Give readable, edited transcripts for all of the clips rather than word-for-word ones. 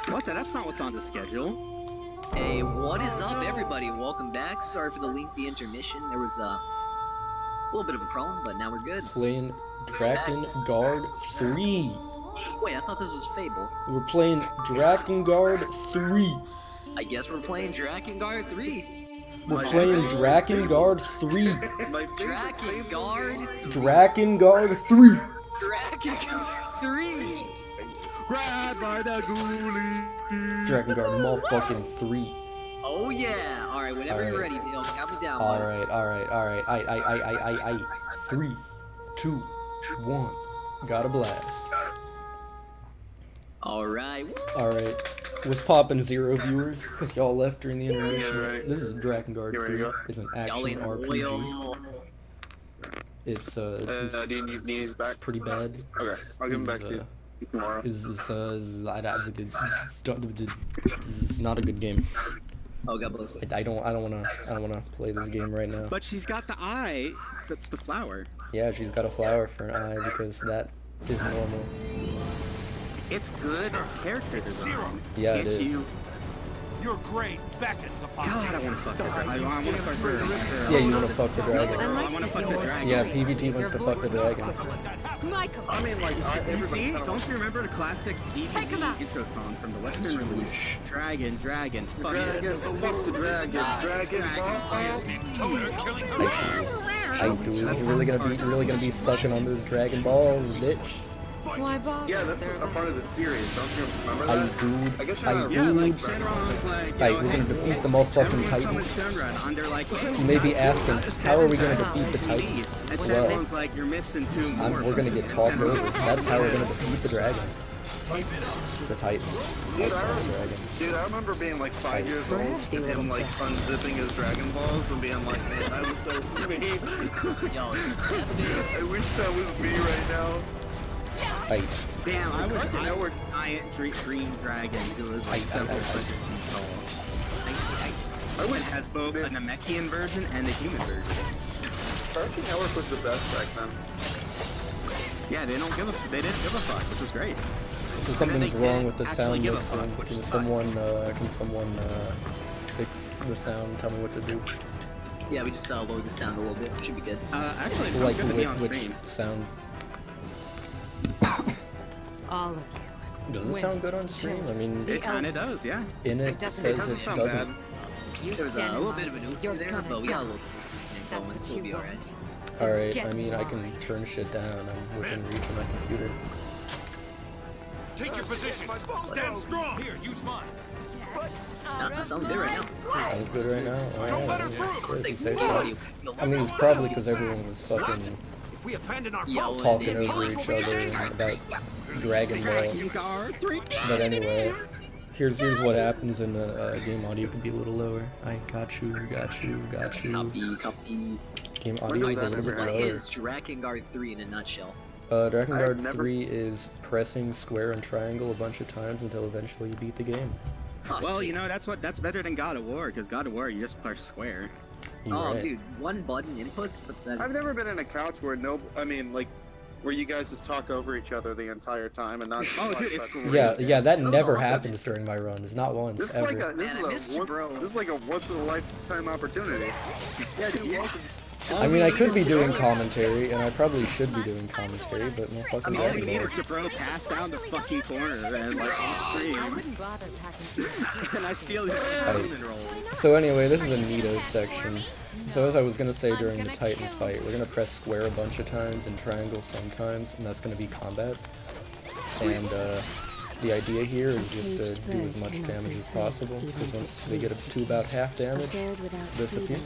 What? That's not what's on the schedule. Hey, what is up, everybody? Welcome back. Sorry for the lengthy intermission. There was a little bit of a problem, but now we're good. Playing Drakengard 3. Wait, I thought this was Fable. We're playing Drakengard 3. I guess we're playing Drakengard 3. We're playing Drakengard 3. Drakengard? Drakengard 3. Drakengard 3! Grab by the ghoulie. Drakengard motherfucking 3. Oh yeah! Alright, whenever you're ready, Dale, count me down. Alright. I. 3, 2, 1. Gotta blast. Alright. Alright. What's poppin', 0 viewers? Because y'all left during the intermission. Yeah, right. This is Drakengard 3. It's an Y'all action ain't RPG. loyal. It's do you need these back? pretty bad. Okay, I'll give them back to you tomorrow. This is not a good game. Oh, God bless me. I don't wanna play this game right now. But she's got the eye. That's the flower. Yeah, she's got a flower for an eye because that is normal. It's good character design. Yeah, it is. You're great beckons upon God, I want to fuck the dragon. I want to fuck her. Yeah, you wanna fuck the dragon. I want to fuck the dragon. Yeah, PvT wants to fuck the dragon. Michael. I mean, like, You see? Don't you remember the classic DVD intro song from the Western release? Dragon, dragon, fuck it. Fuck the dragon. Dragon. I do. You're really gonna be sucking on those dragon balls, bitch. Why bother? Yeah, that's a part of the series. Don't you remember I that? do. I guess I you're not. Yeah, do. like Shenron's like, Hey, we're gonna defeat the motherfucking Titan. Under like, You may be asking, how are we gonna defeat the Titan? And Well, Shenron's like, you're missing 2 more. we're gonna get talked over. That's how we're gonna defeat the dragon. The Titan. Dude, Dragon. I remember being like 5 years old and him like unzipping his Dragon Balls and being like, man, that was dope to me. Yo, I wish that was me right now. Fight. Damn, I wish I know were giant green dragon who was like several feet tall. I wish It has both a Namekian version and a human version. Cartoon Network was the best back then. Yeah, they didn't give a fuck, which was great. So something's wrong with the sound give a mixing. fuck, which Can is someone fix the sound? Tell me what to do. yeah, we just lowered the sound a little bit. Should be good. Actually, it's Like good to be on which screen. sound? All of you. Does it sound good on stream? I mean, It kinda does, yeah. in it doesn't- says doesn't it sound doesn't. bad. You There was stand a in little line. bit of an You're oopsie there, gonna but we got a die. little That's going, what so we'll be you alright. want. Alright, Get I mean, I in can turn shit down. I'm within reach of my computer. Take your positions. Stand strong. Here, use mine. That sounds good right now. Sounds good right now? Don't let her Alright, through. sure, if Say, you say what so. do you feel? I mean, it's probably because everyone was fucking If we abandon our Yelling. post, talking It over each other about Dragon Ball. But anyway, here's what happens in the game audio can be a little lower. I got you. Copy. Game audio is a little bit What lower. is Drakengard 3 in a nutshell? Drakengard I've never- 3 is pressing square and triangle a bunch of times until eventually you beat the game. Oh, Well, sweet. you know, that's better than God of War, because God of War, you just press square. You're Oh, right. dude, one button inputs, but then I've never been in a couch where where you guys just talk over each other the entire time and not. Oh, dude, it's great. Yeah, that was never awesome. happens during my runs. Not once, This is ever. like a Man, I missed you, bro. this is like a once in a lifetime opportunity. Yeah, dude, welcome. I mean, I could be doing commentary, and I probably should be doing commentary, but no I fucking mean, all you Dragon need Ball. is to bro pass down the fucking corner and like off I stream, wouldn't bother packing things. and I steal his cinnamon rolls. So anyway, this is a Nito section. So as I was gonna say during the Titan fight, we're gonna press square a bunch of times and triangle sometimes, and that's gonna be combat. And the idea here is just to do as much damage as possible, because once they get up to about half damage, disappear.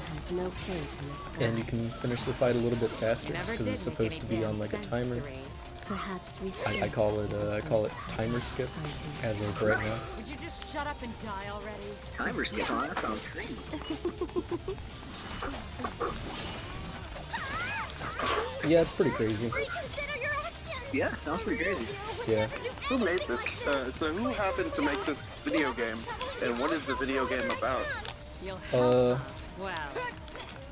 And you can finish the fight a little bit faster, because it's supposed to be on like a timer. I call it timer skip, as of right now. Would you just shut up and die already? timer skip on. That sounds crazy. Yeah, it's pretty crazy. Reconsider your actions! Yeah, sounds pretty crazy. Yeah. Who made this? So who happened to make this video game? And what is the video game about? You'll Uh, well,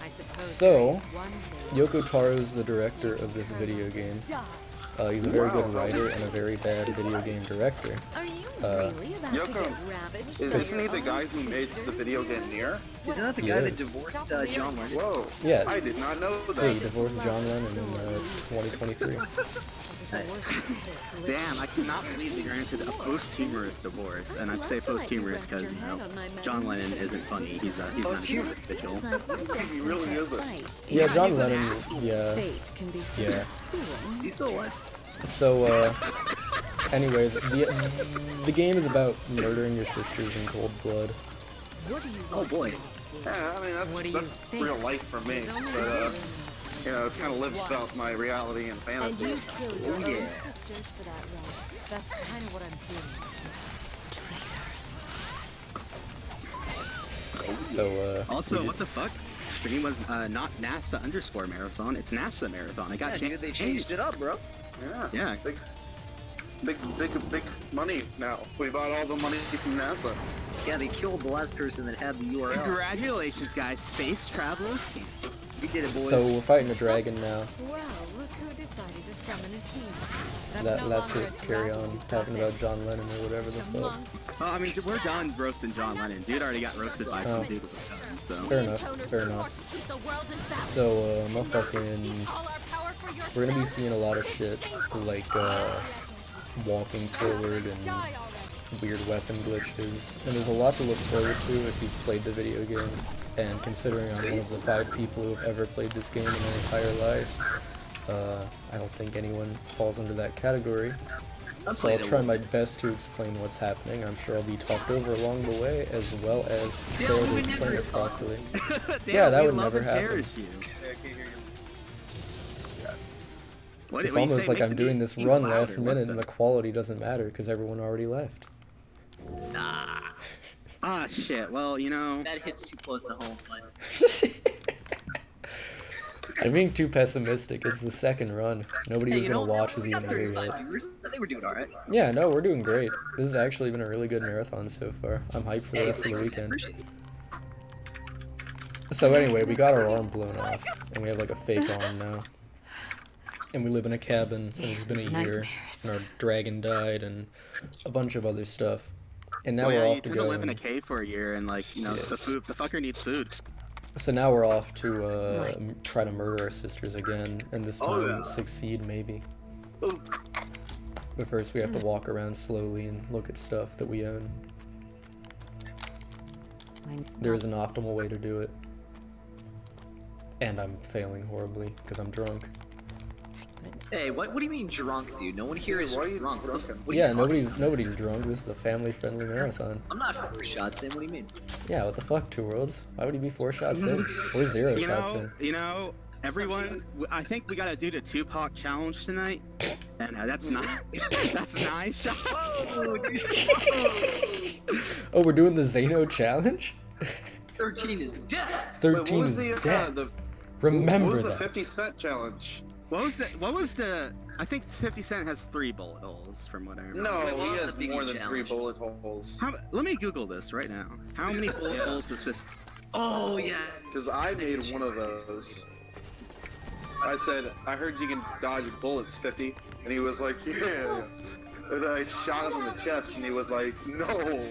I suppose so, there is one thing Yoko Taro's the director of this video game. die. He's a very good writer and a very bad video game director. Are you really about to Yoko, get ravaged? isn't he the guy who made the video game Nier? Isn't that the He guy that is. divorced John Lennon? Whoa. Yeah. I did not know Yeah, that. he divorced John Lennon in 2023. Damn, I cannot believe they granted a posthumous divorce, and I say posthumous because you know John Lennon isn't funny. He's not a individual. He really isn't. Yeah, John Lennon. Yeah. Yeah. He's still alive. So, anyway, the game is about murdering your sisters in cold blood. Oh boy. Yeah, I mean, that's real life for me. But, you know, it kind of lives out my reality and And fantasy. you kill your Oh, own yeah. sisters for that, right? That's kind of what I'm doing. So, Also, what the fuck? Stream was not NASA underscore marathon. It's NASA marathon. I got Yeah, changed. dude, they changed it up, bro. Yeah. Yeah. Big money now. We bought all the money from NASA. Yeah, they killed the last person that had the URL. Congratulations, guys. Space travelers canceled. We did it, boys. so we're fighting a dragon now. Well, look who decided to summon a demon. That's no That's longer it. a Carry dragon on with talking puppets. about John Lennon or whatever the It's a fuck. monster. Well, I mean, we're done roasting John Lennon. Dude already got roasted by some dude with a gun, so. Fair enough. Fair enough. So, motherfucking, we're gonna be seeing a lot of shit like walking forward and weird weapon glitches, and there's a lot to look forward to if you've played the video game. And considering I'm one of the 5 people who have ever played this game in their entire life, I don't think anyone falls under that category. So I'll try my best to explain what's happening. I'm sure I'll be talked over along the way, as well as fail to explain it properly. Yeah, that would never happen. It's almost like I'm doing this run last minute and the quality doesn't matter because everyone already left. Nah. Ah, shit. Well, you know. That hits too close to home, but... I'm being too pessimistic. It's the second run. Nobody was gonna watch is we even got here 35 yet. viewers. I think we're doing alright. Yeah, no, we're doing great. This has actually been a really good marathon so far. I'm hyped for the rest of thanks, the man. weekend. Appreciate it. So anyway, we got our arm blown off, and we have like a fake arm now. And we live in a cabin, and it's been a year, and our dragon died, and a bunch of other stuff. And now Well, we're yeah, off you to tend to go. live in a cave for a year, and like, you know, Yeah. the fucker needs food. So now we're off to try to murder our sisters again, and this time Oh, yeah. succeed maybe. Ooh. But first we have to walk around slowly and look at stuff that we own. There is an optimal way to do it. And I'm failing horribly, because I'm drunk. Hey, what do you mean drunk, dude? No one here is Why are you drunk. drunk? What are you Yeah, talking about? nobody's drunk. This is a family-friendly marathon. I'm not 4 shots in. What do you mean? Yeah, what the fuck, Two Worlds? Why would he be 4 shots in? Or 0 shots in? You know, everyone. I think we gotta do the Tupac challenge tonight, and that's not. That's 9 shots. Whoa, dude. Oh, we're doing the Zano challenge? 13 is dead. 13 Wait, is what was dead. what Remember was the that. 50 Cent challenge? What was the? I think 50 Cent has 3 bullet holes, from what I remember. No, Wait, what he was has the more Biggie than 3 challenge? bullet holes. Let me Google this right now. How many bullet holes does 50? Oh, yeah. Because I made one of those. I said, I heard you can dodge bullets, 50. And he was like, yeah. And I shot him in the chest, and he was like, no.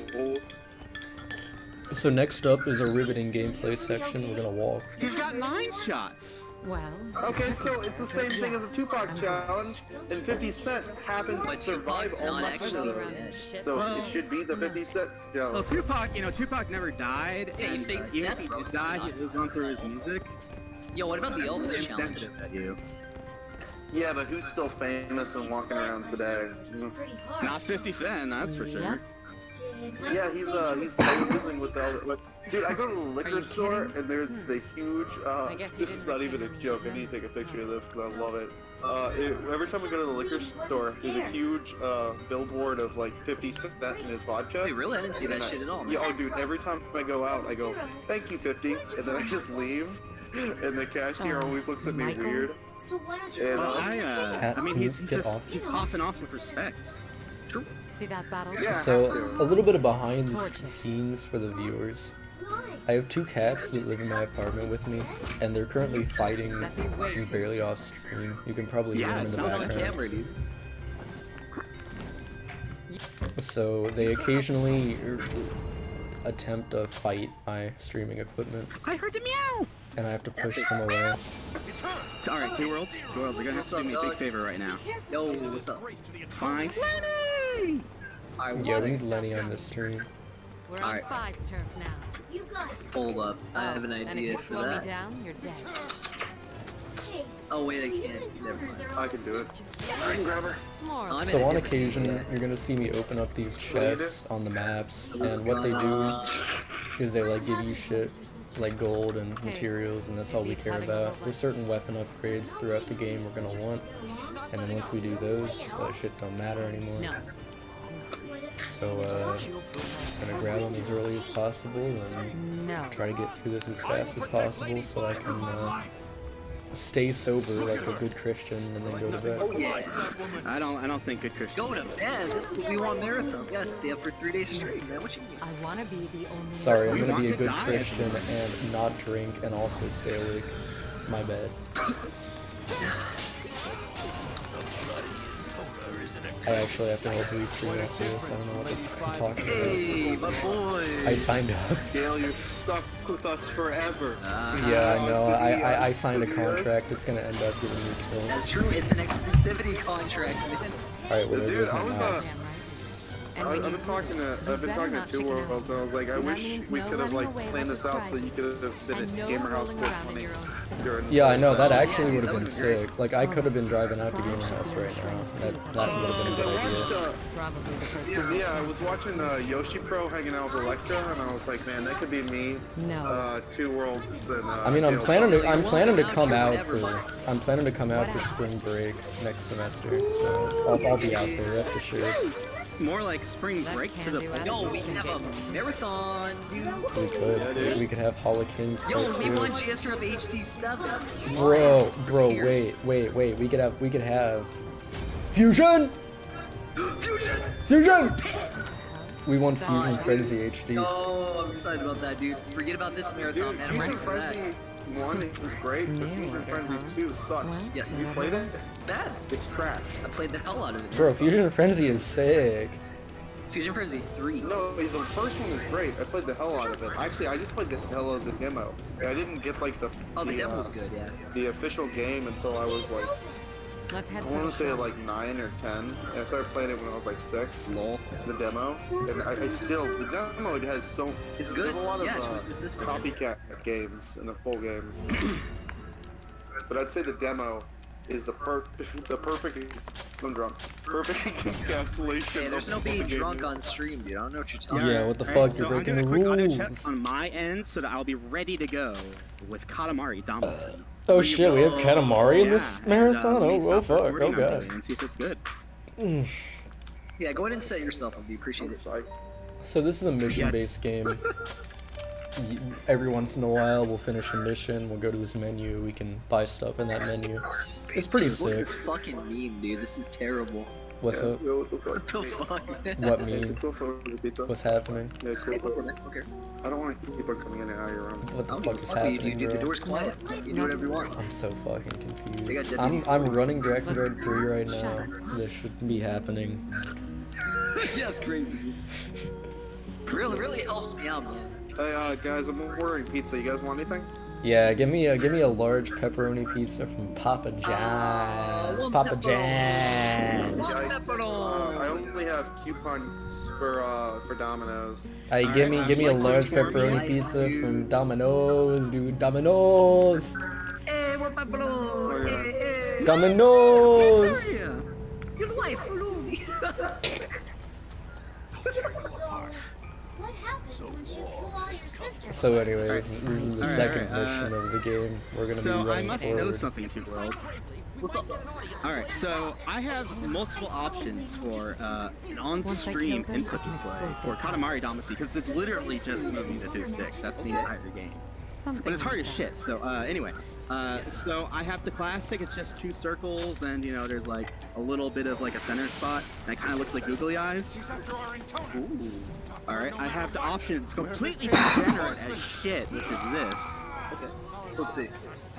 So next up is a riveting gameplay section. We're gonna walk. He's got 9 shots. Well, Okay, so it's the same thing as a Tupac challenge, and 50 Cent happens to But survive Tupac's all not my actually videos. dead. So Well, it should be the 50 Cent Well, challenge. Tupac, you know, Tupac never died, Yeah, he and faked even death, if he bro. did It's die, not. he lives on through his music. Yo, what about the I'm Elvis challenge? insensitive at you. Yeah, but who's still famous and walking around today? Not 50 Cent, that's for sure. Yep. Yeah, he's posing with dude, I go to the Are liquor you store kidding? and there's a huge guess you this is didn't not even a retain any joke. I of need to take a them. picture of this because I love it. Every time we go to the liquor store, there's a huge billboard of like 50 Cent and his vodka. Wait, really? I didn't see that shit at all. Yeah, oh dude, every time I go out, I go, thank you 50, and then I just leave, and the cashier always looks at me Michael? weird. So why don't you And Well, I mean, he's Get off. he's popping off with respect. see that battle? Yeah. So a little bit of behind the scenes for the viewers. Why? I have 2 cats that live in my apartment with me, and they're currently fighting barely off stream. You can probably hear them in the background. Camera, dude. So they occasionally attempt to fight my streaming equipment, I heard the meow! and I have to push them away. Alright, Two Worlds, you're gonna have to do me a big favor right now. Yo, what's up? Fine. Lenny! Yeah, we need Lenny on this stream. We're on Alright. 5's turf now. Hold up, I have an And if idea you for slow me that. down, you're dead. Oh wait, I can't. Never mind. I can do it. I can grab her. More I'm So in a on different occasion, game, yeah. you're gonna see me open up these chests on the maps, and what they do is they like give you shit like gold and materials, and that's all we care about. There's certain weapon upgrades throughout the game we're gonna want, and then once we do those, that shit don't matter anymore. No. So gonna grab them as early as possible and No. try to get through this as fast as possible so I can stay sober like a good Christian and then go to bed. Oh yeah. I don't think good Christians. Go to bed. This is what we want marathons. You gotta stay up for 3 days straight, man. What you mean? I want to be the only Sorry, I'm We gonna want be a to good die. Christian and not drink and also stay awake. My bad. I actually have to help restream after this. I don't know what I'm talking about. Hey, my boy. I signed up. Dale, you're stuck with us forever. Yeah, I know. I signed a contract. It's gonna end up getting me killed. That's true. It's an exclusivity contract, man. Alright, well, there Dude, goes I my was, mouse. damn right. And I've when been you talking to Two Worlds, and I was like, I And that wish means we no could have like running away planned like this a out so cry. you could have been And at no Gamer House rolling around in 420 your own during. Yeah, I know. That Oh, actually yeah, would have that been would've been great. sick. Like, I could have been driving out to Gamer House right now. That would have been a I good watched, idea. Probably the first because time. yeah, I was watching Yoshi Pro hanging out with Electra, and I was like, man, that could be me, No. Two Worlds, and I mean, I'm Dale's planning House. to I'm planning to come out Whatever. for spring break next semester. So I'll be out there. Rest assured. More like spring That break to can the do point. it. Yo, we can have a marathon, dude. We could. We could have Hall of Kings Yo, part we 2. won GSRFHD6. Bro, wait. We could have Fusion. Fusion. We won Fusion Frenzy HD. Oh, I'm excited about that, dude. Forget about this marathon, Dude, man. I'm ready Fusion for that. Frenzy 1 is great, but Fusion Frenzy 2 sucks. Yes, You played it? it's bad. It's trash. I played the hell out of it. Bro, Fusion Frenzy is sick. Fusion Frenzy 3. No, the first one was great. I played the hell out of it. Actually, I just played the hell out of the demo. I didn't get like the Oh, the demo was good, yeah. the official game until I was like, Let's head I for want the to say show. like 9 or 10. And I started playing it when I was like 6. Lol. The demo, and I still the demo it has so It's good. There's a lot of Yeah, it's consistent. copycat games in the full game. But I'd say the demo is the perfect I'm drunk. Perfect encapsulation. Hey, there's of no what being the game drunk is. on stream, dude. I don't know what you're talking Yeah, about. what the Alright, fuck? You're so I'm breaking the gonna quick audio check rules. on my end so that I'll be ready to go with Katamari Damacy. Oh shit, we have Katamari in this Yeah, marathon? and, let me Oh stop fuck, oh recording on god. delay and see if it's good. Yeah, go ahead and set yourself up. We appreciate I'm it. psyched. So this is a mission-based game. Every once in a while, we'll finish a mission, we'll go to this menu, we can buy stuff in that menu. It's pretty Dude, look at sick. this fucking meme, dude. This is terrible. What's up? Yo, what the What fuck? the fuck, man? What It's a meme? cool photo of the pizza. What's happening? Yeah, cool Hey, go for photo. it, okay. I don't want to keep on coming in and out of your room. What the I don't fuck give a is fuck what you do, happening, dude. The bro? door's quiet. You do whatever you want. I'm so fucking They got confused. deputy. I'm running Drakengard 3 right now. This shouldn't be happening. Yeah, it's crazy. Really helps me out, man. Hey, guys, I'm ordering pizza. You guys want anything? Yeah, give me a large pepperoni pizza from Papa John's. one Papa pepperoni. John's. One Yikes. pepperoni. I only have coupons for Domino's. Hey, give me a like large this for me, pepperoni like pizza you. from Domino's, dude. Domino's. Hey, one pepperoni. yeah. Hey, hey. Domino's. Your wife, follow me. What happens when she kills your sister? So anyways, this is the Alright, second alright, mission of the game. We're gonna be So I running must know forward. something, Two Worlds. What's up? Alright, so I have multiple options for an Once I on-stream kill them, input I can display explode for Katamari Damacy, because it's literally just moving the two sticks. That's the entire game. Something But it's hard like as that. shit, so anyway. So I have the classic. It's just 2 circles, and you know, there's like a little bit of like a center spot, and it kind of looks like googly eyes. Ooh. All right. I have the option. It's completely degenerate as shit, which is this. Okay. Let's see.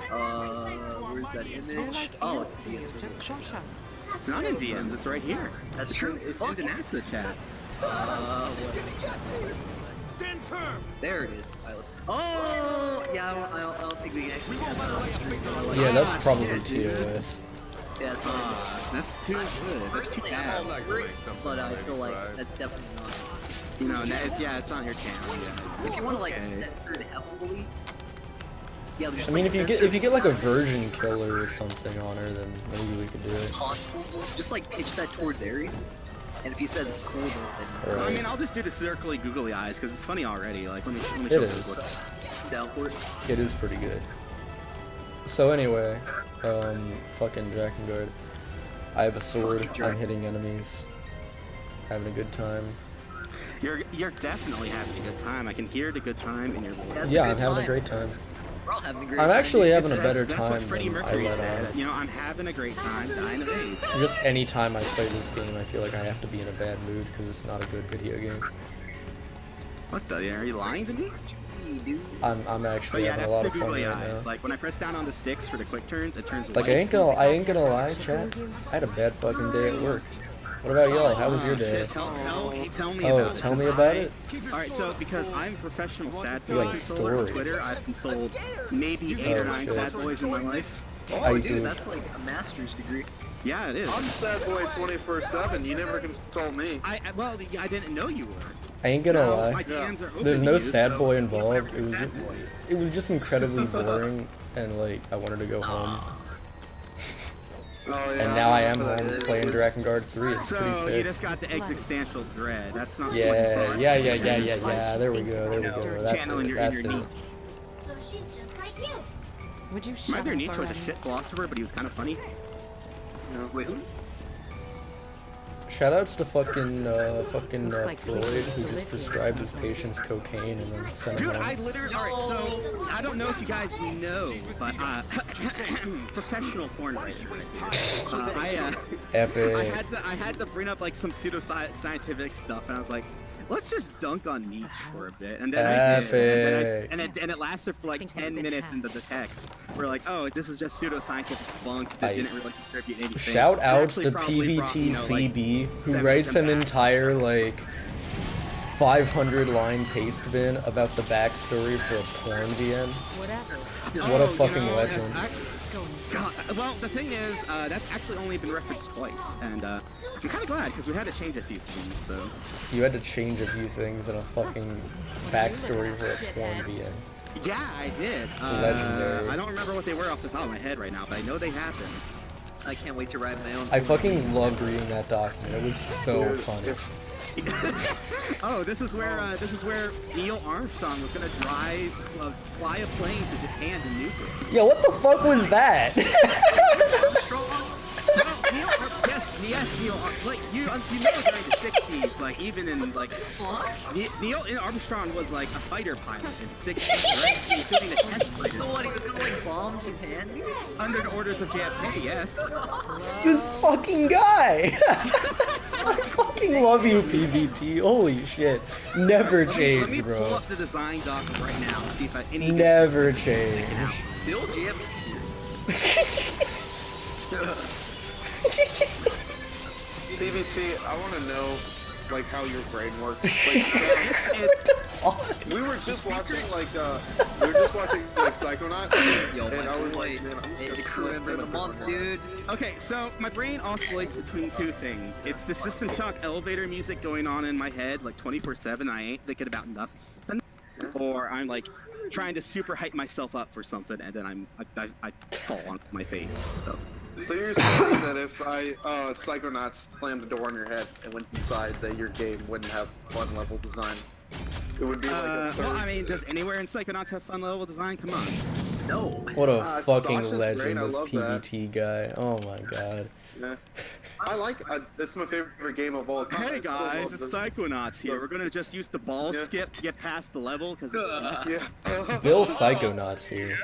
Where's that image? Oh, it's DMs. Just crush her. It's not in DMs. It's right here. That's true. It's in the NASA chat. Stand firm. There it is. Oh, yeah. I don't think we can actually have that on screen. Yeah, that's probably yeah, dude. TOS. Yeah, so That's too good. That's too personally, I'm all bad. for it, but I feel like that's definitely not. You know, it's on your channel. Yeah. If you want to like censor it heavily, yeah. Just, I mean, like, if you get like a version killer or something on her, then maybe we could do it. Just like pitch that towards Ares, and if he says it's cool, then Right. I mean, I'll just do the circly googly eyes because it's funny already. Like, let me It show is. you. down for it. It is pretty good. So anyway, fucking Drakengard. I have a sword. I'm hitting enemies. Having a good time. You're definitely having a good time. I can hear the good time in your voice. That's Yeah, a I'm good having a time. great time. We're all having a great I'm time. actually having a That's- better that's what time Freddie than I Mercury let said. on. You know, I'm having a great time, dying of AIDS. Just any time I play this game, I feel like I have to be in a bad mood because it's not a good video game. What the? Are you lying to me? Dude. I'm But actually yeah, having a that's lot the of fun googly right eyes. now. Like when I press down on the sticks for the quick turns, it turns Like white. I ain't gonna lie, chat. I had a bad fucking day at work. What about y'all? How was your day? Tell me Oh, about it. tell me about it. Alright, so because I'm a professional sad You boy like consoler on story. Twitter, I've consoled maybe 8 or 9 shit. sad boys in my life. How Oh, you dude, doing? that's like a master's degree. Yeah, it is. I'm sad boy 24/7. You never consult me. Well, I didn't know you were. I ain't gonna No, lie. my DMs are open There's to no you, sad so boy you involved. never It was sad just, boy. it was just incredibly boring, and like I wanted to go home. Oh, yeah, And now I am remember home that. playing Drakengard 3. It's pretty So you sick. just got the existential dread. That's not Yeah, so yeah. There we go. That's Channel in it. your That's inner it. knee. So she's just like you. Would you My shut other up Nietzsche was a already? shit philosopher, but he was kind of funny. Wait, who? Shoutouts to fucking Looks like Freud, Wicked used who to just live prescribed here his patients cocaine and then sent Dude, him I home. literally. Alright, so I don't know if you guys know, but professional porn writer. I Epic. had to bring up like some pseudoscientific stuff, and I was like, let's just dunk on Nietzsche for a bit, and then I did, and it lasted for like Think of 10 the minutes hat. into the text. We're like, oh, this is just pseudoscientific bunk that didn't really contribute anything. Shout It outs actually to probably brought, you know, like, PVTCB, who 7% writes an back. entire like 500-line paste bin about the backstory for a porn VN. Whatever. What a Oh, fucking you know, legend. It's going God, well, the thing is, that's actually only been referenced twice, and I'm kind of glad because we had to change a few things. So You had to change a few things in a fucking backstory for a porn VN. yeah, I did. Legendary. I don't remember what they were off the top of my head right now, but I know they happened. I can't wait to ride my own. I fucking loved reading that document. It was so funny. Oh, this is where Neil Armstrong was gonna fly a plane to Japan to nuke it. Yo, what the fuck was that? Yes, Neil. Like you know, during the '60s, like even in like Neil Armstrong was like a fighter pilot in the '60s, right? He was doing a test flight. So what? He was gonna like bomb Japan? Under the orders of JFK, yes. This fucking guy! I fucking love you, PVT. Holy shit. Never Let change, me pull bro. up the design doc right now and see if I any. Never change. Bill Jam. PVT, I want to know, like, how your brain works. Like, we were just watching, like, Psychonauts, Yo, and my I was boy. like, man, I'm It's just the crew member of the month, dude. Okay, so my brain oscillates between two things. It's the System Shock elevator music going on in my head like 24/7. I ain't thinking about nothing, or I'm like trying to super hype myself up for something, and then I fall on my face. So you're saying that if Psychonauts slammed the door on your head and went inside, that your game wouldn't have fun level design? It would be like a third. Well, I mean, does anywhere in Psychonauts have fun level design? Come on. No. What a fucking Sasha's legend, great, I this love that. PVT guy. Oh my god. Yeah. I like. It's my favorite game of all time. Hey I still guys, love it's this. Psychonauts here. We're gonna just use the ball Yeah. skip to get past the level because it's. Yeah. Bill Psychonauts here.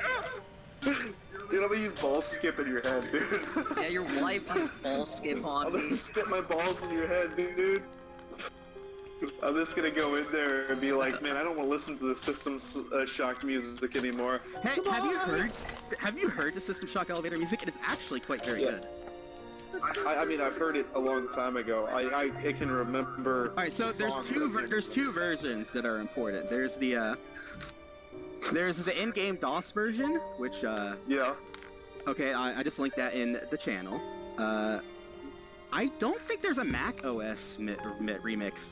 Dude, I'm gonna use ball skip in your head, dude. Yeah, your wife used ball skip I'm on gonna me. skip my balls in your head, dude. I'm just gonna go in there and be like, man, I don't want to listen to the System Shock music anymore. Hey, have you heard the System Shock elevator music? It is actually quite very good. I mean, I've heard it a long time ago. I can remember. All right, so there's two versions that are important. There's the in-game DOS version, which Yeah. okay, I just linked that in the channel. I don't think there's a Mac OS remix.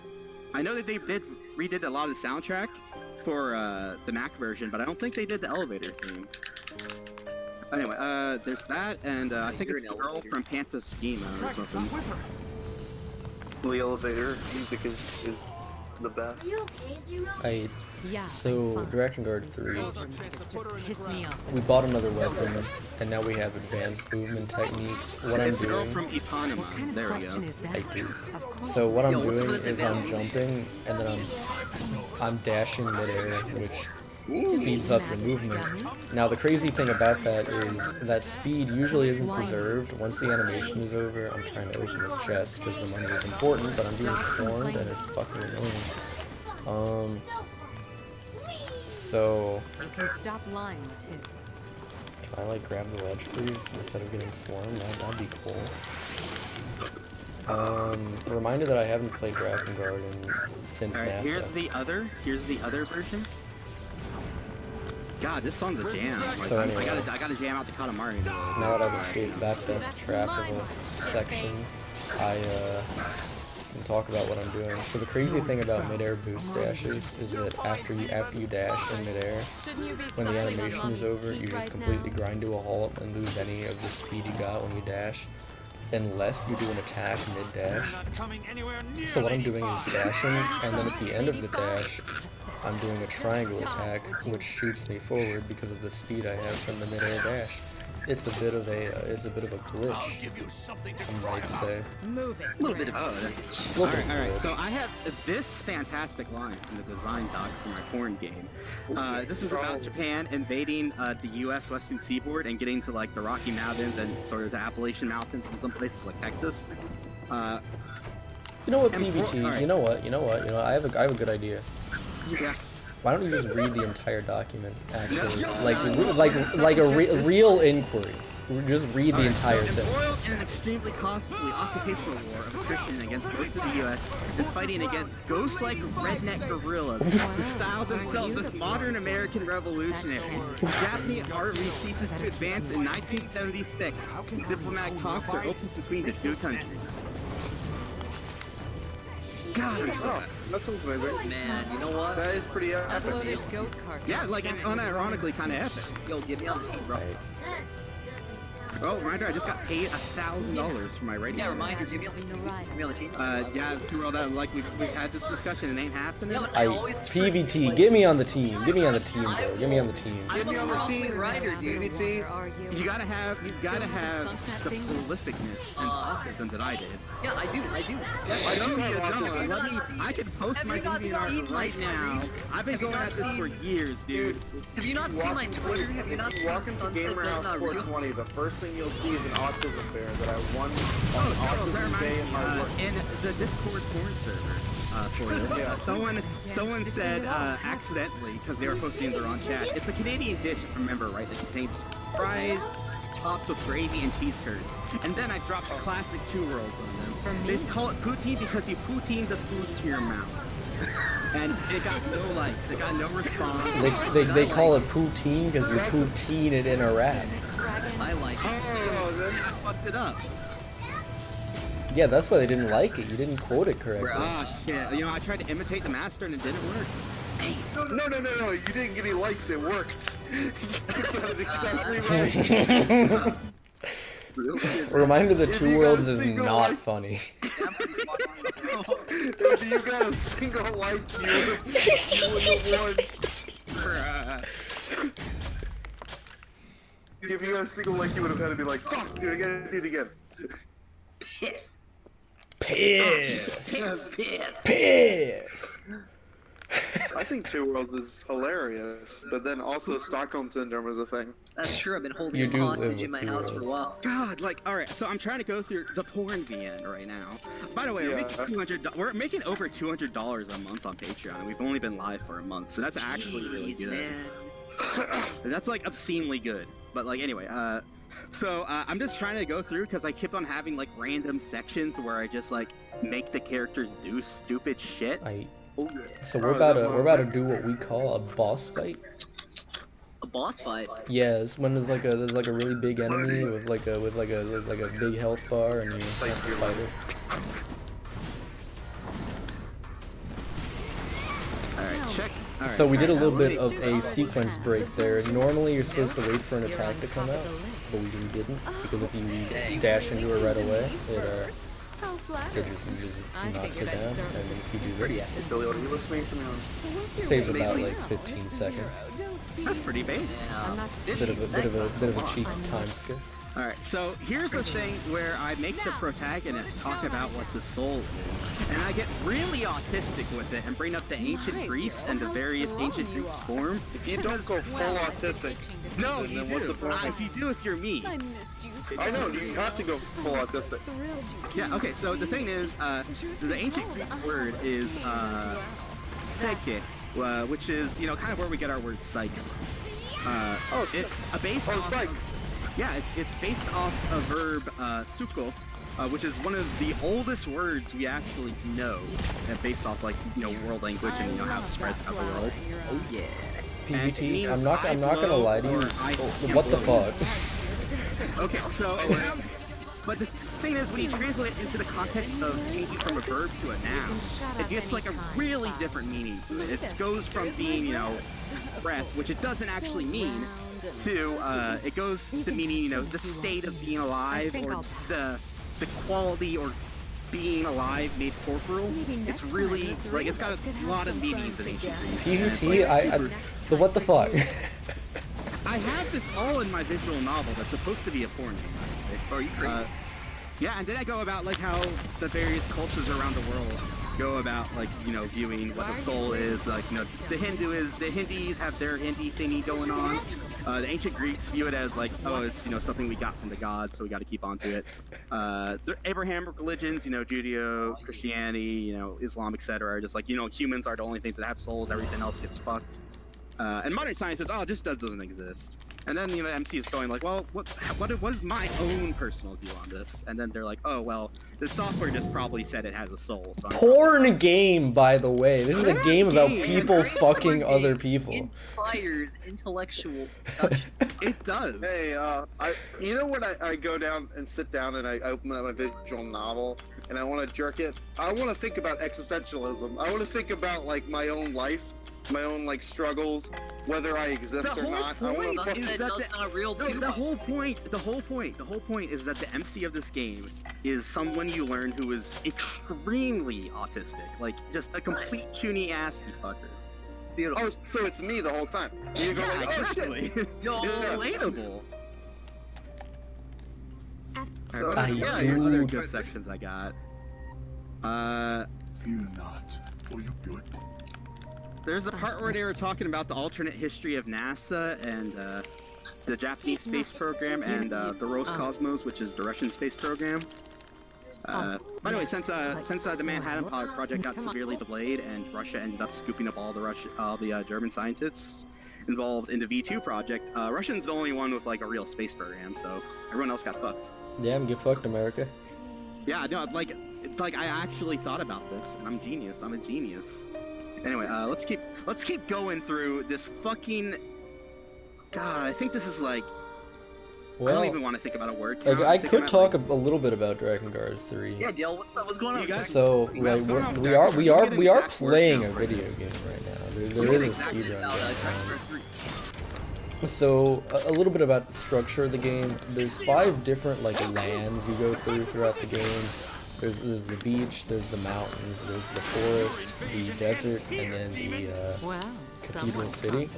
I know that they redid a lot of the soundtrack for the Mac version, but I don't think they did the elevator theme. Anyway, there's that, and I think it's the girl from Panta Schema or something. The elevator music is the best. Are you okay, Zero? Yeah. So, I'm fine. Drakengard 3, It's just pissed me off. we bought another weapon, and now we have advanced movement techniques. What I'm It's the girl doing, from What kind Eponymon. of There we question go. is that? I do. Of course. So what I'm Yo, what's doing some of this is I'm advanced jumping, and then I'm dashing midair, which speeds up your movement. Now the crazy thing about that is that speed usually isn't preserved. Once the animation is over, I'm trying to open this chest because the money is important, but I'm being stormed and it's fucking annoying. So You can stop lying too. can I like grab the ledge please instead of getting swarmed? That'd be cool. Reminder that I haven't played Drakengard since All right, NASA. here's the other version. God, this song's a jam. Like, So anyway. I gotta jam out the Katamari. Now that I've escaped that death trap of a section, I can talk about what I'm doing. So the crazy thing about midair boost dashes is that after you dash in midair, when the animation is over, you just completely grind to a halt and lose any of the speed you got when you dash, unless you do an attack mid-dash. So what I'm doing is dashing, and then at the end of the dash, I'm doing a triangle attack, which shoots me forward because of the speed I have from the midair dash. It's a bit of a glitch, I might say. Move it. A little bit of All right. So I have this fantastic line from the design doc for my porn game. This is about Japan invading the U.S. Western Seaboard and getting to like the Rocky Mountains and sort of the Appalachian Mountains and some places like Texas. You know what, And PVT? alright. You know what? I have a good idea. Yeah. Why don't you just read the entire document? Actually, like a real inquiry. Just read the entire thing. Embroiled in an extremely costly occupational war of attrition against most of the U.S. and fighting against ghost-like redneck guerrillas who style themselves as modern American revolutionaries. Japanese army ceases to advance in 1976. Diplomatic talks are open between the two countries. God, I'm so That's amazing. Man, you know what? That is pretty epic. Upload his goat cart. yeah, like it's unironically kind of epic. Yo, get me on the team, bro. Right. Oh, reminder, I just got paid $1,000 for my radio. Yeah, reminder, get me on the team. Get me on the team. Yeah, too well done. Like we've had this discussion, it ain't happening. Yeah, but I I always PVT, get me on the team. Get me on the team, bro. Get me on the team. I'm a wrestling writer, dude. Where are you? You gotta have the still haven't sunk that thing? prolificness and autism that I did. Yeah, I do. I don't need a Have Let you me. I can post have my you not seen DeviantArt my right now. stream? I've been Have you going not at this for seen- years, dude. Have you not seen my Twitter? Have you not If you seen walk into Sunset Gamer Does House Not Real? 420, the first thing you'll see is an autism bear that I won on Oh, that Autism Day reminds in me. my work. In the Discord porn server for this, Yeah. someone said accidentally because they were posting in the wrong chat. It's a Canadian dish, if I remember right, that contains fries topped with gravy and cheese curds. And then I dropped classic two worlds on them. They call it poutine because you poutine the food to your mouth. And it got no likes, it got no response. They call it poutine because you poutine it in a rap. I like it. Oh, then I fucked it up. Yeah, that's why they didn't like it. You didn't quote it correctly. Ah, shit. You know, I tried to imitate the master and it didn't work. No, you didn't get any likes, it worked. You got it exactly right. Reminder that If Two you Worlds got a is single not like- funny. If you got a single like, you would have won. If you got a single like, you would have had to be like, fuck, dude, I gotta do it again. Piss. Piss! Piss. Piss! I think Two Worlds is hilarious, but then also Stockholm Syndrome is a thing. That's true. I've been holding You him do live hostage with in my 2 house for a worlds. while. God, like, all right. So I'm trying to go through the porn VN right now. By the way, Yeah. we're making over $200 a month on Patreon. We've only been live for a month, so that's actually really Jeez, good. man. That's like obscenely good. But like anyway, so I'm just trying to go through because I keep on having like random sections where I just like make the characters do stupid shit. So we're about to do what we call a boss fight. A boss fight. Yeah, it's when there's like a really big enemy with like a big health bar and you have to fight it. Alright, check. All right. So we did a little bit of a sequence break there. Normally you're supposed to wait for an attack to come out, but we didn't, because if you dash into it right away, it just knocks it down, and if you do this, Billy, are you listening to me on? it saves about like 15 seconds. That's pretty base. Bit of a cheap time skip. Alright, so here's the thing where I make the protagonist talk about what the soul is, and I get really autistic with it and bring up the ancient Greece and the various ancient Greek form. If you don't go full autistic, No, then you what's do. the point? If you do, if you're me. I missed you so I know, you have to go full autistic. thrilled you Yeah, okay, so the thing is, the ancient Greek word is, psyche, which is, you know, kind of where we get our word psyche. It's a based off... psych. Yeah, it's based off a verb, suko, which is one of the oldest words we actually know, based off, like, you know, world language and, you know, how it spread throughout the world. Oh yeah. And it PvT, means I'm not gonna lie to you. What the fuck? Okay, so, but the thing is, when you translate it into the context of changing from a verb to a noun, it gets like a really different meaning to it. It goes from being, you know, breath, which it doesn't actually mean, to, it goes to meaning, you know, the state of being alive, or the quality or being alive made corporeal. It's really, like, it's got a lot of meanings in ancient Greece. PvT, the what the fuck? I have this all in my visual novel that's supposed to be a porn. Are you crazy? Yeah, and then I go about like how the various cultures around the world go about, like, you know, viewing what the soul is. Like, you know, the Hindus have their Hindi thingy going on. The ancient Greeks view it as like, oh, it's, you know, something we got from the gods, so we got to keep on to it. The Abrahamic religions, you know, Judeo, Christianity, you know, Islam, etc., are just like, you know, humans are the only things that have souls. Everything else gets fucked. And modern science says, oh, this doesn't exist. And then, you know, MC is going like, well, what is my own personal view on this? And then they're like, oh, well, the software just probably said it has a soul. So Porn game, by the way. This is a game about people fucking other people. Inspires intellectual production. It does. Hey, you know when I go down and sit down and I open up my visual novel and I want to jerk it? I want to think about existentialism. I want to think about, like, my own life, my own, like, struggles, whether I exist or not. I want to is that that's not real too. the whole point is that the MC of this game is someone you learn who is extremely autistic, like just a complete puny ass fucker. Beautiful. Oh, so it's me the whole time. You go like, oh shit. Yo, it's relatable. So, Alright, yeah, here's you- other good sections I got. Fear not, for you good. There's the part where they were talking about the alternate history of NASA and the Japanese space program and the Roscosmos, which is the Russian space program. By the way, since the Manhattan Project got severely delayed and Russia ended up scooping up all the German scientists involved in the V2 project, Russia's the only one with like a real space program, so everyone else got fucked. Damn, get fucked, America. Yeah, no, like I actually thought about this, and I'm genius. I'm a genius. Anyway, let's keep going through this fucking. God, I think this is like. Well, I don't even want to think about a word like, count. I Think could about, talk like, a little bit about Drakengard 3. Yeah, Dale, what's up? What's going on? You guys- So, Yeah, like, what's going on with we Drakengard? are Exact word playing a count for video this. game right now. There What is a exactly speedrun about, going Drakengard 3? on. So, a little bit about the structure of the game. There's 5 different, like, lands you go throughout the game. There's the beach, there's the mountains, there's the forest, the desert, and then the cathedral city.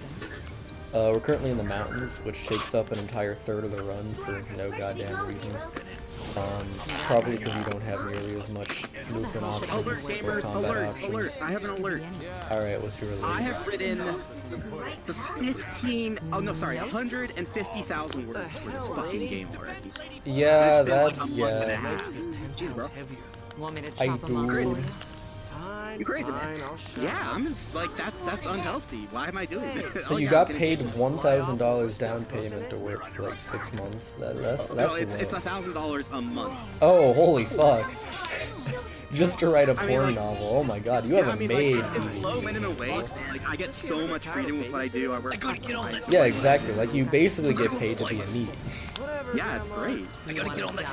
We're currently in the mountains, which takes up an entire third of the run for no goddamn reason. Probably because you don't have nearly as much movement options Alert, or gamers, combat alert, options. alert. I have an alert. Alright, what's your alert? I have written 150,000 words for this fucking game already. Yeah, It's been like a that's, month and a yeah. half. Jeez, bro. Want me to I chop 'em up for do. you? You crazy, man. Yeah, I'm just, like that's unhealthy. Why am I doing this? So you got paid $1,000 down payment to work for like 6 months. That's No, it's low. $1,000 a month. Oh, holy fuck. Just to write a I mean, porn like- novel. Oh my god, you Yeah, haven't I mean, made like, it's low movies. minimum wage. Like, I get so much freedom with what I do. I work. I gotta get on that. Yeah, exactly. Like, you basically get paid to be a meat. Yeah, it's great. I gotta get on that.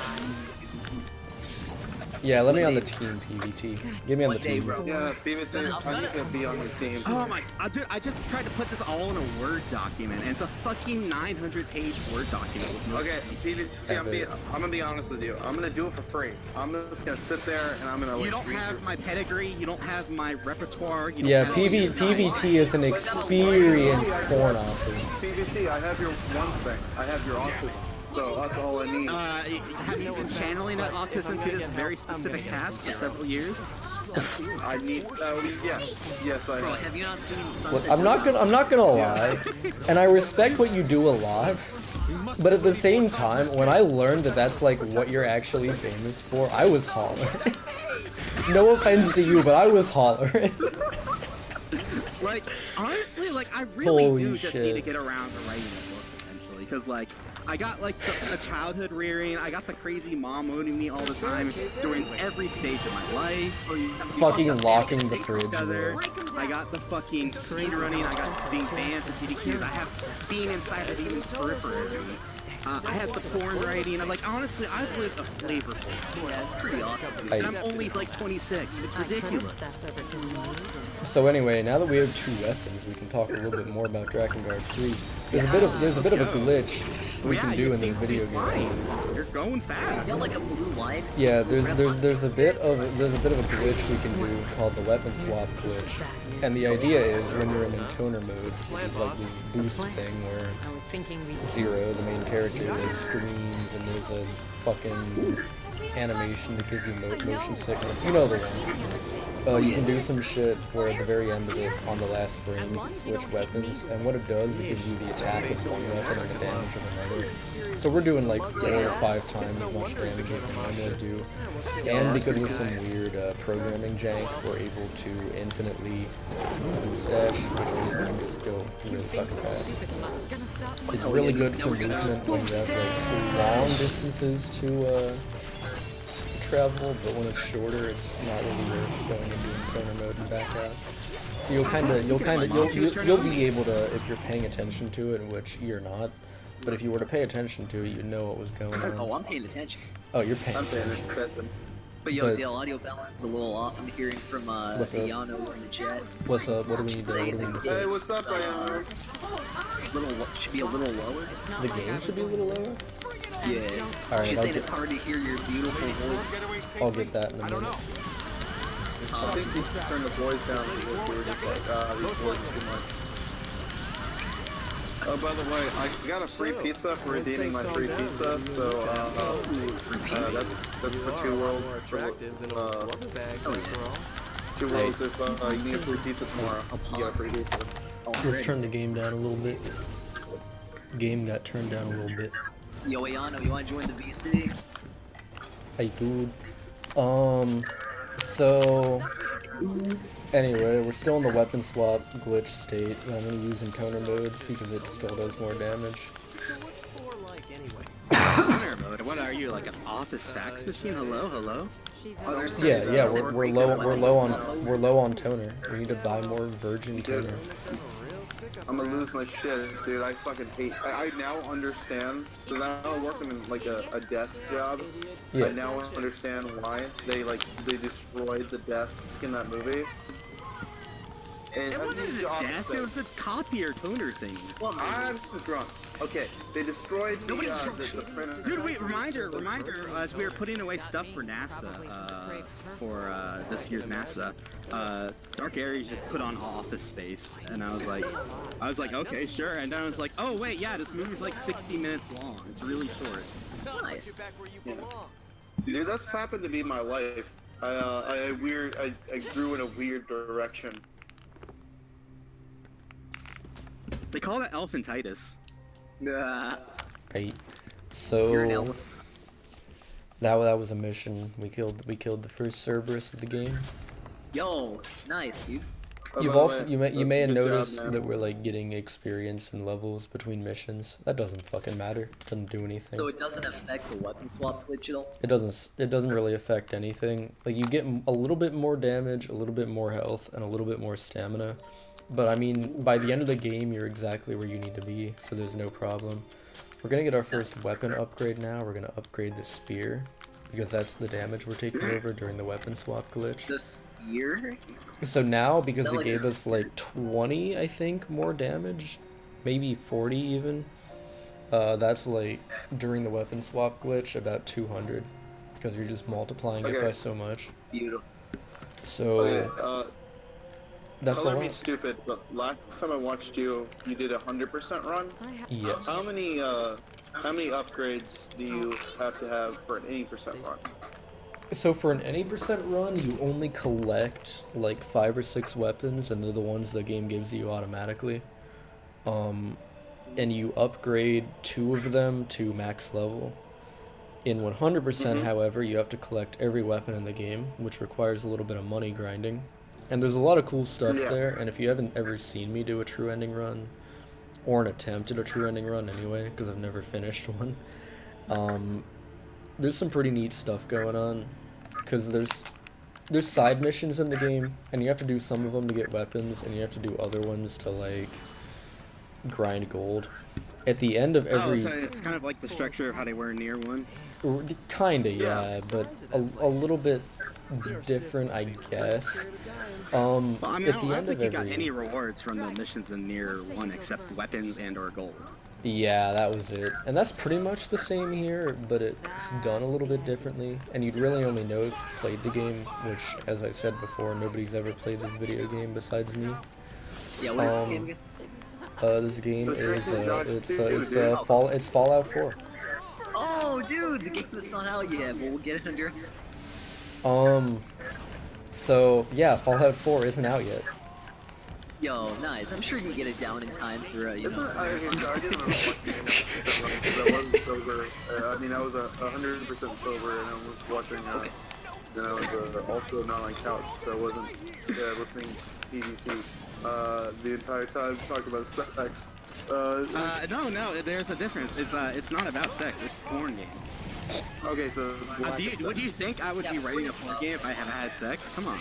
Yeah, let me on the team, PVT. Get me on the One day, team. bro. Yeah, Steven, I need to be on your team. Oh my, dude! I just tried to put this all in a Word document, and it's a fucking 900-page Word document with no Okay, space. Steven, see, I'm gonna be honest with you. I'm gonna do it for free. I'm just gonna sit there and I'm gonna. You like, don't read have your- my pedigree. You don't have my repertoire. You Yeah, don't have PVT is an experienced porn author. PVC, I have your one thing. I have your autism. So that's all I need. Have you been channeling that autism to this very specific task for several years? I need. Yes, I Bro, have. have you not seen Look, Sunset? I'm not gonna lie, and I respect what you do a lot, but at the same time, when I learned that that's like what you're actually famous for, I was hollering. No offense to you, but I was hollering. Like, honestly, like, I really Holy do just need to shit. get around to writing a book eventually, because, like, I got, like, the childhood rearing, I got the crazy mom owning me all the time during every stage of my life. Fucking locking the fridge, Together. bro. I got the fucking speed running, I got being banned for TDQs, I have being inside of Eden's periphery. I have the porn writing, I'm like, honestly, I've lived a flavorful life. Yeah, it's pretty awesome. And I'm only, like, 26, it's ridiculous. So anyway, now that we have 2 weapons, we can talk a little bit more about Drakengard 3. There's a bit of a glitch we can do in this video game. You're going fast. You got like a blue line. Yeah, there's a bit of a glitch we can do called the weapon swap glitch, and the idea is when you're in toner mode, there's like this boost thing where I was thinking we Zero, the main character, like screams, and there's a fucking animation that gives you motion sickness. You know the one. You can do some shit where at the very end of it, on the last frame, you can switch weapons, and what it does, it gives you the attack of one weapon and the damage of another. So we're doing like 4 or 5 times as much damage as we normally do. And because of some weird programming jank, we're able to infinitely boost dash, which means we can just go really fucking fast. It's really good for movement when you have like long distances to travel, but when it's shorter, it's not really worth going into toner mode and back out. So you'll be able to, if you're paying attention to it, which you're not, but if you were to pay attention to it, you'd know what was going Oh, on. I'm paying attention. Oh, you're paying I'm paying attention. attention. But yo, But- Dale, audio balance is a little off. I'm hearing from What's up? Yano in the chat. What's up? What do we need to do? Hey, what's up, Ryan? Should be a little lower. The game should be a little lower? Yeah. Alright, She's I'll saying get, it's hard to hear your beautiful voice. I'll get that in a minute. I think we should turn the boys down because we were just like, recording too much. Oh, by the way, I got a free pizza for redeeming my free pizza, so that's for 2 worlds. For, 2 worlds if you need a free pizza tomorrow. You got a free pizza. Let's turn the game down a little bit. Game got turned down a little bit. Yo, Yano, you want to join the VC? Hey, dude. So anyway, we're still in the weapon swap glitch state. I'm gonna use in toner mode because it still does more damage. Toner mode. What are you, like an office fax machine? Hello, hello. Oh, there's Yeah, some- we're low on toner. We need to buy more virgin toner. I'm gonna lose my shit, dude. I fucking hate. I now understand. So now I'm working in like a desk job. Yeah. I now understand why they destroyed the desk in that movie. And It wasn't the desk, it was the copier toner thing. I'm drunk. Okay, they destroyed the printer. Dude, wait, reminder, as we were putting away stuff for NASA, for this year's NASA, Dark Aries just put on Office Space, and I was like, okay, sure, and then I was like, oh wait, yeah, this movie's like 60 minutes long, it's really short. Nice. Yeah. Dude, that's happened to be my life. I grew in a weird direction. They call that elephantitis. Nah. Right. You're an So elephant. that was a mission. We killed the first Cerberus of the game. Yo, nice, dude. Oh, You've by the also way, you may have good job, noticed man. that we're like getting experience and levels between missions. That doesn't fucking matter. Doesn't do anything. So it doesn't affect the weapon swap glitch at all? It doesn't really affect anything. Like you get a little bit more damage, a little bit more health, and a little bit more stamina. But I mean, by the end of the game, you're exactly where you need to be, so there's no problem. We're gonna get our first weapon upgrade now. We're gonna upgrade the spear, because that's the damage we're taking over during the weapon swap glitch. The spear? So now, because it Like- gave us like 20, I think, more damage, maybe 40 even, that's like, during the weapon swap glitch, about 200, because you're just multiplying it Okay. by so much. Beautiful. So, Okay, that's a color me lot. stupid, but last time I watched you, you did a 100% run. I have Yes. How many upgrades do you have to have for an 80% run? So for an any percent run, you only collect like 5 or 6 weapons, and they're the ones the game gives you automatically. And you upgrade 2 of them to max level. In 100%, however, you have to collect every weapon in the game, which requires a little bit of money grinding. And there's a lot of cool stuff Yeah. there, and if you haven't ever seen me do a true ending run, or an attempt at a true ending run anyway, because I've never finished one, there's some pretty neat stuff going on, because there's side missions in the game, and you have to do some of them to get weapons, and you have to do other ones to like grind gold. At the end of Oh, every, so it's kind of like the structure of how they were in Near 1. kinda, yeah, but a little bit different, I guess. Well, I mean, At I the don't end think of you got every, any rewards from the missions in Near 1 except weapons and or gold. yeah, that was it, and that's pretty much the same here, but it's done a little bit differently, and you'd really only know if you played the game, which, as I said before, nobody's ever played this video game besides me. Yeah, what is this game again? This game is it's Fallout 4. Oh, dude, the game that's not out yet, but we'll get it under. So yeah, Fallout 4 isn't out yet. Yo, nice. I'm sure you can get it down in time for, you know. I didn't know what game because I wasn't sober. I mean, I was 100% sober, and I was watching. And I was also not on couch, so I wasn't listening to PvT the entire time talking about sex. No, there's a difference. It's not about sex. It's a porn game. Okay, so Would you think I would be writing a porn game if I haven't had sex? Come on.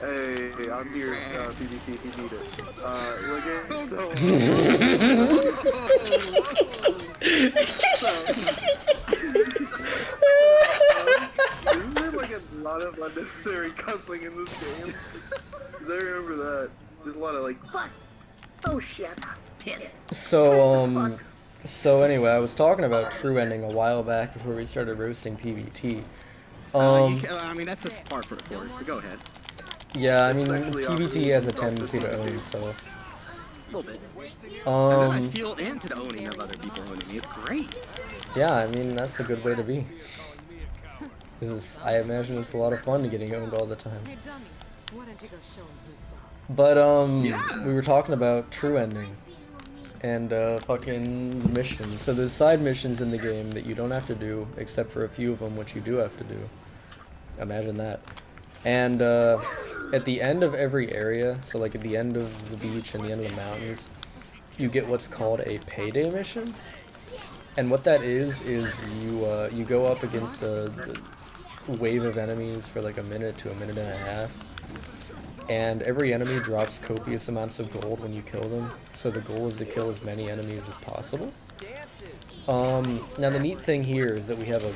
hey, I'm here, PvT, if you need it. Okay, so... Isn't there like a lot of unnecessary cussing in this game? I remember that. There's a lot of like, fuck, oh shit, piss. So anyway, I was talking about true ending a while back before we started roasting PvT. I mean, that's just par for the course, but go ahead. Yeah, I mean, Especially PvT has a tendency to own itself. A little bit. And then I feel into the owning of other people owning me. It's great. Yeah, I mean, that's a good way to be. I imagine it's a lot of fun getting owned all the time. Hey, dummy. Why don't you go show him who's boss? But, we were talking about true ending. And, fucking missions. So there's side missions in the game that you don't have to do, except for a few of them, which you do have to do. Imagine that. And, at the end of every area, so like at the end of the beach and the end of the mountains, you get what's called a payday mission. And what that is you go up against a wave of enemies for like a minute to a minute and a half. And every enemy drops copious amounts of gold when you kill them, so the goal is to kill as many enemies as possible. Now the neat thing here is that we have a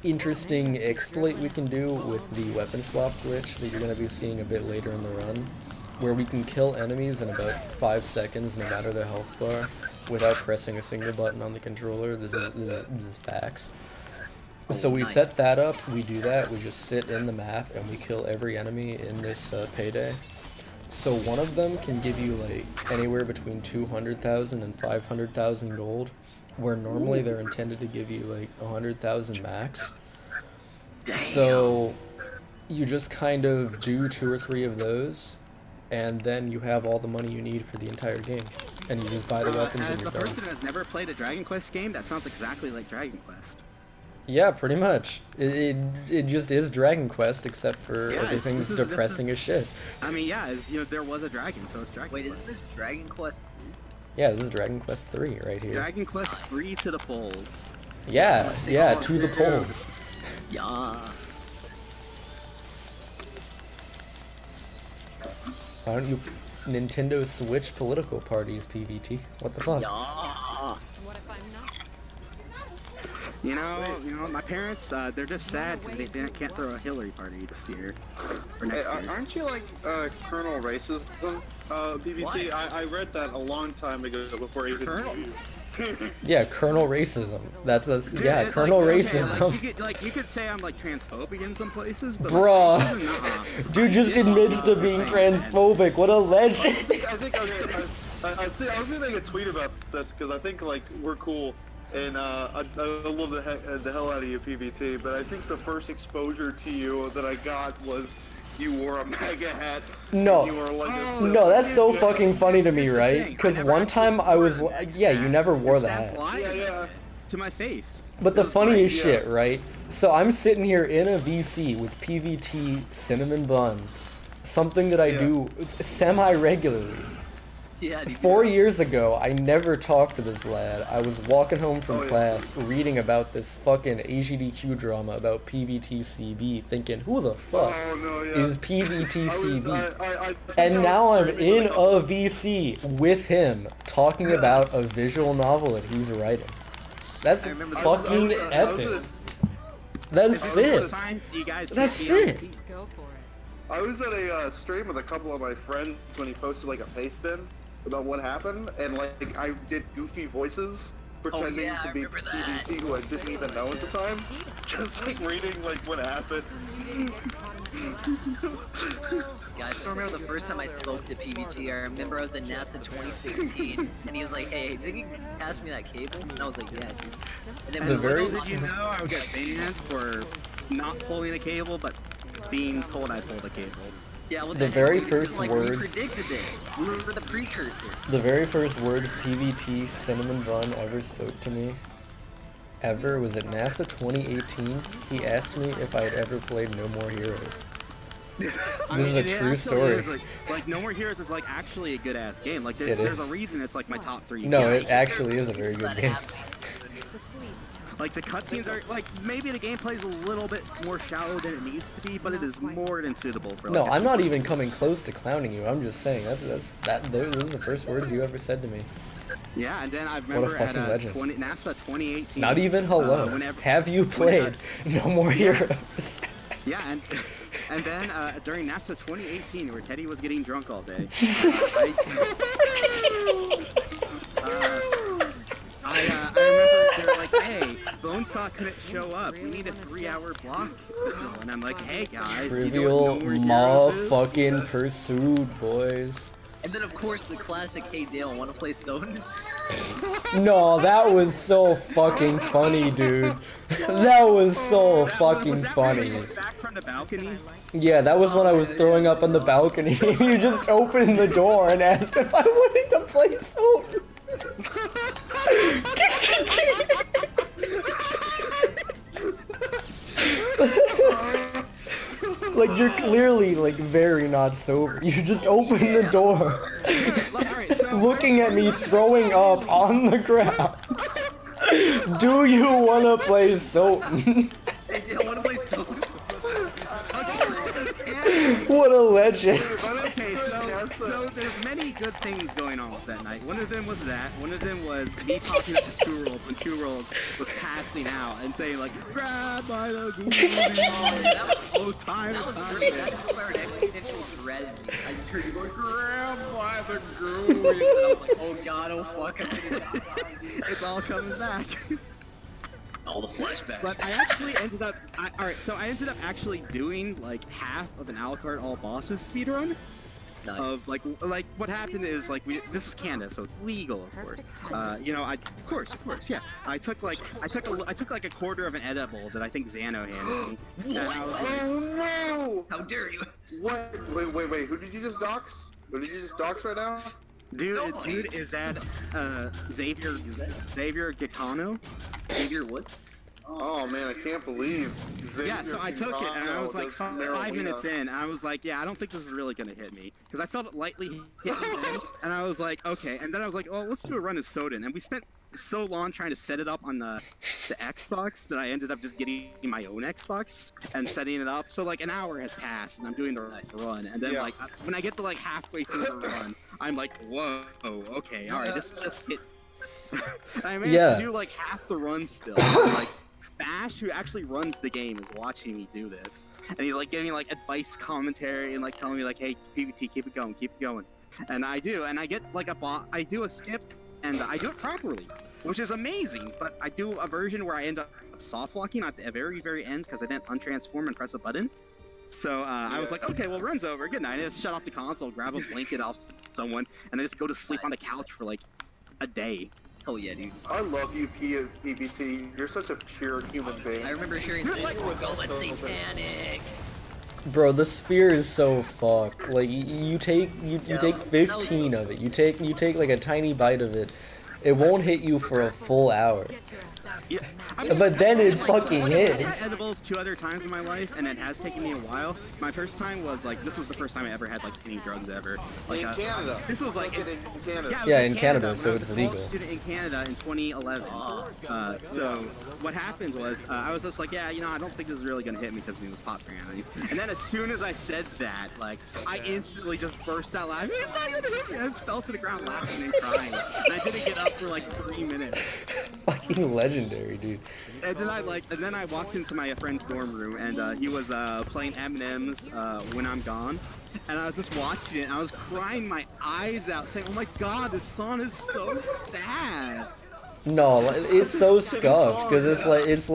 interesting exploit we can do with the weapon swap glitch that you're going to be seeing a bit later in the run, where we can kill enemies in about 5 seconds no matter their health bar, without pressing a single button on the controller. This is facts. So we set that up, we do that, we just sit in the map and we kill every enemy in this payday. So one of them can give you like anywhere between 200,000 and 500,000 gold, where normally they're intended to give you like 100,000 max. Damn. So you just kind of do 2 or 3 of those, and then you have all the money you need for the entire game, and you just buy the weapons and As you're a done. person who has never played a Dragon Quest game, that sounds exactly like Dragon Quest. Yeah, pretty much. It just is Dragon Quest, except for Yeah, everything's this is- depressing as shit. I mean, yeah, you know, there was a dragon, so it's Dragon Wait, Quest. isn't this Dragon Quest? Yeah, this is Dragon Quest 3 right here. Dragon Quest 3 to the polls. Yeah, yeah, to the polls. Yeah. Why don't you Nintendo Switch political parties, PVT? What the fuck? Yeah. What if I'm not? You know, my parents, they're just sad because they can't throw a Hillary party this year. Or Hey, next year. aren't you like Colonel Racism, PBT? I read that a long time ago before even. Colonel? Yeah, Colonel Racism. That's Dude, yeah, it's Colonel like, okay, Racism. like, you could say I'm like transphobic in some places, but Bruh. like, racism, nuh-uh. Dude just admits to being transphobic. What a legend. I think I was gonna make a tweet about this because I think like we're cool and I love the hell out of you, PBT. But I think the first exposure to you that I got was you wore a MAGA hat. No. You were like a No, that's so fucking funny to me, Here's the right? thing, Because I never one time I was, actually wore yeah, you never wore the Stabbed hat. wire Yeah. to my face. But the It was funniest great. shit, right? So I'm sitting here in a VC with PVT cinnamon bun, something that I Yeah. do semi-regularly. Yeah, dude. 4 years ago, I never talked to this lad. I was walking home from Oh, yeah. class, reading about this fucking AGDQ drama about PVTCB, thinking, who the fuck Oh no, yeah. is PVTCB? I And now I'm streaming in with couple- a VC with him, talking about a visual novel that he's writing. That's I remember that. fucking I was epic. gonna- That's If it was sick. signs, you guys That's can't be on sick. the team. Go for it. I was at a stream with a couple of my friends when he posted like a face bin about what happened, and like I did goofy voices pretending yeah, to I be remember that. PVC who I didn't even know at the time, just like reading like what happened. Yeah, I still remember the first time I spoke to PBT. I remember I was in NASA 2016, and he was like, "Hey, think you can pass me that cable?" And I was like, "Yeah, dude." And then And The we very- little did you know I would get banned for not pulling a cable, but being told I pulled a cable. yeah, what The heck, very dude? first like, words- We predicted this. We were the precursor. The very first words PVT Cinnamon Bun ever spoke to me, ever, was at NASA 2018. He asked me if I had ever played No More Heroes. I This is mean, a it true actually story. is, like No More Heroes is like actually a good ass game. Like It there's is. a reason it's like my top 3. No, games. it actually is a very good That game. happened. The sleaze. Like the cutscenes are like maybe the gameplay is a little bit more shallow than it needs to be, but it is more than suitable for. No, like, a I'm not PC. even coming close to clowning you. I'm just saying those are the first words you ever said to me. Yeah, and then I remember at fucking legend. NASA 2018. Not even hello. Whenever, Have you played No More Heroes? yeah, and then during NASA 2018, where Teddy was getting drunk all day, I remember they were like, "Hey, Bonesaw couldn't show up. We need a 3-hour block." And I'm like, "Hey guys, do you know Trivial what No More Heroes is?" motherfucking pursuit, boys. And then of course the classic, "Hey Dale, want to play Stone?" No, that was so fucking funny, dude. That was so fucking Was that when we funny. looked back from the balcony? Yeah, that was when I was throwing up on the balcony. You just opened the door and asked if I wanted to play Soap. Like, you're clearly, like, very not sober. You just opened the door, Alright, so looking at me throwing up on the ground. Do you want to play Soap? Hey Dale, want to play Stone? What a legend. Okay, so there's many good things going on with that night. One of them was that. One of them was me talking up to Two Rolls when Two Rolls was passing out and saying like, "Grab by the goose." Oh, time. That was great. That inspired existential dread in me. I just heard you going, "Grab by the goose," and I was like, "Oh God, oh fuck!" It's all coming back. All the flashbacks. But I actually ended up. Alright, so I ended up actually doing like half of an Alucard all bosses speedrun. Nice. of like what happened is like this is Canada, so it's legal, of course. You know, of course, yeah. I took like a quarter of an edible that I think Xano handed me. And I was like, Oh no! How dare you? What? Wait. Who did you just dox? Who did you just dox right now? dude, is that Xavier Gitano? Xavier Woods? Oh man, I can't believe. Yeah, so I took it, and I was like does 5 marijuana. minutes in, and I was like, yeah, I don't think this is really gonna hit me, because I felt it lightly hit me then, and I was like, okay, and then I was like, oh, let's do a run of Soden, and we spent so long trying to set it up on the Xbox that I ended up just getting my own Xbox and setting it up. So like an hour has passed, and I'm doing the run, and then like when I get to like halfway through the run, I'm like, whoa, okay, all right, this just hit. I managed to do like half the run still. Like Bash, who actually runs the game, is watching me do this, and he's like giving like advice, commentary, and like telling me like, hey, PvT, keep it going, and I do, and I get like I do a skip, and I do it properly, which is amazing. But I do a version where I end up soft locking at the very end because I didn't untransform and press a button. So I was like, okay, well, run's over. Good night. I just shut off the console, grab a blanket off someone, and I just go to sleep on the couch for like a day. Oh yeah, dude. I love you, PBT. You're such a pure human being. I remember hearing things like, oh, it's satanic. Bro, the sphere is so fucked. Like you take 15 of it. You take like a tiny bite of it. It won't hit you for a full hour. Yeah, But then it fucking I've hits. had edibles 2 other times in my life, and it has taken me a while. My first time was like, this was the first time I ever had like any drugs ever. Like, in Canada. This was like in Canada. it was Yeah, in Canada, when so I was it's a legal. college student in Canada in 2011. So what happened was I was just like, yeah, you know, I don't think this is really gonna hit me because it was pop grannies. And then as soon as I said that, like, I instantly just burst out laughing. It's not gonna hit me. I just fell to the ground laughing and crying. And I didn't get up for like 3 minutes. Fucking legendary, dude. And then I walked into my friend's dorm room, and he was playing Eminem's "When I'm Gone," and I was just watching it, and I was crying my eyes out, saying, "Oh my God, this song is so sad." No, it's so scuffed because it's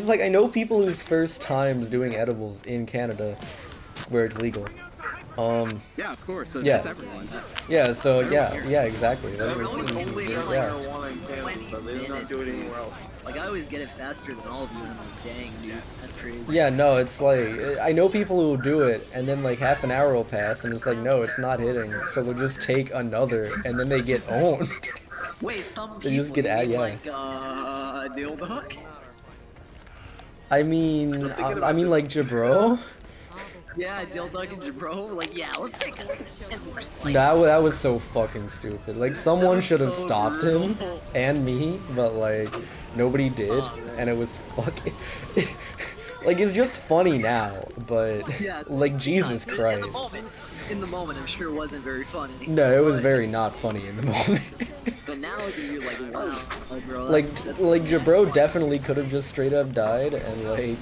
like I know people whose first times doing edibles in Canada, where it's legal. Yeah, of course. So Yeah. that's everyone. Yeah, so yeah, exactly. That's what Only it's, do yeah. marijuana in Canada, but they do not do it anywhere else. Like, I always get it faster than all of you, and I'm like, dang, dude, that's crazy. Yeah, no, it's like I know people who will do it, and then like half an hour will pass, and it's like, no, it's not hitting. So they'll just take another, and then they get owned. Wait, some They people just get you out, mean, yeah. like, DaleDukk? I mean like Jabro. Yeah, DaleDukk and Jabro, like, yeah, let's take a 10 more slice. That was so fucking stupid. Like someone should have stopped him and me, but like nobody did, and it was fucking like it's just funny now, but Yeah, it's like Jesus not- Christ. In the moment, I'm sure it wasn't very funny. No, it was but- very not funny in the moment. But now you're like, wow, bro. like that's- Jabro definitely could have just straight up died, and like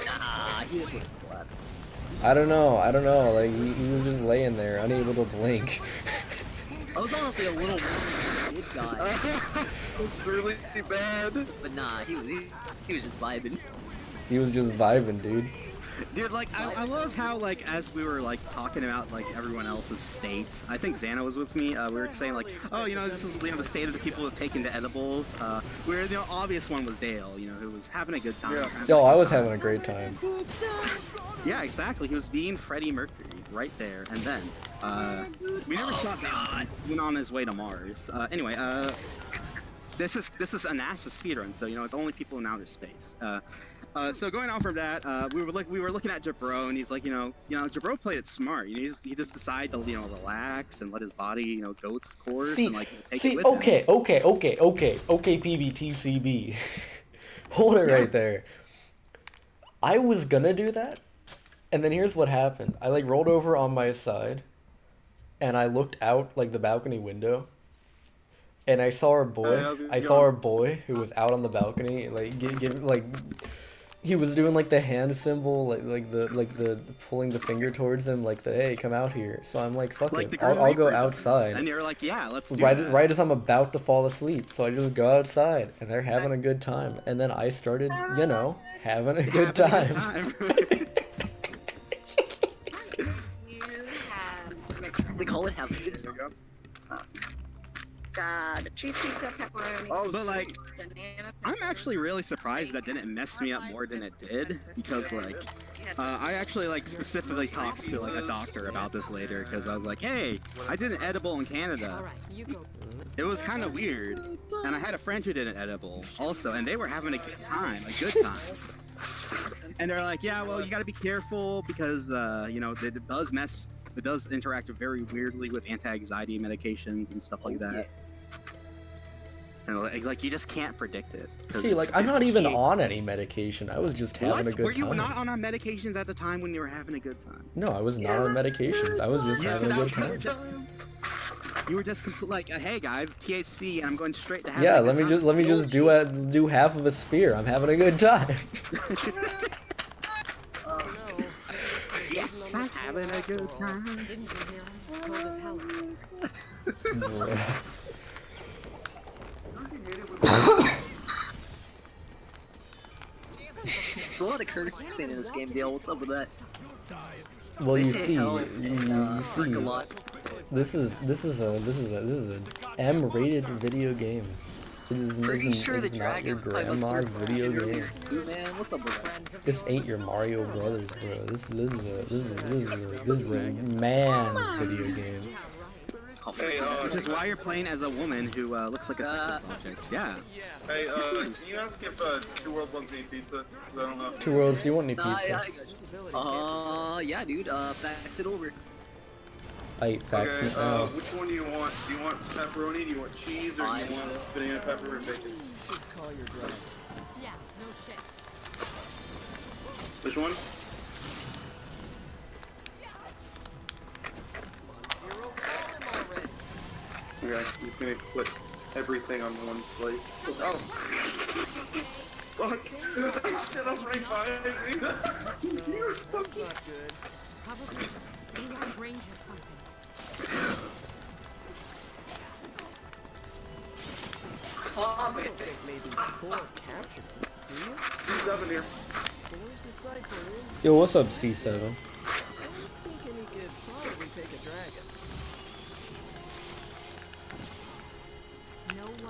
Nah, he just would have slept. I don't know, like he was just laying there, unable to blink. I was honestly a little worried he did die, It's really bad. but nah, he was just vibing. He was just vibing, dude. Dude, like, I love how, like, as we were, like, talking about, like, everyone else's states, I think Xana was with me, we were saying, like, oh, you know, this is, you know, the state of the people who have taken to edibles, where, you know, obvious one was Dale, you know, who was having a good time. Yeah. Yo, I was having a great time. Yeah, exactly, he was being Freddie Mercury, right there, and then, we never saw him, he went on his way to Mars. Anyway, this is a NASA speedrun, so, you know, it's only people in outer space. So going on from that, we were looking at Jabro, and he's like, you know, Jabro played it smart. You know, he just decided to, you know, relax and let his body, you know, go its course and like take it with him. Okay, PBTCB. Hold it right there. I was gonna do that, and then here's what happened. I like rolled over on my side, and I looked out like the balcony window, and I saw our boy. I saw our boy who was out on the balcony, like he was doing like the hand symbol, like the pulling the finger towards him, like the hey, come out here. So I'm like, fuck Like it, the Grim I'll go Reaper does. outside. And you're like, yeah, let's do Right, that. right as I'm about to fall asleep, so I just go outside, and they're having a good time, and then I started, you know, having a good time. would have a good time. God, cheese pizza, pepperoni. Oh, But like, banana. I'm actually really surprised that didn't mess me up more than it did, because like, I actually like specifically talked to like a doctor about this later, because I was like, hey, I did an edible in Canada. All right, you go. It was kind of weird, and I had a friend who did an edible also, and they were having a good time, And they're like, yeah, well, you got to be careful because you know, it does interact very weirdly with anti-anxiety medications and stuff like that. And like you just can't predict it. 'Cause See, like, I'm it's not even cheap. on any medication. I was just having a good Were you time. not on medications at the time when you were having a good time? No, I was not on medications. I was just Yeah, having a so good that was time. You were just like, hey guys, THC, and I'm going straight to having Yeah, a good time. let me just do half of a sphere. I'm having a good time. Yes, I'm having a good time. Didn't you hear him? Cold as hell. There's a lot of cursing in this game, Dale. What's up with that? Well, They you say see, hell and frick a lot. this is an M-rated video game. Pretty sure the it's not your dragons type of grandma's circle. video game. Man, what's up with that? This ain't your Mario Brothers, bro. This is a man's video game. Hey, Which is why you're playing as a woman who looks like a sex object. Yeah. hey, can you ask if Two Worlds wants any pizza? 'Cause I don't know. Two Worlds, do you want any Nah, pizza? yeah, dude. Fax it over. I fax Okay, it out. which one do you want? Do you want pepperoni? Do you want cheese? Or do you want banana pepper and bacon? Yeah, no shit. Which one? Okay, I'm just gonna put everything on one plate. Oh! Fuck! I set up right behind me! That's not good. Probably just think our brain has something. Who's up in here? Yo, what's up, C7?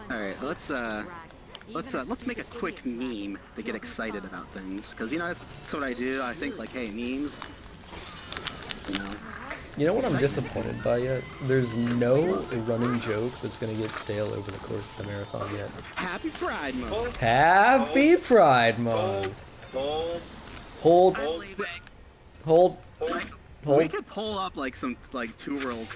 All right, let's make a quick meme to get excited about things, because you know that's what I do. I think like, hey, memes. You know. You know what I'm disappointed by yet? There's no running joke that's gonna get stale over the course of the marathon yet. Happy Pride Month. Happy Pride Month! Hold. We could pull up like some like Two World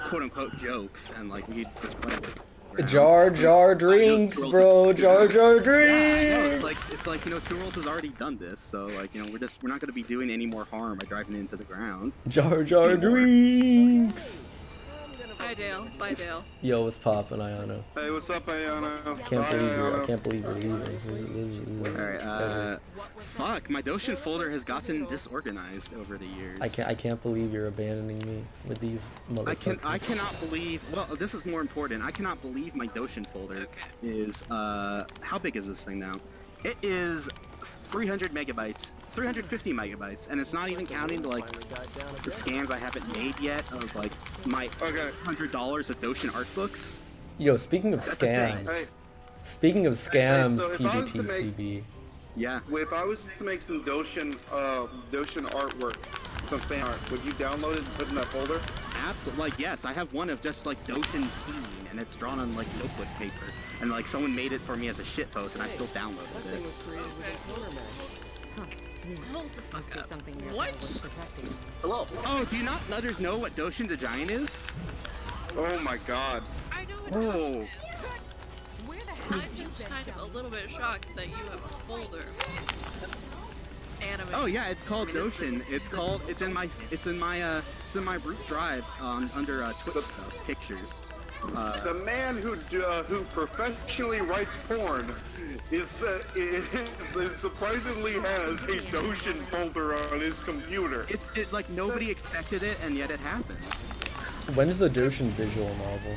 quote unquote jokes and like we just play with. Jar Jar drinks, bro. Jar Jar No, drinks. it's like you know, Two Worlds has already done this, so like you know, we're not gonna be doing any more harm by driving into the ground. Jar Jar drinks. Hi, Dale. Bye, Dale. Yo, what's poppin', Ayano? Hey, what's up, Ayana? I can't believe you're leaving. Alright, fuck, my Doshin folder has gotten disorganized over the years. I can't believe you're abandoning me with these motherfuckers. I cannot believe, well, this is more important. I cannot believe my Doshin folder is, how big is this thing now? It is 300 megabytes, 350 megabytes, and it's not even counting like the scans I haven't made yet of like my $100 of Doshin art books. Yo, speaking of That's a thing. scams, Hey. speaking of scams, so if I was to PBTCB. Yeah. If I was to make some Doshin artwork, some fan art, would you download it and put it in that folder? Absolutely. Like, yes, I have one of just like Doshin Teen, and it's drawn on like notebook paper, and like someone made it for me as a shitpost, and I still downloaded it. Hold the fuck up. Something What? Protecting. Hello. Oh, do you not others know what Doshin the Giant is? Oh my god. I know it's Oh. Where the hell I'm just kind of a little bit shocked that you have a folder. Anime. Oh yeah, it's called Doshin. It's in my root drive under Twitch stuff, pictures. The man who professionally writes porn is surprisingly has a Doshin folder on his computer. It's like nobody expected it, and yet it happened. When's the Doshin visual novel?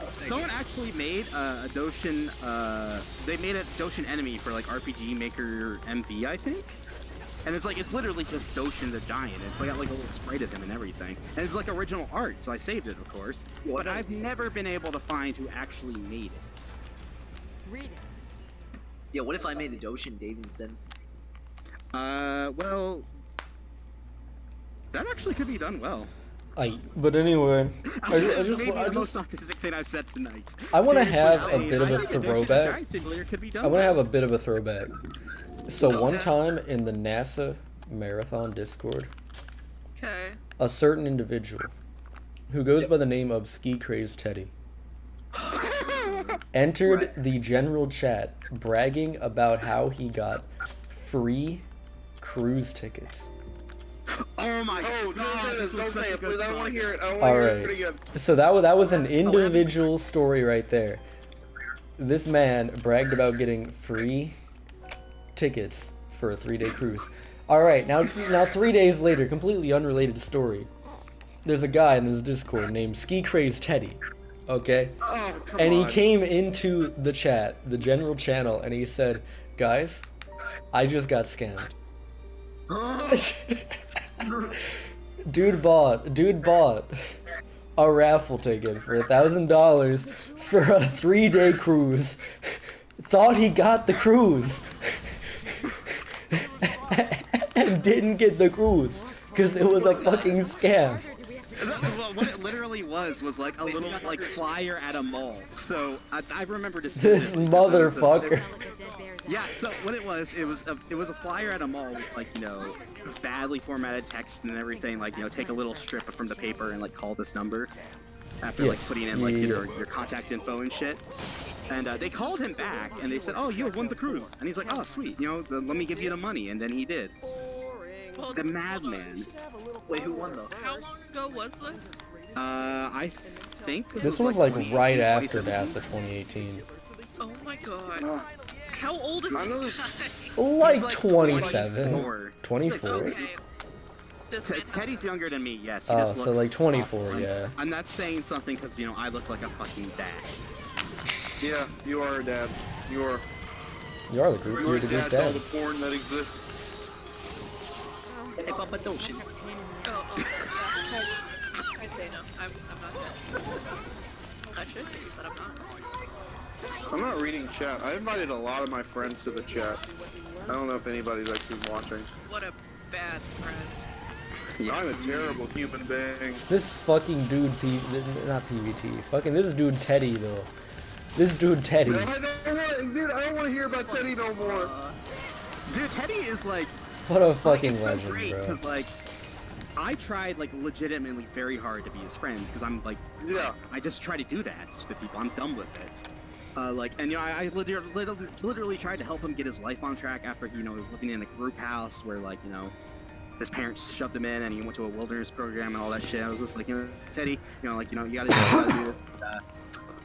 Someone actually made a Doshin. They made a Doshin enemy for like RPG Maker MV, I think. And it's like, it's literally just Doshin the Giant. It's got like a little sprite of him and everything. And it's like original art, so I saved it, of course. But I've never been able to find who actually made it. Read it. Yeah, what if I made a Doshin Davidson? Well, that actually could be done well. But anyway, I the most autistic thing I've said tonight. I want to have Seriously, a bit of a I think the throwback. Giant Simulator could be done I want to well. have a bit of a throwback. So one time in the NASA Marathon Discord, Okay. a certain individual who goes by the name of Ski Craze Teddy entered the general chat bragging about how he got free cruise tickets. Oh my god, this was don't such say a it, good please. I don't want to song. hear it. I don't want to hear it Alright, again. so that was an individual story right there. This man bragged about getting free tickets for a 3-day cruise. Alright, now 3 days later, completely unrelated story. There's a guy in this Discord named Ski Craze Teddy. Okay? Oh, come And he on. came into the chat, the general channel, and he said, "Guys, I just got scammed." Dude bought a raffle ticket for $1,000 for a 3-day cruise. Thought he got the cruise. And didn't get the cruise because it was a fucking scam. Well, what it literally was like a little like flyer at a mall. So I remember this. This motherfucker. Yeah. So what it was a flyer at a mall with like, you know, badly formatted text and everything. Like, you know, take a little strip from the paper and like call this number after like putting in like your contact info and shit. And they called him back and they said, "Oh, you have won the cruise." And he's like, "Oh, sweet. You know, let me give you the money." And then he did. Well, The madman. Wait, who won though? How long ago was this? I think This was like 20 right after 2017. NASA 2018. Oh my god. How old is I know this this- guy? Like like 27, 24. 24. Okay. This man. Teddy's younger than me, yes. He Oh, just so looks like 24, awful. yeah. I'm not saying something because, you know, I look like a fucking dad. Yeah, you are a dad. You are. You are the group. You You're are the group dad to all dad. the porn that exists. Hey, Papa Doshin. Oh, yeah. I say no. I'm not dead. I should be, but I'm not. I'm not reading chat. I invited a lot of my friends to the chat. I don't know if anybody's actually watching. What a bad friend. I'm a terrible human being. This fucking dude, not PVT. Fucking this dude Teddy though. This dude Teddy. Dude, I don't want to hear about Teddy no more. Dude, Teddy is like... What a like, fucking it's so legend, great, bro. because, like, I tried, like, legitimately very hard to be his friends, because I'm, like... Yeah. I just try to do that with people. I'm done with it. And, you know, I literally tried to help him get his life on track after, you know, he was living in a group house where, like, you know, his parents shoved him in and he went to a wilderness program and all that shit. I was just like, you know, Teddy, you know, like, you know, you gotta do it.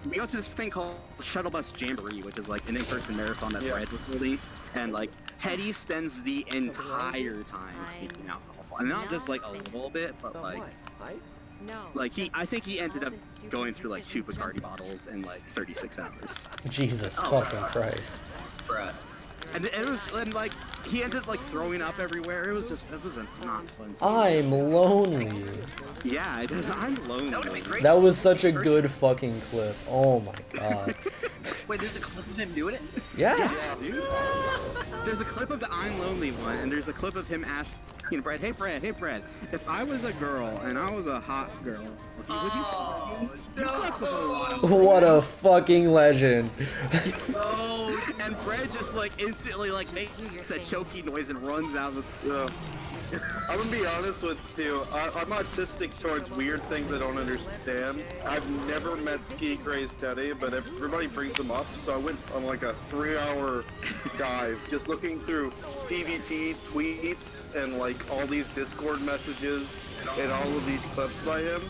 We go to this thing called Shuttle Bus Jamboree, which is, like, an in-person marathon that Brad was holding. And, like, Teddy spends the entire time sneaking alcohol. And not just, like, a little bit, but, like... No. Like, I think he ended up going through, like, 2 Bacardi bottles in, like, 36 hours. Jesus Oh, fucking Christ. Bruh. And it was, and, like, he ended up, like, throwing up everywhere. It was just, it was a not fun I'm lonely. Yeah, I'm lonely. That would've been great. That was such a good fucking clip. Oh my god. Wait, there's a clip of him doing it? Yeah. Yeah, dude. There's a clip of the I'm lonely one, and there's a clip of him asking Brad, hey Brad, if I was a girl and I was a hot girl, would you fuck me? You slept with a lot of What a fucking legend. Oh, and Brad just like instantly like makes that choky noise and runs out of the. I'm gonna be honest with you. I'm autistic towards weird things I don't understand. I've never met Ski Craze Teddy, but everybody brings him up, so I went on like a 3-hour dive just looking through PVT tweets and like all these Discord messages and all of these clips by him.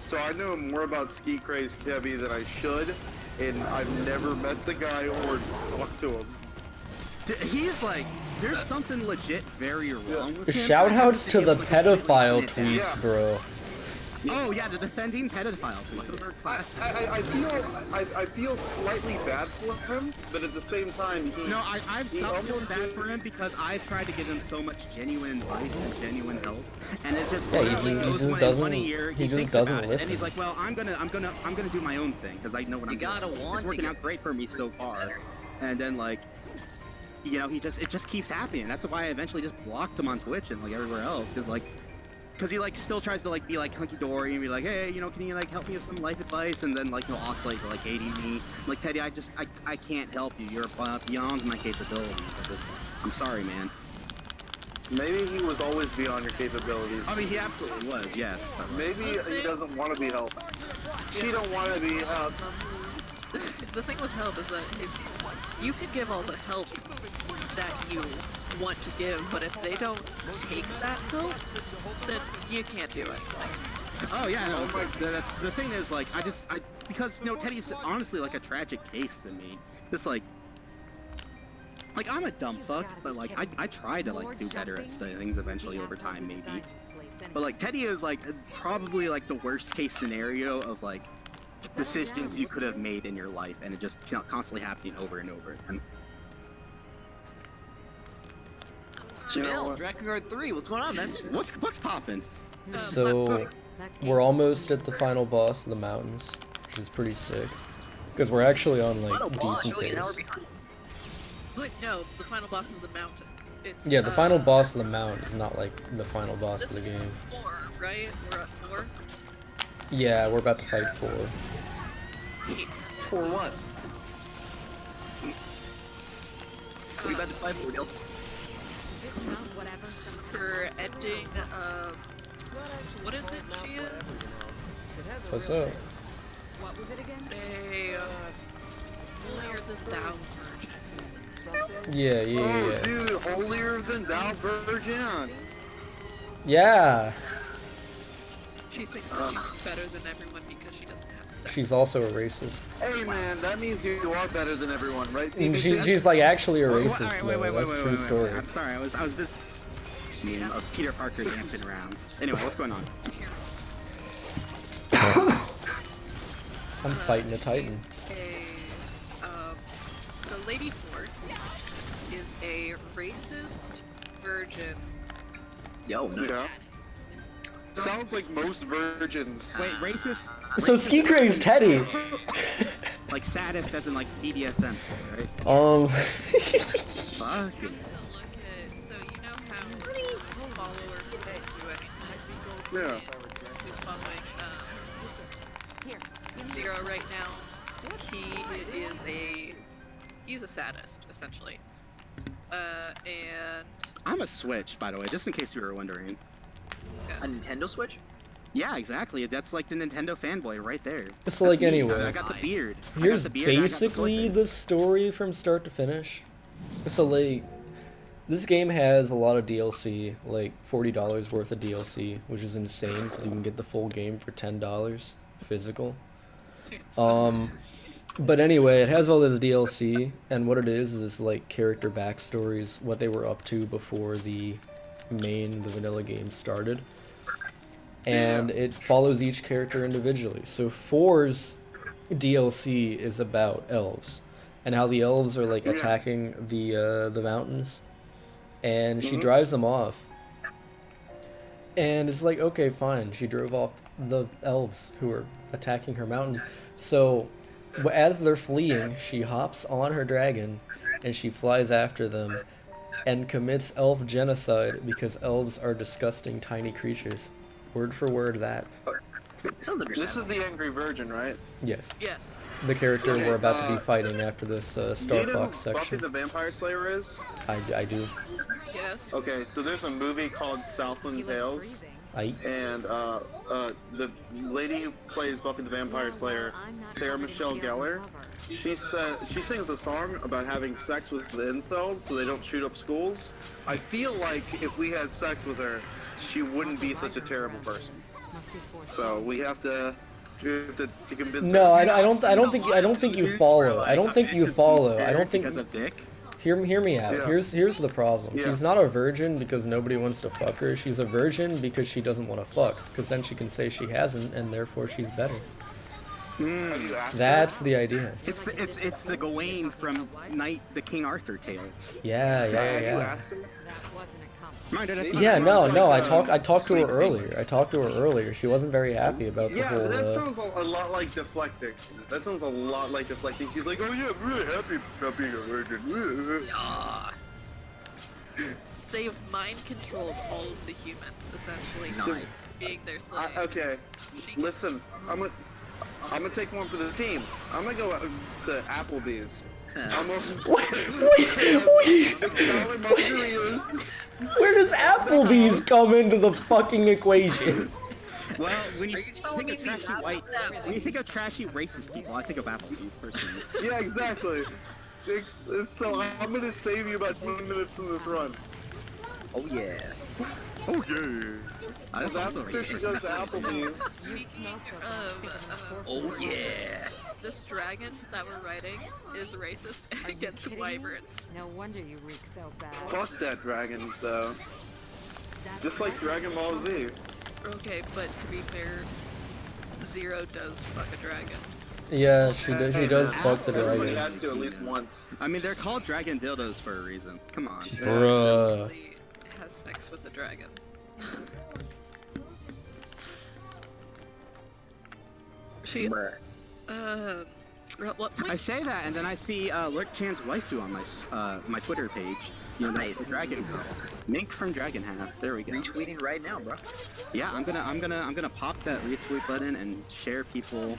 So I know more about Ski Craze Teddy than I should, and I've never met the guy or talked to him. He's like, there's something legit very wrong with him. Shoutouts to the I have to see him, like, pedophile pin it down. tweets, bro. Oh yeah, the defending pedophile. Those are classic. I feel slightly bad for him, but at the same time, No, I've stopped feeling bad for him because I've tried to give him so much genuine advice and genuine help, and it just Yeah, literally he goes just one doesn't- a year. he just thinks doesn't about it, listen. and he's like, well, I'm gonna do my own thing because I know what I'm You gotta doing. want It's to working get out great for me so far, and then like, you know, it just keeps happening. That's why I eventually just blocked him on Twitch and like everywhere else, because he like still tries to like be like hunky dory and be like, hey, you know, can you like help me with some life advice? And then like he'll oscillate to like hating me. I'm like, Teddy, I can't help you. You're beyond my capabilities. I'm sorry, man. maybe he was always beyond your capabilities. I mean, he absolutely was, yes. But Maybe he doesn't want to be helped. She don't want to be helped. The thing with help is that if you can give all the help that you want to give, but if they don't take that help, then you can't do anything. oh yeah, no, that's the thing is like because you know Teddy's honestly like a tragic case to me. Just like I'm a dumb fuck, but like I try to like do better at things eventually over time maybe. But like Teddy is like probably like the worst case scenario of like decisions you could have made in your life, and it just constantly happening over and over. And Jamel, Drakengard 3, what's going on, man? what's poppin'? So we're almost at the final boss of the mountains, which is pretty sick. Because we're actually on like Final boss, decent really, an hour pace. behind. But no, the final boss of the mountains. It's Yeah, the final boss of the mountain is not like the final boss of the game. 4, right? We're at 4. Yeah, we're about to fight 4. For what? What are you about to fight for, Dale? For ending, what is it she is? What's up? What was it again? A, holier than thou virgin. Yeah. Oh, dude, holier than thou virgin. Yeah! She thinks that she's better than everyone because she doesn't have sex. She's also a racist. Hey man, that means you are better than everyone, right? She's like actually a Wait, racist wait, though. That's a true story. I'm sorry, I was just of Peter Parker dancing around. Anyway, what's going on? I'm fighting a titan. So Lady Ford is a racist virgin. Yo, Yeah. Sounds like most virgins. Wait, racist? So Ski Crave's Teddy! Like sadist as in like BDSM, right? Fuck. Look at, so you know how follower Yeah. who's following Zero right now, he's a sadist, essentially. And I'm a Switch, by the way, just in case you were wondering. a Nintendo Switch? Yeah, exactly. That's like the Nintendo fanboy right there. So like That's me. anyway, I got the beard. here's I got the beard, I got the basically sword the face. story from start to finish. So like, this game has a lot of DLC, like $40 worth of DLC, which is insane because you can get the full game for $10 physical. But anyway, it has all this DLC, and what it is like character backstories, what they were up to before the vanilla game started. And it follows each character individually. So 4's DLC is about elves, and how the elves are like attacking the mountains, and she drives them off. And it's like, okay, fine. She drove off the elves who are attacking her mountain. So as they're fleeing, she hops on her dragon and she flies after them and commits elf genocide because elves are disgusting tiny creatures. Word for word that. Sounds like This is the Angry Virgin, right? Yes. yes. The character we're about to be fighting after this Do you Star know Fox who Buffy section. the Vampire Slayer is? I do. Yes. Okay, so there's a movie called Southland Tales, and the lady who plays Buffy the Vampire Slayer, Sarah Michelle Gellar, she sings a song about having sex with the incels so they don't shoot up schools. I feel like if we had sex with her, she wouldn't be such a terrible person. So we have to convince No, her. I don't think you follow. I don't think you follow. I don't think Because of Dick? Hear me out. Yeah. Here's the problem. Yeah. She's not a virgin because nobody wants to fuck her. She's a virgin because she doesn't want to fuck. Because then she can say she hasn't, and therefore she's better. Have you asked her? That's the idea. It's the Gawain from the King Arthur tales. Yeah. Have you Yeah. asked her? That wasn't a compliment. Mind you, that's Yeah, not no. like, I talked to her sweet earlier. things. I talked to her earlier. She wasn't very happy about the Yeah, whole. that sounds a lot like deflecting. That sounds a lot like deflecting. She's like, oh yeah, I'm really happy about being a virgin. Ah, They've mind controlled all of the humans, essentially, nice. being their slave. Okay, She can- listen, I'm gonna take one for the team. I'm gonna go out to Applebee's. I'm gonna Wait. $6 margaritas. Where does Applebee's come into the fucking equation? Well, when you, Are you telling think me of these trashy white, apples have- when you think of trashy racist people, I think of Applebee's personally. Yeah, exactly. So I'm gonna save you about 20 minutes in this run. Oh yeah. Oh yeah. That's also After she racist. goes to Applebee's. You smell so Oh yeah. This dragon that we're riding is racist against wyverns. No wonder you reek so bad. Fuck that dragons though. That Just like wasn't Dragon Ball Z. Okay, but to be fair, Zero does fuck a dragon. Yeah, she does fuck the Everybody dragon. has to at least once. I mean, they're called dragon dildos for a reason. Come on. Bruh. He has sex with a dragon. She, Bruh. at what point? I say that, and then I see Lurk Chan's waifu on my Twitter page. You know, Nice. the Dragon Girl, Mink from Dragon Half. There we go. Retweeting right now, bro. Yeah, I'm gonna pop that retweet button and share people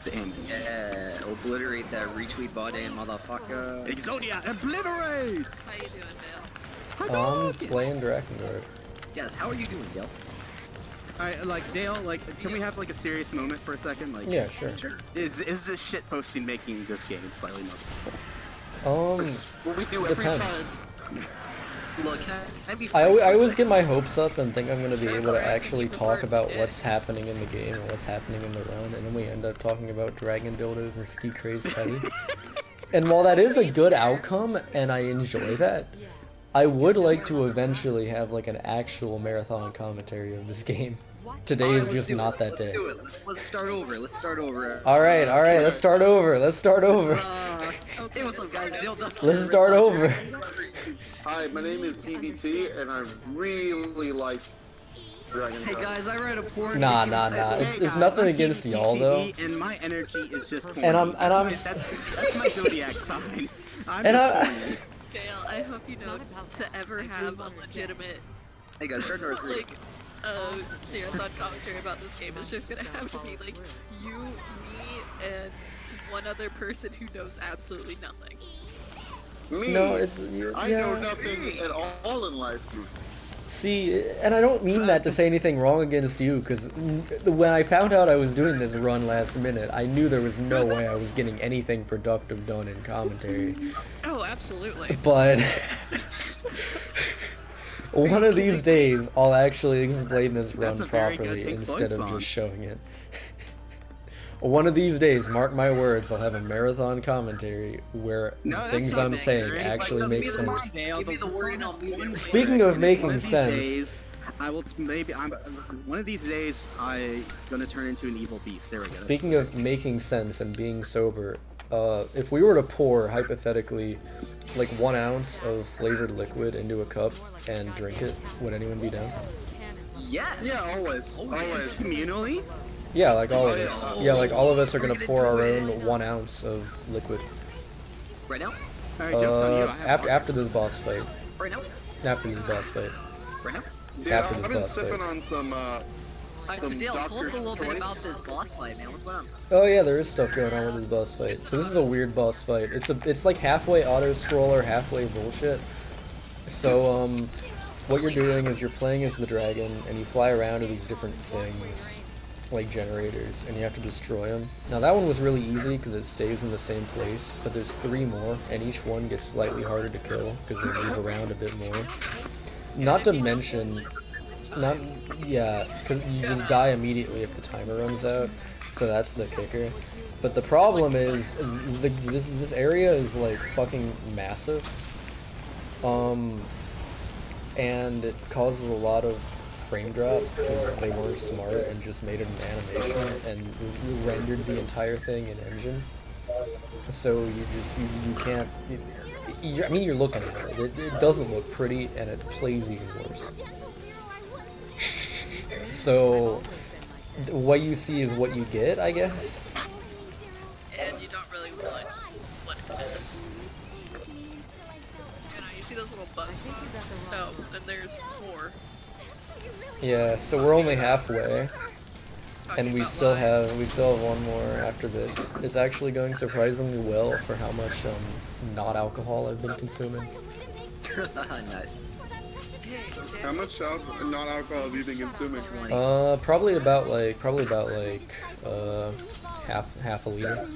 the image. Yeah, obliterate that retweet button, motherfucker. Exodia obliterates. How you doing, Dale? I'm playing Drakengard. Yes, how are you doing, Dale? Alright, like Dale, like, can we have like a serious moment for a second? Like, Yeah, sure. Is this shit posting making this game slightly more difficult? What we do every Depends. time. Look, can I be I frank always, for a I always second? get my hopes up and think I'm gonna be Sure, able to sorry. actually You talk prefer about it. what's happening in the game and what's happening in the run, and then we end up talking about dragon dildos and ski craze heavy. And while that is a good outcome, and I enjoy that, I would like to eventually have like an actual marathon commentary of this game. Today Alright, is let's just do it. not that Let's day. do it. Let's start over. Let's start over. Alright, let's start over. Let's start over. Hey, what's up, guys? DaleDukk. Let's start over. Hi, my name is PVT, and I really like Dragon Hey Ball. guys, I write a porn. Nah. Hey, It's guys, nothing I'm against y'all though. PVTCE, And my energy is just And I'm- horny. and I'm- That's my zodiac sign. I'm And just I- horny. Dale, I hope you know to ever have a legitimate, Hey guys, turn north. like, marathon commentary about this game. It's just gonna have to be like you, me, and one other person who knows absolutely nothing. Me, No, it's I know nothing at all in life. See, and I don't mean that to say anything wrong against you, because when I found out I was doing this run last minute, I knew there was no way I was getting anything productive done in commentary. Oh, absolutely. But one of these days, I'll actually explain this run That's a very good properly Pink instead Floyd of song. just showing it. One of these days, mark my words, I'll have a marathon commentary where No, the that's things not I'm bad. saying Right? actually Like, make give me the sense. line, Dale. Give me the word and I'll move it. Speaking of making One of these sense, days, I will one of these days I'm gonna turn into an evil beast. There we go. speaking of making sense and being sober, if we were to pour, hypothetically, like 1 ounce of flavored liquid into a cup and drink it, would anyone be down? Yes. Yeah, always. Always. Communally? Yeah, like all of Oh, us. yeah. Yeah, like all of us are gonna We're gonna pour our do it. own 1 ounce of liquid. Right now. Alright, joke's on you. I have After this boss fight. Right now. After this boss fight. Right now. Dude, After I've this been boss fight. sipping on some, Alright, so some Dale, tell us Dr. a little bit Choice. about this boss fight, man. What's going on? Oh yeah, there is stuff going on with this boss fight. So this is a weird boss fight. It's like halfway auto scroller, halfway bullshit. So what you're doing is you're playing as the dragon and you fly around to these different things, like generators, and you have to destroy them. Now that one was really easy because it stays in the same place, but there's 3 more, and each one gets slightly harder to kill because they move around a bit more. Not to mention, because you just die immediately if the timer runs out, so that's the kicker. But the problem is, this area is like fucking massive, And it causes a lot of frame drop because they weren't smart and just made it an animation and rendered the entire thing in engine. So you can't. I mean, you're looking at it. It doesn't look pretty, and it plays even worse. So what you see is what you get, I guess. And you don't really want what it is. You know, you see those little buzz signs? Oh, and there's 4. Yeah, so we're only halfway, and we still have one more after this. It's actually going surprisingly well for how much not alcohol I've been consuming. Nice. How much non-alcohol have you been consuming? Probably about like half a liter.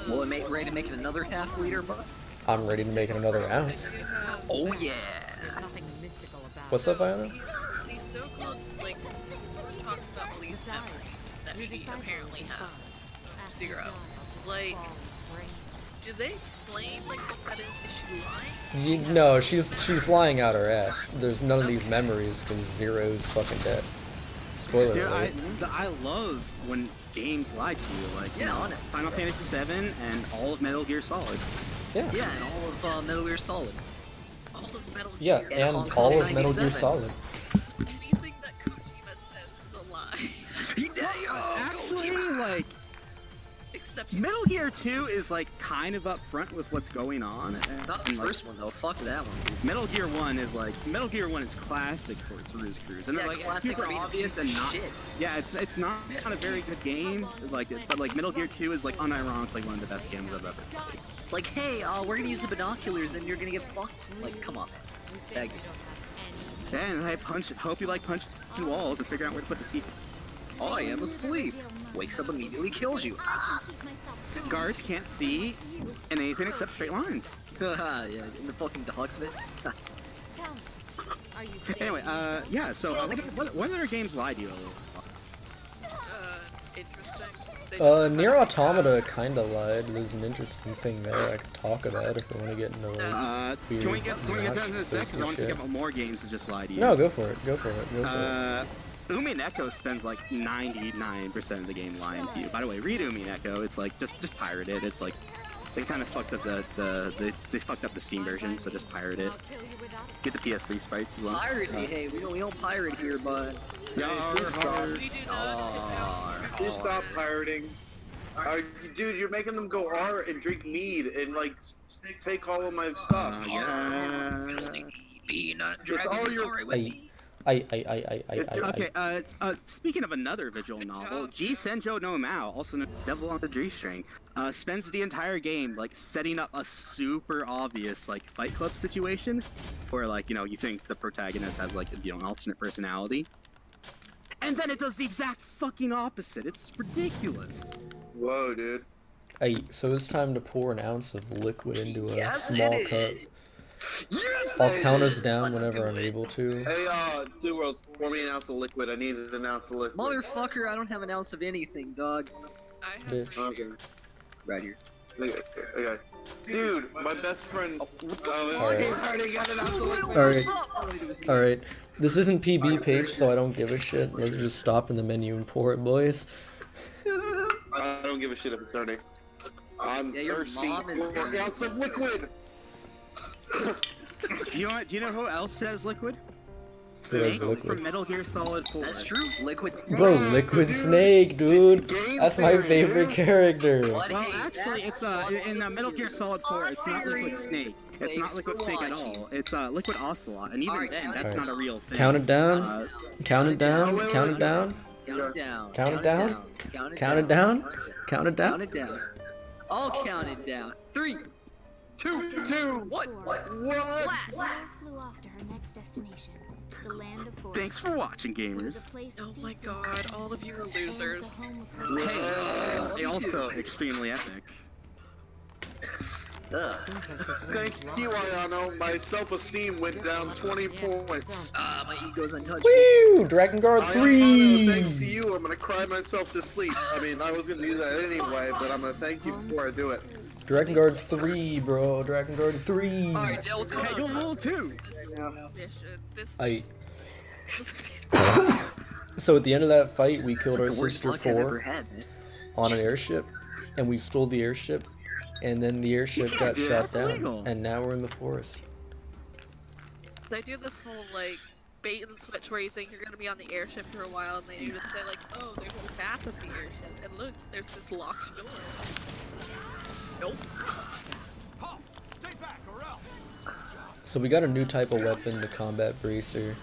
Well, ready to make it another half liter, but I'm ready to make it another ounce. oh yeah. What's up, Violet? He's so called, like, talks about all these memories that she apparently has. Zero. Like, do they explain, like, what that is? Is she lying? No, she's lying out her ass. There's none of these memories because Zero's fucking dead. Spoiler Dude, alert. I love when games lie to you, like, Yeah, honestly. Final Fantasy VII and all of Metal Gear Solid. Yeah. Yeah, and all of Metal Gear Solid. All of Metal Yeah, Gear. and Hong Kong all of Metal Gear 97. Solid. Anything that Kojima says is a lie. He did. Actually, like, Except Metal Gear 2 is, like, kind of up front with what's going on. Not the and, like, first one though. Fuck that one. Dude. Metal Gear 1 is, like, Metal Gear 1 is classic for its ruse crews. And Yeah, like, it's classic super beat obvious piece and of not... shit. Yeah, it's not a very good game, like, but, like, Metal Gear 2 is, like, unironically one of the best games I've ever played. Like, hey, we're gonna use the binoculars, and you're gonna get fucked. Like, come on, man. Beg you. Yeah, and I hope you like punching walls and figuring out where to put the seat. I am asleep. Wakes up immediately, kills you. Ah! Guards can't see in anything except straight lines. Yeah, in the fucking dogs, man. Anyway, yeah, so what other games lie to you a little? interesting. Near Automata kinda lied. There's an interesting thing there I could talk about if we want to get into like Can we get down to the sec? shit. I want to think about more games that just lie to you. No, go for it. Go for it. Go for it. Umi and Echo spends like 99% of the game lying to you. By the way, read Umi and Echo. It's like just pirate it. It's like they kind of fucked up they fucked up the Steam version, so just pirate it. Get the PS3 sprites as well. Piracy, hey, we don't pirate here, but Yeah, We do not. Please stop pirating. Dude, you're making them go R and drink mead and like take all of my stuff. yeah. It's all your. Okay, speaking of another visual novel, G Senjo no Mao, also known as Devil on the G-String, spends the entire game, like, setting up a super obvious, like, Fight Club situation, where, like, you know, you think the protagonist has, like, you know, an alternate personality, and then it does the exact fucking opposite. It's ridiculous. Whoa, dude. Hey, so it's time to pour an ounce of liquid into a Yes, small it cup. is. Yes, I'll it count us is. down Let's whenever do I'm it. able to. Hey, Two Worlds, pour me an ounce of liquid. I need an ounce of liquid. Motherfucker, I don't have an ounce of anything, dog. I have Bitch. Okay. Right here. Okay. Dude, my best friend. Alright. Already got an ounce of liquid. Alright. Alright. This isn't PB page, so I don't give a shit. Let's just stop in the menu and pour it, boys. I don't give a shit if it's dirty. I'm Yeah, your thirsty mom is for an ounce of liquid. Do you know who else says liquid? Who has Snake liquid? from Metal Gear Solid 4. That's true. Liquid Snake. Bro, Liquid Snake, dude. Game That's my theory, favorite dude. character. What? Well, Hey, actually, that's it's in Metal Gear Solid 4. It's not Liquid Snake. It's not Liquid Snake at all. It's Liquid Ocelot, and even Alright, then, count it that's down. not a real thing. Count it down. Uh, Count it down. wait, Count wait. it down. Count it down. Count it down. Count it Count it down. down. Count it Count down. it down. I'll count it down. 3. Two. What? What? Zero flew off to her next destination, the land of forests. Thanks for watching, It was gamers. a place Oh steeped my in god, sand all of you are and the losers. home of her Hey, they also extremely epic. Ugh. Thank you, Ayano. My self-esteem went down 20 points. My ego's untouched. Woo! Drakengard Ayano, 3! thanks to you, I'm gonna cry myself to sleep. I mean, I was gonna do that anyway, but I'm gonna thank you before I do it. Drakengard 3, bro. Drakengard 3. Alright, Dale, what's going Hey, go on? level 2! This So at the end of that fight, we killed It's our like the worst sister luck I've ever 4 had, man. on an airship, and we stole the airship, and then the airship got do that, shot that's down, illegal. and now we're in the forest. they do this whole like bait and switch where you think you're gonna be on the airship for a while, and they even say like, "Oh, there's a map of the airship, and look, there's this locked door." Nope. Halt! Stay back or else. So we got a new type of weapon, the combat bracer.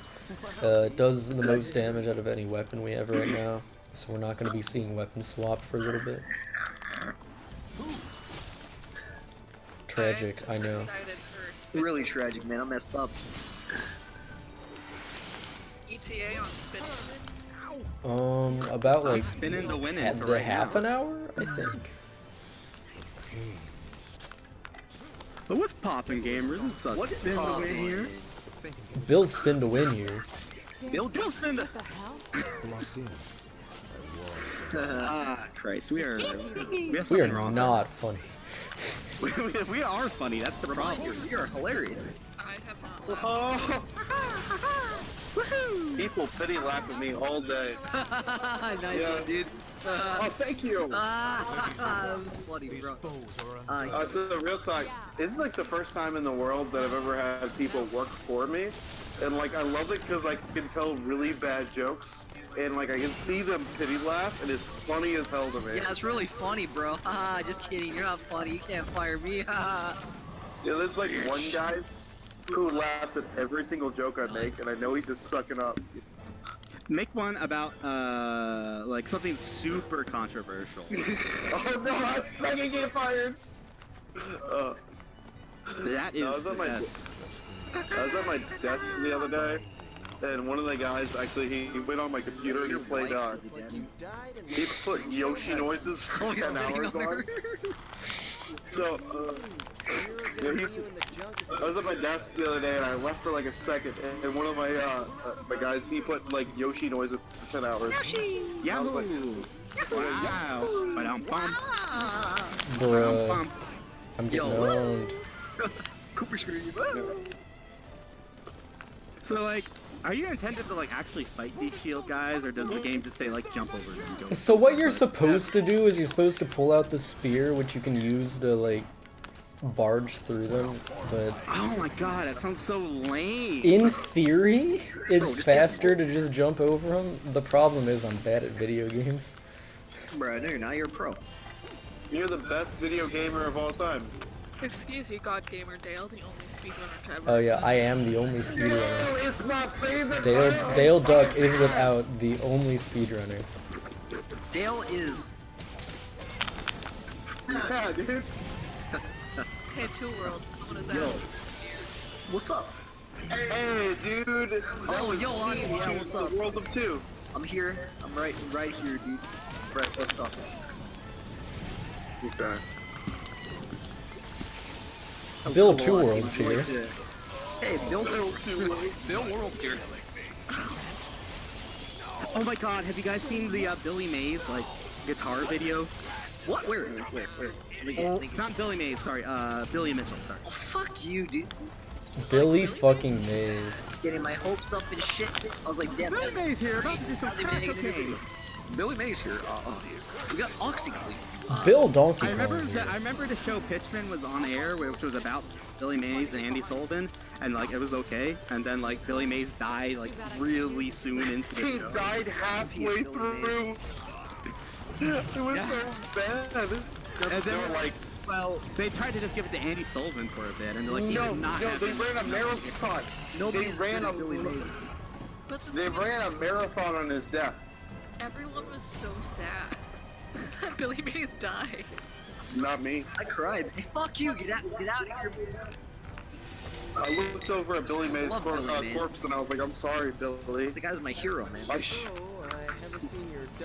It does the most damage out of any weapon we have right now, so we're not going to be seeing weapon swap for a little bit. Tragic, I know. Excited for spin Really tragic, man. I messed up. ETA on spin. About like Spinning the winning at for the right half now. an hour, I think. But what's poppin', gamers? It's a What is spin to win poppin'? here. Bill spin to win here. Bill spin to... What the hell? Ah, Christ, we are... We, have We something are wrong. not funny. We are funny, that's the problem. You're hilarious. I have not laughed. Oh, people pity laugh at me all day. Nice Yeah. one, dude. Oh, thank you. That was funny, bro. So real talk, this is like the first time in the world that I've ever had people work for me, and like I love it because I can tell really bad jokes, and like I can see them pity laugh, and it's funny as hell to me. Yeah, it's really funny, bro. Haha, just kidding. You're not funny. You can't fire me. Haha. Yeah, there's like one guy who laughs at every single joke I make, and I know he's just sucking up. Make one about, like something super controversial. Oh no, I can get fired. That is I was at my best. I was at my desk the other day, and one of the guys actually he went on my computer and he played he put Yoshi noises for 10 hours on. So yeah, I was at my desk the other day and I left for like a second, and one of my my guys he put like Yoshi noises for 10 hours. Yahoo! Wow! Ba-dum-bum. Bruh, Ba-dum-bum. I'm getting Yo. owned. Cooper scream. So like, are you intended to like actually fight these shield guys, or does the game just say like jump over them and go? So what you're supposed to do is you're supposed to pull out the spear, which you can use to like barge through them, but Oh my god, that sounds so lame. in theory, it's just faster to just jump over them. The problem is I'm bad at video games. Bro, no, now you're a pro. You're the best video gamer of all time. Excuse you, God Gamer Dale, the only speedrunner to ever. Oh yeah, I am the only speedrunner. Oh, it's my favorite. DaleDukk is without the only speedrunner. Dale is. Yeah, dude. Hey, Two Worlds, someone is Yo. out. What's up? Hey, dude. Oh, yo, Austin, yeah, what's up? The world of two. I'm here. I'm right here, dude. Right, what's up? Okay. Bill Come Two on, Worlds seems like here. Hey, Bill Bill World's here. Oh my god, have you guys seen the Billy Mays like guitar video? What? Where? Not Billy Mays, sorry, Billy Mitchell, sorry. Oh, fuck you, dude. Billy fucking Mays. Getting my hopes up and shit. I was like, damn. Billy Mays here, about to do some How's he crack making a new cocaine. video? Billy Mays here. We got OxyClean. Bill Donkey I remember Kong. that. I remember the show Pitchman was on air, which was about Billy Mays and Andy Sullivan, and like it was okay. And then like Billy Mays died like really soon into the He show. died halfway through. It was so bad. And They then were like, well, they tried to just give it to Andy Sullivan for a bit, and they're like, he no, did not no, have they it. ran a marathon. Nobody's They ran as good as Billy Mays. But the They thing is, ran a marathon on his death. everyone was so sad that Billy Mays died. Not me. I cried. Hey, fuck you. Get out of here. I looked over at Billy Mays' Love Billy Mays. corpse and I was like, I'm sorry, Billy. The guy's my hero, man.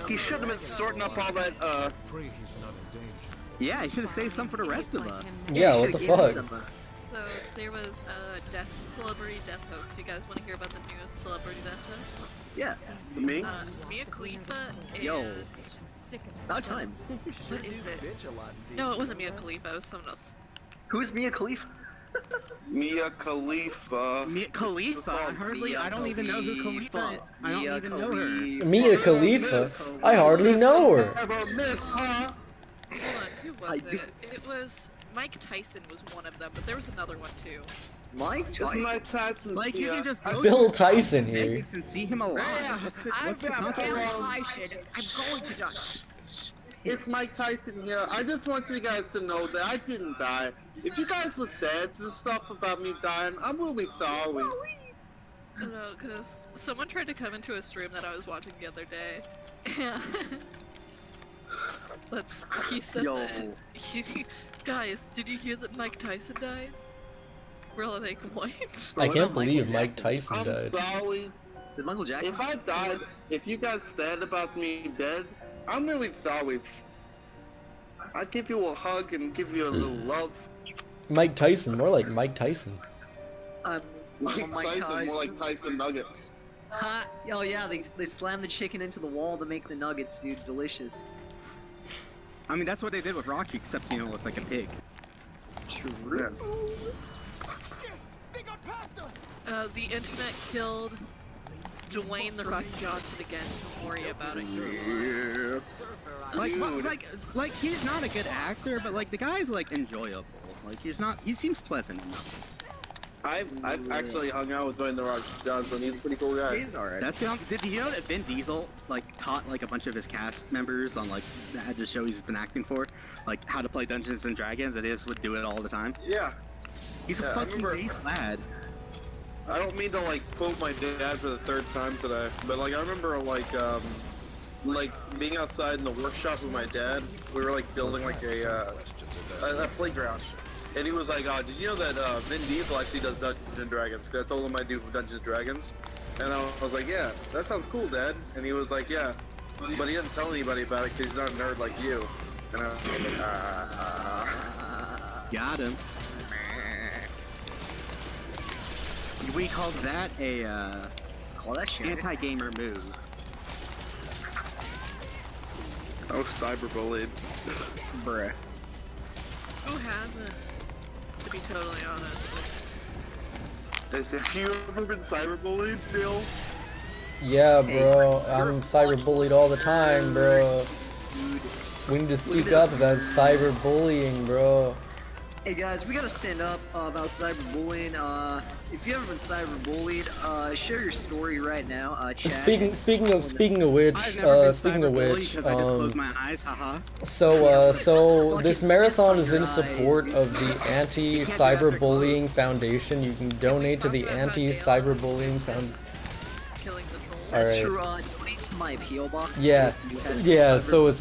He shouldn't have been sorting up all that, Pray he's not in danger. Yeah, he should have saved some for the rest of us. Yeah, You what the should've gave me fuck? some, So there was a celebrity death hoax. You guys want to hear about the newest celebrity death hoax? Yeah. Me? Mia Khalifa and... Yo. Sick of About time. What is it? No, it wasn't Mia Khalifa, it was someone else. Who's Mia Khalifa? Mia Khalifa. Mia Khalifa? I don't even know who Khalifa is. I don't even know her. Mia Khalifa? I hardly know her. Miss, huh? Hold on, who was it? It was... Mike Tyson was one of them, but there was another one too. Mike It's Tyson? Mike Tyson. Like, you can just go Bill to Tyson here. Vegas and see him alive. What's the Tyson. I'm going to die. It's Mike Tyson here. I just want you guys to know that I didn't die. If you guys were sad and stuff about me dying, I'm really sorry. No, because someone tried to come into a stream that I was watching the other day, and he said that guys, did you hear that Mike Tyson died? We're all like, what? I can't believe Michael Mike Jackson? Tyson I'm died. sorry. Did Michael Jackson? If I died, if you guys sad about me dead, I'm really sorry. I'd give you a hug and give you a little love. Mike Tyson, more like Mike Tyson. Mike Tyson, more like Tyson Nuggets. Ha! Oh yeah, they slammed the chicken into the wall to make the nuggets, dude. Delicious. I mean, that's what they did with Rocky, except, you know, with like a pig. True. The internet killed Dwayne the Rock Johnson again. Don't worry about it. Like, he's not a good actor, but like the guy's like enjoyable. Like he seems pleasant enough. I've actually hung out with Dwayne the Rock Johnson. He's a pretty cool guy. He's alright. Did you know that Vin Diesel like taught like a bunch of his cast members on like the show he's been acting for, like how to play Dungeons and Dragons? And his would do it all the time. Yeah. He's a fucking base lad. I don't mean to like quote my dad for the third time today, but like I remember like being outside in the workshop with my dad. We were like building like a playground, and he was like, "Did you know that Vin Diesel actually does Dungeons and Dragons? 'Cause that's all I do for Dungeons and Dragons." And I was like, "Yeah, that sounds cool, Dad." And he was like, "Yeah, but he doesn't tell anybody about it because he's not a nerd like you." And I was like, Got him. We called that a Call that shit. anti-gamer move. I was cyberbullied. Bruh. Who hasn't? To be totally honest. Have you ever been cyberbullied, Phil? Yeah, bro. I'm cyberbullied all the time, bro. We need to speak up about cyberbullying, bro. Hey guys, we gotta stand up about cyberbullying. If you ever been cyberbullied, share your story right now. Chat. Speaking of which, I've never been cyberbullied 'cause I just close my eyes, haha. So this marathon is in support of the Anti-Cyberbullying Foundation. You can donate to the Anti-Cyberbullying Foundation. Killing the trolls. That's Alright. true. Donate to my PO box. Yeah, if you have yeah. cyber-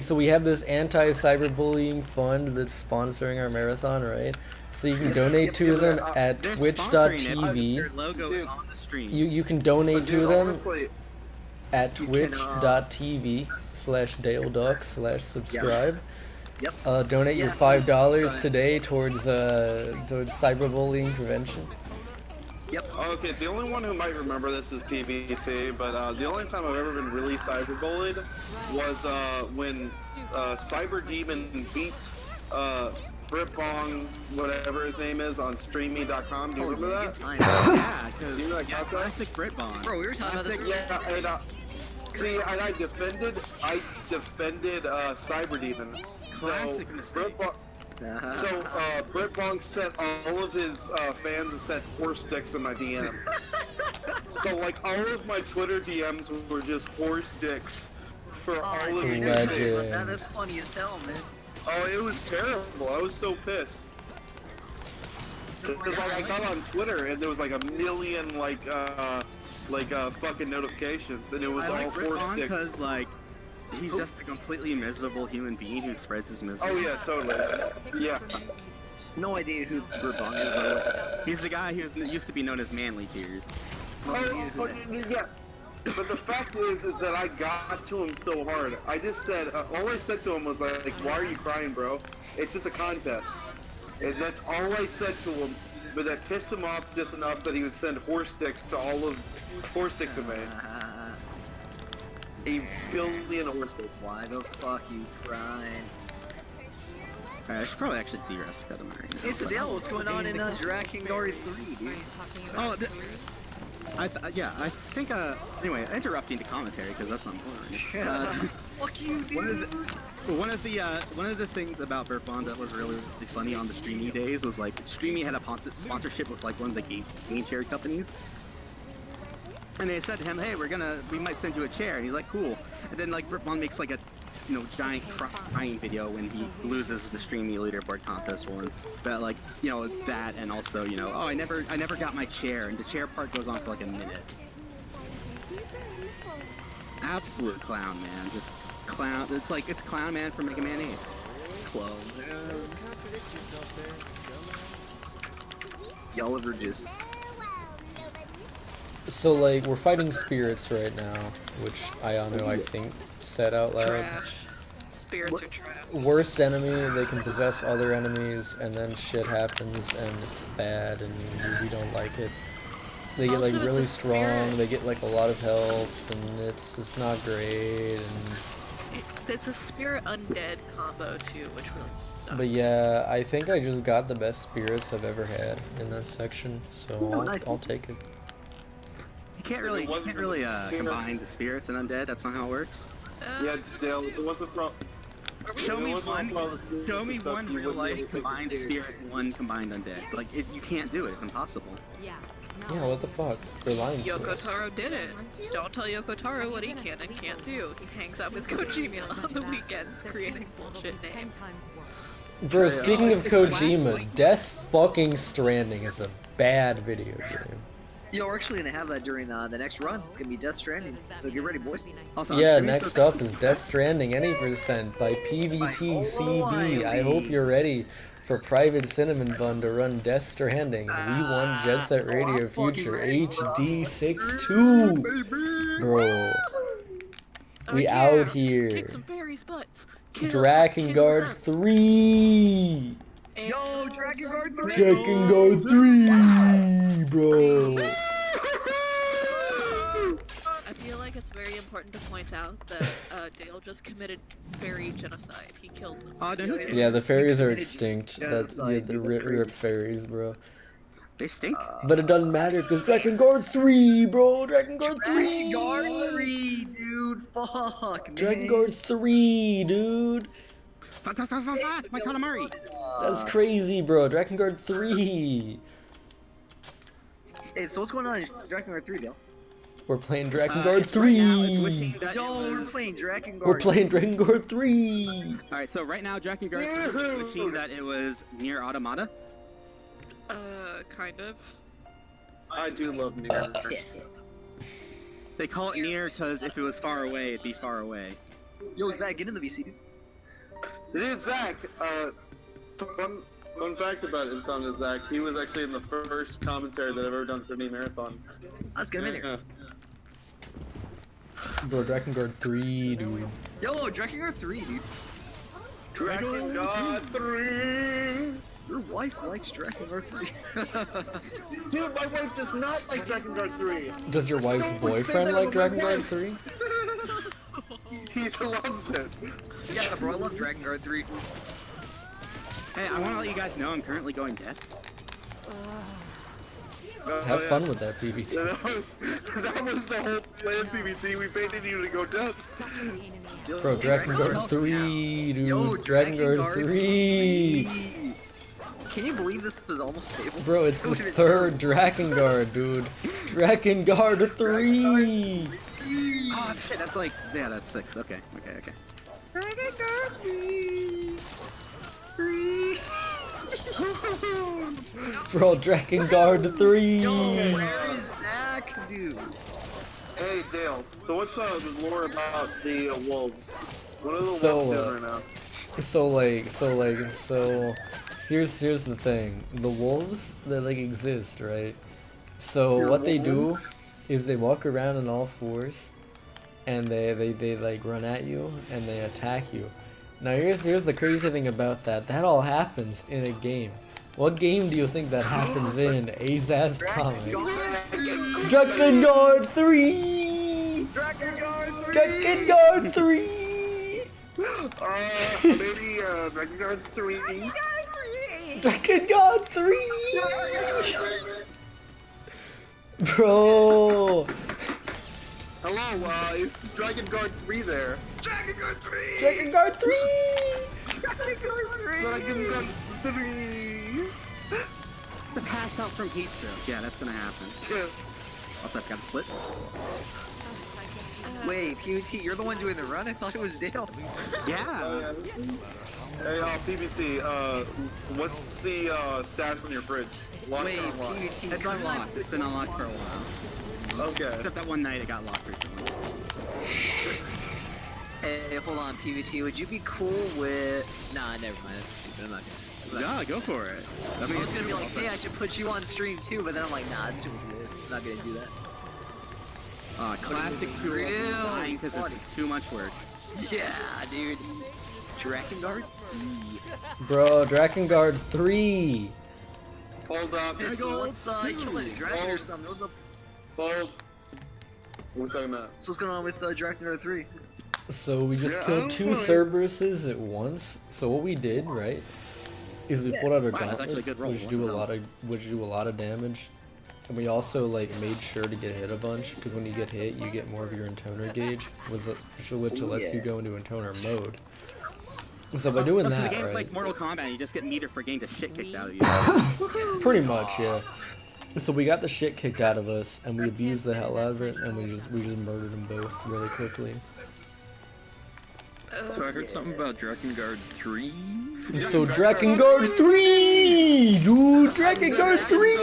So we have this anti-cyberbullying fund that's sponsoring our marathon, right? So you can donate to them at They're sponsoring it. Their twitch.tv. logo is on the stream. You can donate to them Honestly, at You can, twitch.tv/DaleDukk/subscribe. Yep. Donate your Yeah. $5 Right. today towards cyberbullying prevention. Yep. okay, the only one who might remember this is PVT, but the only time I've ever been really cyberbullied was when Cyber Demon beat Britbong, whatever his name is, on StreamMe.com. Do you remember that? Yeah, because Do you like that? classic Britbond. Bro, we were talking about this. Yeah, and see, and I defended Cyber Demon. Classic mistake. Britbong sent all of his fans and sent 4 sticks in my DM. So like all of my Twitter DMs were just 4 sticks for all of you. Legend. That is funny as hell, man. Oh, it was terrible. I was so pissed. Because like I got on Twitter and there was like a million fucking notifications, and it was I all like 4 Britbond sticks. because like he's just a completely miserable human being who spreads his misery. Oh yeah, totally. Yeah. No idea who Britbong is, by the way. He's the guy who used to be known as Manly Tears. Yeah. But the fact is that I got to him so hard. I just said, all I said to him was like, "Why are you crying, bro? It's just a contest." And that's all I said to him but that pissed him off just enough that he would send horse sticks to all of horse stick to me. A billion horse sticks. Why the fuck you crying? Alright, I should probably actually de-risk cut him right now. Hey, so Dale, what's going on in Drakengard 3, dude? Oh, yeah, I think, anyway, interrupting the commentary, because that's not important. Fuck you, dude! One of the things about Burpon that was really funny on the Streamy days was, like, Streamy had a sponsorship with, like, one of the game chair companies. And they said to him, hey, we might send you a chair. And he's like, cool. And then, like, Burpon makes, like, a giant crying video when he loses the Streamy leaderboard contest once. But like, that, and also, oh, I never got my chair, and the chair part goes on for like a minute. Absolute clown, man. Just clown. It's Clown Man from Mega Man 8. Clone. Y'all ever just... So like, we're fighting spirits right now, which Ayano, I think, said out loud. Trash. Spirits are trash. Worst enemy, they can possess other enemies, and then shit happens, and it's bad, and we don't like it. They get like Also, it's really a strong, spirit. they get like a lot of health, and it's not great, and... It's a spirit undead combo too, which really sucks. But yeah, I think I just got the best spirits I've ever had in that section, so I'll take it. You can't really combine the spirits and undead. That's not how it works. Yeah, Dale, it wasn't from... Show me one real life combined spirit, one combined undead. Like, you can't do it. It's impossible. Yeah. Yeah, what the fuck? They're lying to Yoko us. Taro did it. Don't tell Yoko Taro what he can and can't do. He hangs out with Kojima on the weekends creating bullshit names. Bro, speaking of Kojima, Death fucking Stranding is a bad video game. Yo, we're actually gonna have that during the next run. It's gonna be Death Stranding, so get ready, boys. Also, Yeah, I'm sure next up is Death Stranding Any Percent by PVTCB. I hope you're ready for Private Cinnamon Bun to run Death Stranding. We won Jet Set Radio Future HD62. Bro, we out here. Kick some fairies' butts. Kill Drakengard them. 3. Yo, Drakengard 3! Drakengard 3, bro. I feel like it's very important to point out that Dale just committed fairy genocide. He killed them. Oh, no, Yeah, the fairies are extinct. That's Genocide, the dude, that's rip fairies, bro. They stink. But it doesn't matter because Drakengard 3, bro. Drakengard 3. Drakengard 3, dude. Fuck, man. Drakengard 3, dude. Fuck, my Katamari. That's crazy, bro. Drakengard 3. Hey, so what's going on in Drakengard 3, Dale? We're playing Drakengard Right now, it's 3. wishing that Yo, it we're was- playing Drakengard. We're playing Drakengard 3. Alright, so right now, Drakengard 3 is wishing that it was near Automata. Kind of. I do love Nier. Yes. They call it near because if it was far away, it'd be far away. Yo, Zach, get in the VC, dude. It is Zach. Fun fact about Insomnia Zach, he was actually in the first commentary that I've ever done for Knee Marathon. Let's get him in here. Yeah. Bro, Drakengard 3, dude. Yo, Drakengard 3, dude. Drakengard 3! Your wife likes Drakengard 3. Dude, my wife does not like Drakengard 3! Does your wife's boyfriend like Drakengard 3? He loves it. Yeah, bro, I love Drakengard 3. Hey, I want to let you guys know I'm currently going deaf. Have fun with that, PVT. That was the whole plan, PBT. We baited you to go down. Bro, Drakengard 3, dude. Yo, Drakengard 3. Can you believe this is almost stable? Bro, it's the third Drakengard, dude. Drakengard 3. Oh shit, that's like, yeah, that's 6. Okay. Bro, Drakengard 3. Where is Zach, dude? Hey, Dale. So what's the lore about the wolves? What are the So, wolves doing right now? So here's the thing. The wolves, they like exist, right? So what they do is they walk around on all fours and they like run at you and they attack you. Now here's the crazy thing about that. That all happens in a game. What game do you think that happens in? Azaz comment. Drakengard 3! Drakengard 3! Maybe Drakengard 3. Drakengard 3! Bro! Hello, it's Drakengard 3 there. Drakengard 3! Drakengard 3! Drakengard 3! The pass out from heat stroke. Yeah, that's gonna happen. Yeah. Also, I've got a split. Wait, PUT, you're the one doing the run? I thought it was Dale. Yeah. Hey, PBT, what's the stats on your fridge? Locked Wait, or unlocked? PUT, It's unlocked. It's been unlocked for a while. Okay. Except that one night it got locked recently. Hey, hold on, PVT, would you be cool with... Nah, never mind, that's stupid, I'm not gonna... Yeah, go for it. I was gonna be like, hey, I should put you on stream too, but then I'm like, nah, it's too weird. I'm not gonna do that. Classic tool Real dying because funny. it's too much work. Yeah, dude. Drakengard? Bro, Drakengard 3! Hold up. So what's, killing a dragon or something? What's up? Hold. What are we talking about? So what's going on with Drakengard 3? So we just Yeah, killed 2 Cerberuses at once. So what we did, right, is we pulled out our Wow, that's actually a gauntlets, good roll. which do a lot of damage. And we also like made sure to get hit a bunch, because when you get hit, you get more of your intoner gauge, which lets you go into intoner mode. So by doing So the that, game's right, like Mortal Kombat, you just get meter for game to shit kicked out of you. pretty much, yeah. So we got the shit kicked out of us, and we abused the hell out of it, and we just murdered them both really quickly. So I heard something about Drakengard 3. So Drakengard 3, dude, Drakengard 3.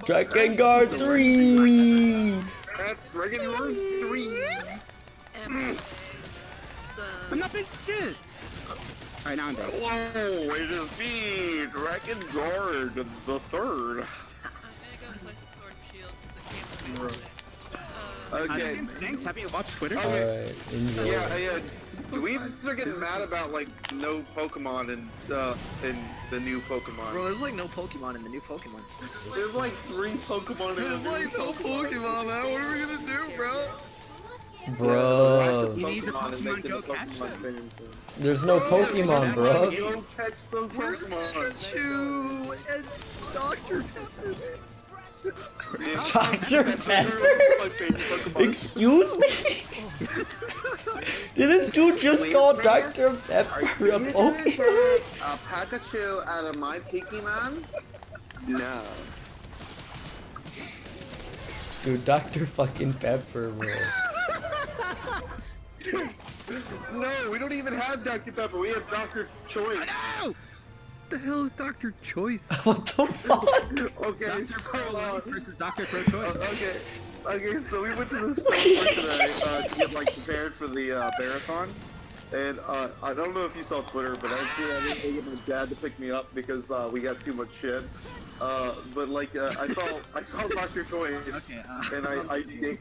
Drakengard 3. That's Drakengard 3. I'm not big shit! Alright, now I'm dead. Hello, it is me, Drakengard the Third. I'm gonna go play some Sword and Shield because I can't Okay. Thanks, have you watched Twitter? Alright, enjoy. Yeah. Dweebs are getting mad about like no Pokemon in the new Pokemon. Bro, there's like no Pokemon in the new Pokemon. There's like 3 Pokemon in the new Pokemon, man. What are we gonna do, bro? Bro, You need the Pokemon and make Pokemon Go them the catch Pokemon them. thing. there's no Pokemon, bro. You don't catch those Pokemon. Pikachu and Dr. Dr. Pepper? Excuse me? Did this dude just call Dr. Pepper a Pokemon? A Pikachu out of my Pokemon? No. Dude, Dr. fucking Pepper, bro. No, we don't even have Dr. Pepper. We have Dr. Choice. No! What the hell is Dr. Choice? What the fuck? Okay, Dr. so Pro versus Dr. Pro Choice. okay, so we went to the store today to get like prepared for the marathon, and I don't know if you saw Twitter, but I didn't get my dad to pick me up because we got too much shit. But like I saw Dr. Choice, Okay,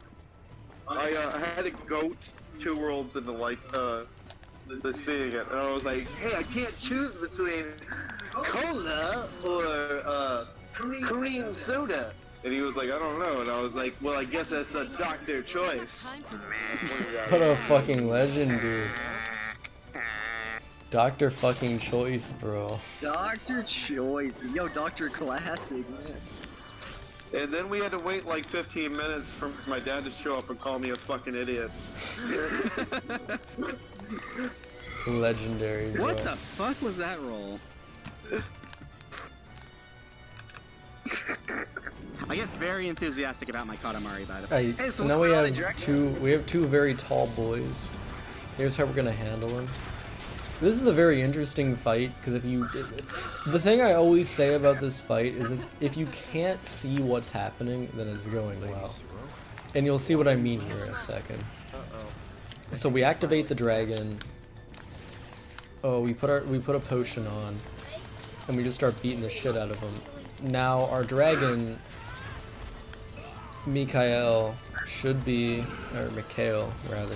and I had a goat 2 worlds into like the seeing it, and I was like, hey, I can't choose between cola or Korean soda. And he was like, I don't know. And I was like, well, I guess that's a Dr. Choice. What a fucking legend, dude. Dr. fucking Choice, bro. Dr. Choice. Yo, Dr. Classic, man. And then we had to wait like 15 minutes for my dad to show up and call me a fucking idiot. Legendary, bro. What the fuck was that roll? I get very enthusiastic about my Katamari, by the way. Hey, so what's now we going on in have Dragon? two very tall boys. Here's how we're gonna handle them. This is a very interesting fight because the thing I always say about this fight is if you can't see what's happening, then it's going well. And you'll see what I mean here in a second. So we activate the dragon. Oh, we put a potion on, and we just start beating the shit out of him. Now our dragon, Mikael, should be, or Mikhail rather,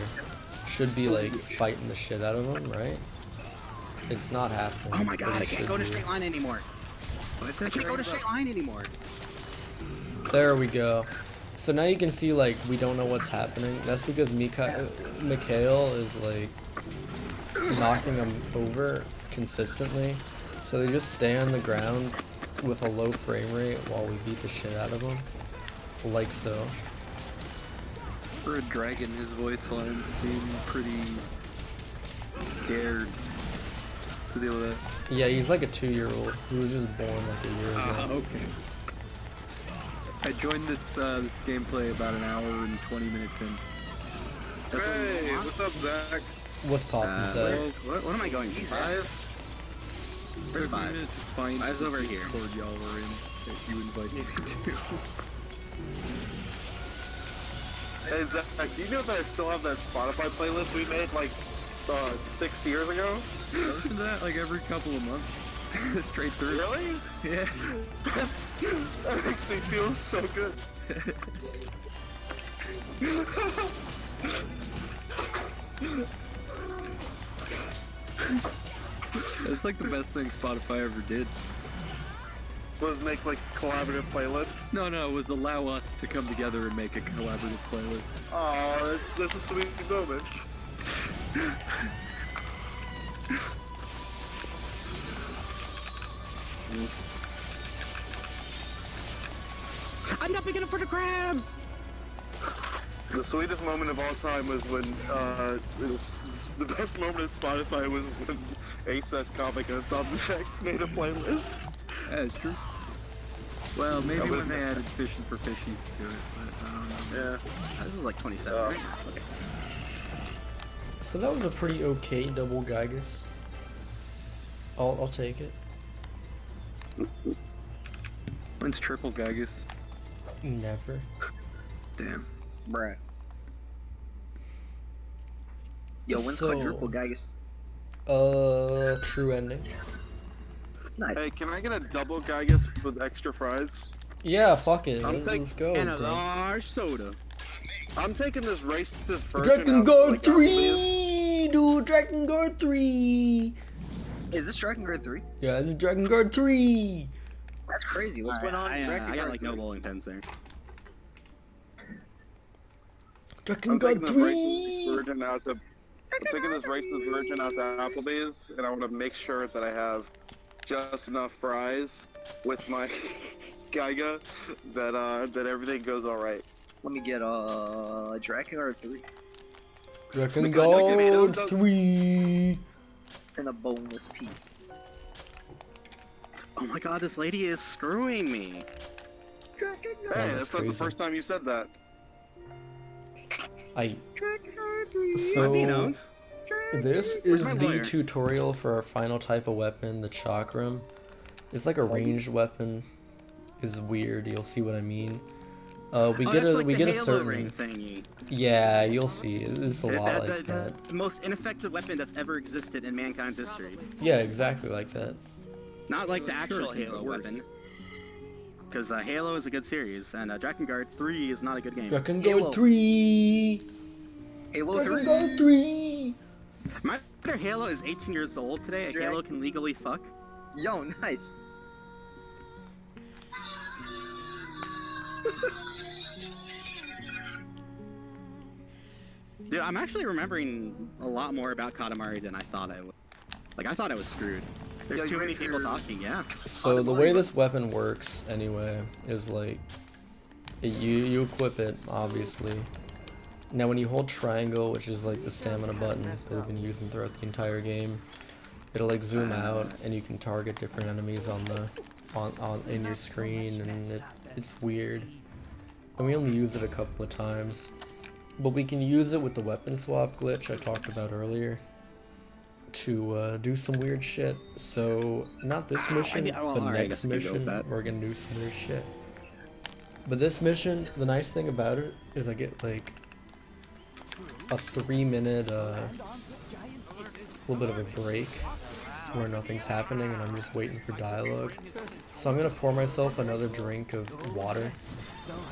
should be like fighting the shit out of him, right? It's not happening. Oh my but god, it I can't should go in a be. straight line anymore. I can't go in a straight line anymore. There we go. So now you can see like we don't know what's happening. That's because Mikhail is like knocking him over consistently. So they just stay on the ground with a low frame rate while we beat the shit out of them. Like so. For a dragon, his voice lines seem pretty scared to deal with that. Yeah, he's like a 2-year-old who was just born like a year ago. Okay. I joined this this gameplay about an hour and 20 minutes in. Hey, what's up, Zach? What's poppin', Zach? What am I going to? 5? There's Took me a 5. minute to find Five's the over here. Discord y'all were in that you invited me to. Hey, Zach, do you know that I still have that Spotify playlist we made like 6 years ago? I listen to that like every couple of months. Straight through. Really? Yeah. That makes me feel so good. It's like the best thing Spotify ever did. Was make like collaborative playlists. No, it was allow us to come together and make a collaborative playlist. Oh, that's a sweet moment. I'm not big enough for the crabs! The sweetest moment of all time was when, the best moment of Spotify was when ASS Comic and Subject made a playlist. Yeah, it's true. Well, maybe but- when they added fishing for fishies to it, but I don't know. Yeah. This is like 27, Oh. right? Okay. So that was a pretty okay double Gygus. I'll take it. When's triple Gygus? Never. Damn. Bruh. Yo, when's So- quadruple Gygus? True ending. Nice. Hey, can I get a double Gygus with extra fries? Yeah, fuck it. I'm Let's go, And a bro. large soda. I'm taking this racist version of, Drakengard like, 3! Dude, Drakengard 3! Is this Drakengard 3? Yeah, this is Drakengard 3! That's crazy. What's Alright, going on in Drakengard I got like 3? no bowling pins there. I'm taking Drakengard this 3! racist version out to. I'm taking this racist version out to Applebee's, and I want to make sure that I have just enough fries with my Gyga that everything goes all right. Let me get Drakengard 3 Drakengard 3! and a boneless piece. Oh my god, this lady is screwing me. Hey, that's that's not the crazy. first time you said that. I'm being owned. This Where's is my the lawyer? tutorial for our final type of weapon, the Chakram. It's like a ranged weapon. It's weird, you'll see what I mean. We get that's a like we the get a Halo certain ring thingy. Yeah, you'll see. It's a lot like that. The most ineffective weapon that's ever existed in mankind's history. Yeah, exactly like that. Not like the actual Sure, Halo worse. weapon. Because Halo is a good series, and Drakengard 3 is not a good game. Drakengard Halo. 3! Halo 3? Drakengard 3! My Halo is 18 years old today. Drag- Halo can legally fuck. Yo, nice. Dude, I'm actually remembering a lot more about Katamari than I thought I would. Like, I thought I was screwed. There's Yeah, too you're many people screwed. talking, yeah. So the way this weapon works, anyway, is like you equip it, obviously. Now, when you hold triangle, which is like the stamina button that we've been using throughout the entire game, it'll like zoom out, and you can target different enemies on the in your screen, and it's weird. And we only use it a couple of times, but we can use it with the weapon swap glitch I talked about earlier to do some weird shit. So not this mission, but alright, I next guess I can go with mission that. we're gonna do some weird shit. But this mission, the nice thing about it is I get like a 3-minute little bit of a break where nothing's happening and I'm just waiting for dialogue. So I'm gonna pour myself another drink of water.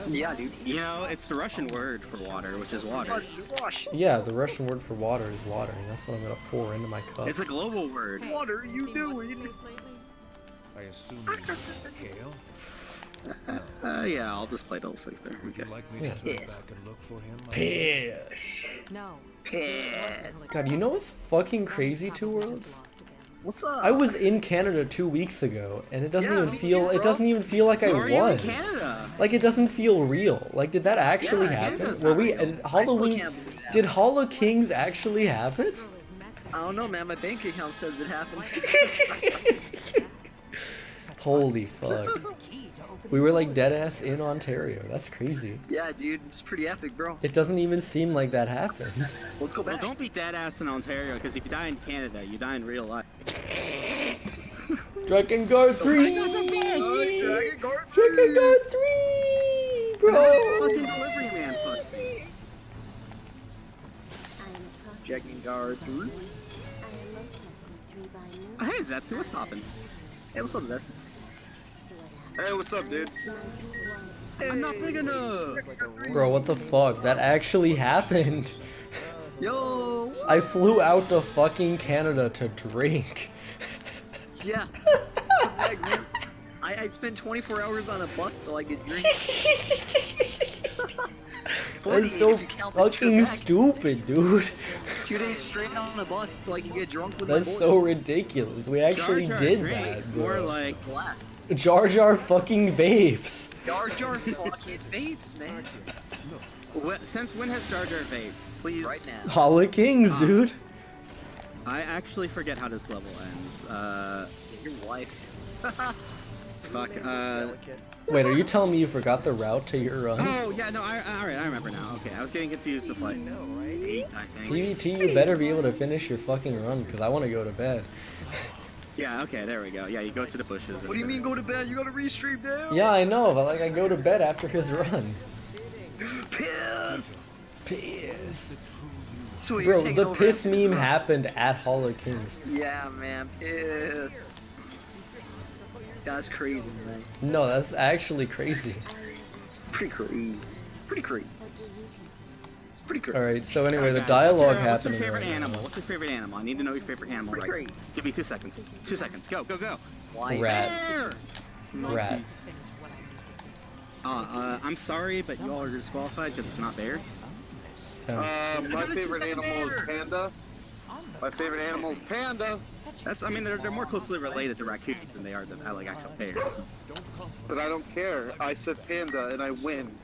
Yeah, dude. You know, it's the Russian word for water, which is water. Wash. Yeah, the Russian word for water is water, and that's what I'm gonna pour into my cup. It's a global word. Hey, Water, you seen do what's it. his face lately? I assume you Kale? Yeah, I'll just play Double Safe there. Would you Okay. like me to Yeah. turn Yes. back and look for him? Piss! No. Piss. God, you know what's fucking crazy, Two Worlds? What's up? I was in Canada 2 weeks ago, and it doesn't Yeah, even me feel. too, It bro. doesn't even feel like I Where are you in was. Canada? Like it doesn't feel real. Like did that actually Yeah, happen? Canada's Were not we? real. Did I still Halloween? can't believe that. Did Hall of Kings actually happen? I don't know, man. My bank account says it happened. Holy fuck! We were like dead ass in Ontario. That's crazy. Yeah, dude. It's pretty epic, bro. It doesn't even seem like that happened. Let's go Well, back. don't be dead ass in Ontario, because if you die in Canada, you die in real life. Drakengard 3! Drakengard 3! Bro! Fucking delivery man pussy. Drakengard 3. Oh, hey, Zetsu, what's poppin'? Hey, what's up, Zeth? Hey, what's up, dude? I'm not big enough. Bro, what the fuck? That actually happened. Yo. I flew out to fucking Canada to drink. Yeah. Heck, man. I spent 24 hours on a bus so I could drink. 48 That's so if you count the trip fucking back. stupid, dude. 2 days straight on a bus so I can get drunk with That's my boys. so ridiculous. We actually Jar Jar did drinks, that, more bro. like Blast. Jar Jar fucking vapes. Jar Jar fucking vapes, man. Since when has Jar Jar vaped? Please. Right now. Hall of Kings, dude. I actually forget how this level ends. Your wife. Fuck. Wait, are you telling me you forgot the route to your run? Oh yeah, no. Alright, I remember now. Okay, I was getting confused with like 8, I think. PVT, you better be able to finish your fucking run, because I want to go to bed. Yeah. Okay, there we go. Yeah, you go to the bushes. What do you mean go to bed? You gotta restream now. Yeah, I know, but like I go to bed after his run. Piss. Piss. So you're Bro, taking the over piss after the meme run. happened at Hall of Kings. Yeah, man. Piss. That's crazy, man. No, that's actually crazy. Pretty crazy. Pretty crazy. Pretty crazy. Alright, so anyway, the Guys, dialogue what's your happening favorite right animal? now. What's your favorite animal? I need to know your favorite animal right Great. now. Give me 2 seconds. 2 seconds. Go, go, go. Why? Rat. Bear! Rat. I'm sorry, but y'all are disqualified because it's not bear. My favorite animal is panda. My favorite animal is panda. That's, I mean, they're more closely related to raccoons than they are to like actual bears. But I don't care. I said panda and I win.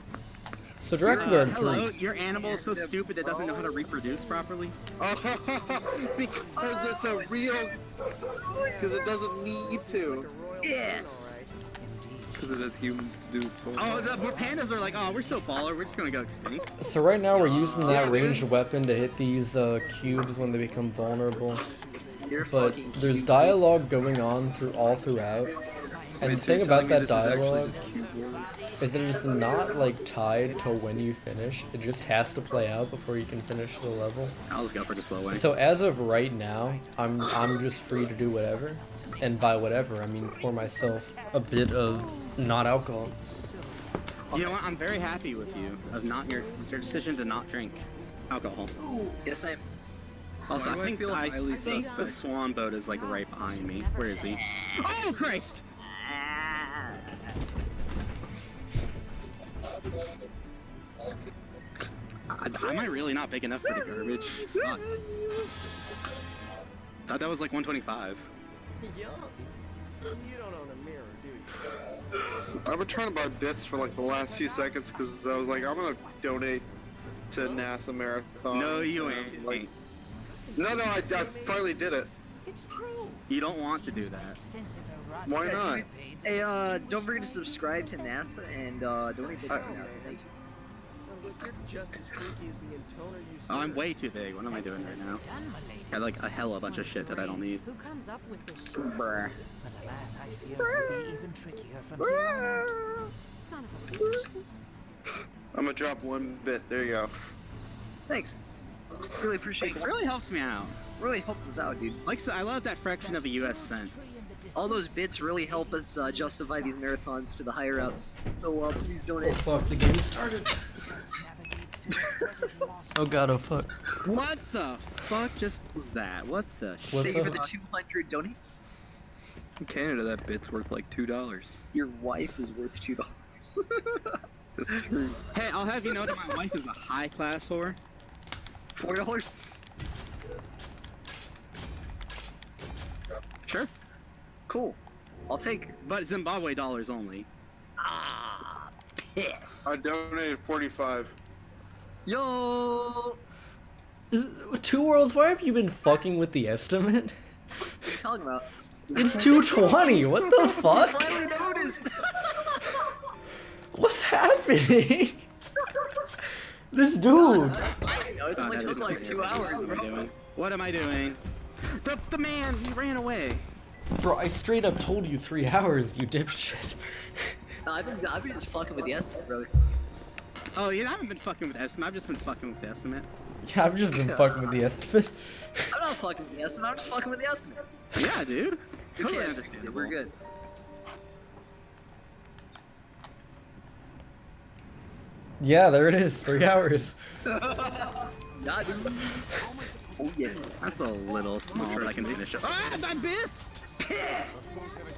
So Drakengard Hello, 3. your animal is so stupid it doesn't know how to reproduce properly. Because it's a real... Because it doesn't need to. Yes. Because it has humans to do for Oh, the pandas are like, oh, we're so baller, we're just gonna go extinct. So right now we're using that Yeah, ranged dude. weapon to hit these cubes when they become vulnerable. You're But fucking there's cute. dialogue going on all throughout. And the thing about that dialogue is that it's not like tied to when you finish. It just has to play out before you can finish the level. I'll just go for the slow way. So as of right now, I'm just free to do whatever. And by whatever, I mean pour myself a bit of not alcohol. You know what? I'm very happy with you of not your decision to not drink alcohol. Yes, I. Also, Why do I I think feel I highly think the suspect? swan boat is like right behind me. Where is he? Oh Christ! Am I really not big enough for the garbage? Fuck. Thought that was like 125. I've been trying to buy bits for like the last few seconds because I was like, I'm gonna donate to NASA Marathon. No, you And, ain't. Like, no, I finally did it. You don't want to do that. Why not? Hey, don't forget to subscribe to NASA and donate to NASA. Thank you. Oh, I'm way too big. What am I doing right now? I have like a hell of a bunch of shit that I don't need. Who comes up with this shit? Bruh. But alas, I fear it will be even trickier from here on. Son of a bitch. I'm gonna drop 1 bit. There you go. Thanks. Really appreciate It it. really helps me out. really helps us out, dude. Like, so I love that fraction of a US cent. All those bits really help us justify these marathons to the higher ups. So please donate. Fuck, the game started. Oh god, oh fuck. What the fuck just was that? What the shit? What's Thank you for up? the 200 donates. In Canada, that bit's worth like $2. Your wife is worth $2. That's true. Hey, I'll have you know that my wife is a high-class whore. $4? Sure. Cool. I'll take it. But Zimbabwe dollars only. Ah, piss. I donated 45. Yo! 2 Worlds, why have you been fucking with the estimate? What are you talking about? It's 220, what the fuck? Finally noticed! What's happening? This dude! It only took like 2 hours, bro. What am I doing? The man, he ran away. Bro, I straight up told you 3 hours, you dipshit. No, I've been just fucking with the estimate, bro. Oh, you know, I haven't been fucking with the estimate. I've just been fucking with the estimate. Yeah, I've just been fucking with the estimate. I'm not fucking with the estimate, I'm just fucking with the estimate. Yeah, dude. Who Totally cares? understandable. We're good. Yeah, there it is, 3 hours. Nah, dude. Oh yeah. That's a little small, but I can finish it. Ah, I missed!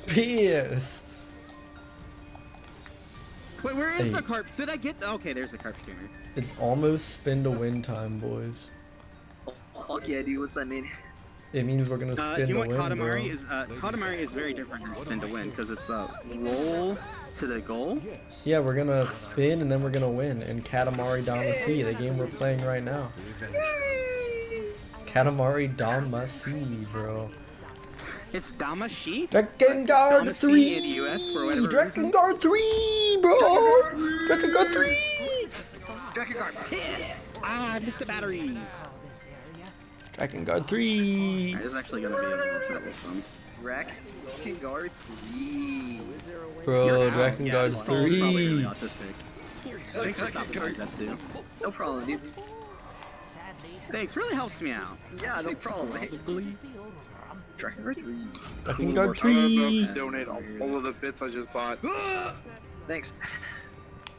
Piss. Wait, where is Hey. the carp? Did I get? Okay, there's the carp streamer. It's almost spin to win time, boys. Fuck yeah, dude. What's that mean? It means we're gonna spin You to know what win, Katamari bro. is? Katamari is very different than spin to win because it's roll to the goal. Yeah, we're gonna spin and then we're gonna win in Katamari Damacy, the game we're playing right now. Katamari Damacy, bro. It's Damashi. Drakengard Damacy 3! in the US for whatever reason. Drakengard 3, bro! Drakengard 3! Drakengard. Ah, I missed the batteries. Drakengard 3! This is actually gonna be a little troublesome. Drakengard 3. Bro, You're out. Drakengard Yeah, this phone's probably really 3! autistic. Thanks for stopping by, Zetsu. No problem, dude. Thanks, really helps me out. Yeah, no problem. Hey. Drakengard 3. Drakengard I 3! donate all of the bits I just bought. Thanks.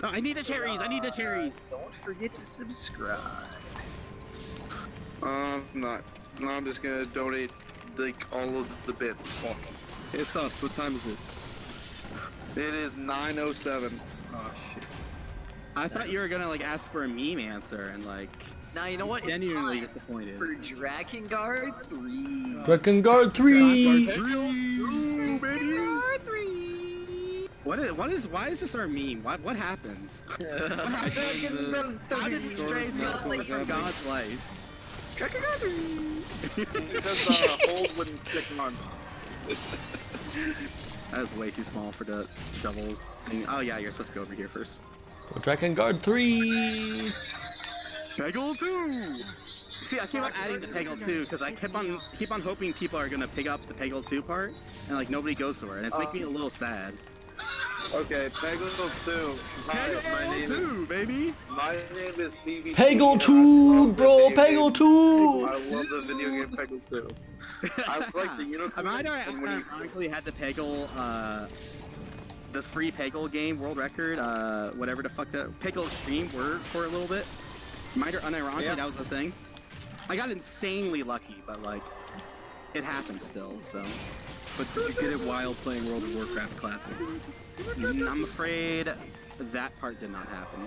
Oh, I need the cherries. I need the cherries. Don't forget to subscribe. Not. No, I'm just gonna donate like all of the bits. It's us. What time is it? It is 9:07. Oh shit. I thought you were gonna like ask for a meme answer and like Now you know what? It's genuinely time disappointed. for Drakengard 3. Drakengard 3! Why is this our meme? What happens? How did Stray separate from God's life? Because hole wouldn't stick on. That is way too small for the shovels thing. Oh yeah, you're supposed to go over here first. Drakengard 3! Peggle 2! See, I keep on adding the Peggle 2 because I keep on hoping people are gonna pick up the Peggle 2 part, and like nobody goes to it, and it's making me a little sad. Okay, Peggle 2. Hi, my name is, baby! my name is PvT. Peggle 2, bro! Peggle 2! I love the video game Peggle 2. I like the unicorn. I and when you- ironically had the Peggle, the free Peggle game world record, whatever the fuck that Peggle Extreme were for a little bit. Unironically, that was the thing. I got insanely lucky, but like, it happened still. So, But did you get it while playing World of Warcraft Classic? I'm afraid that part did not happen.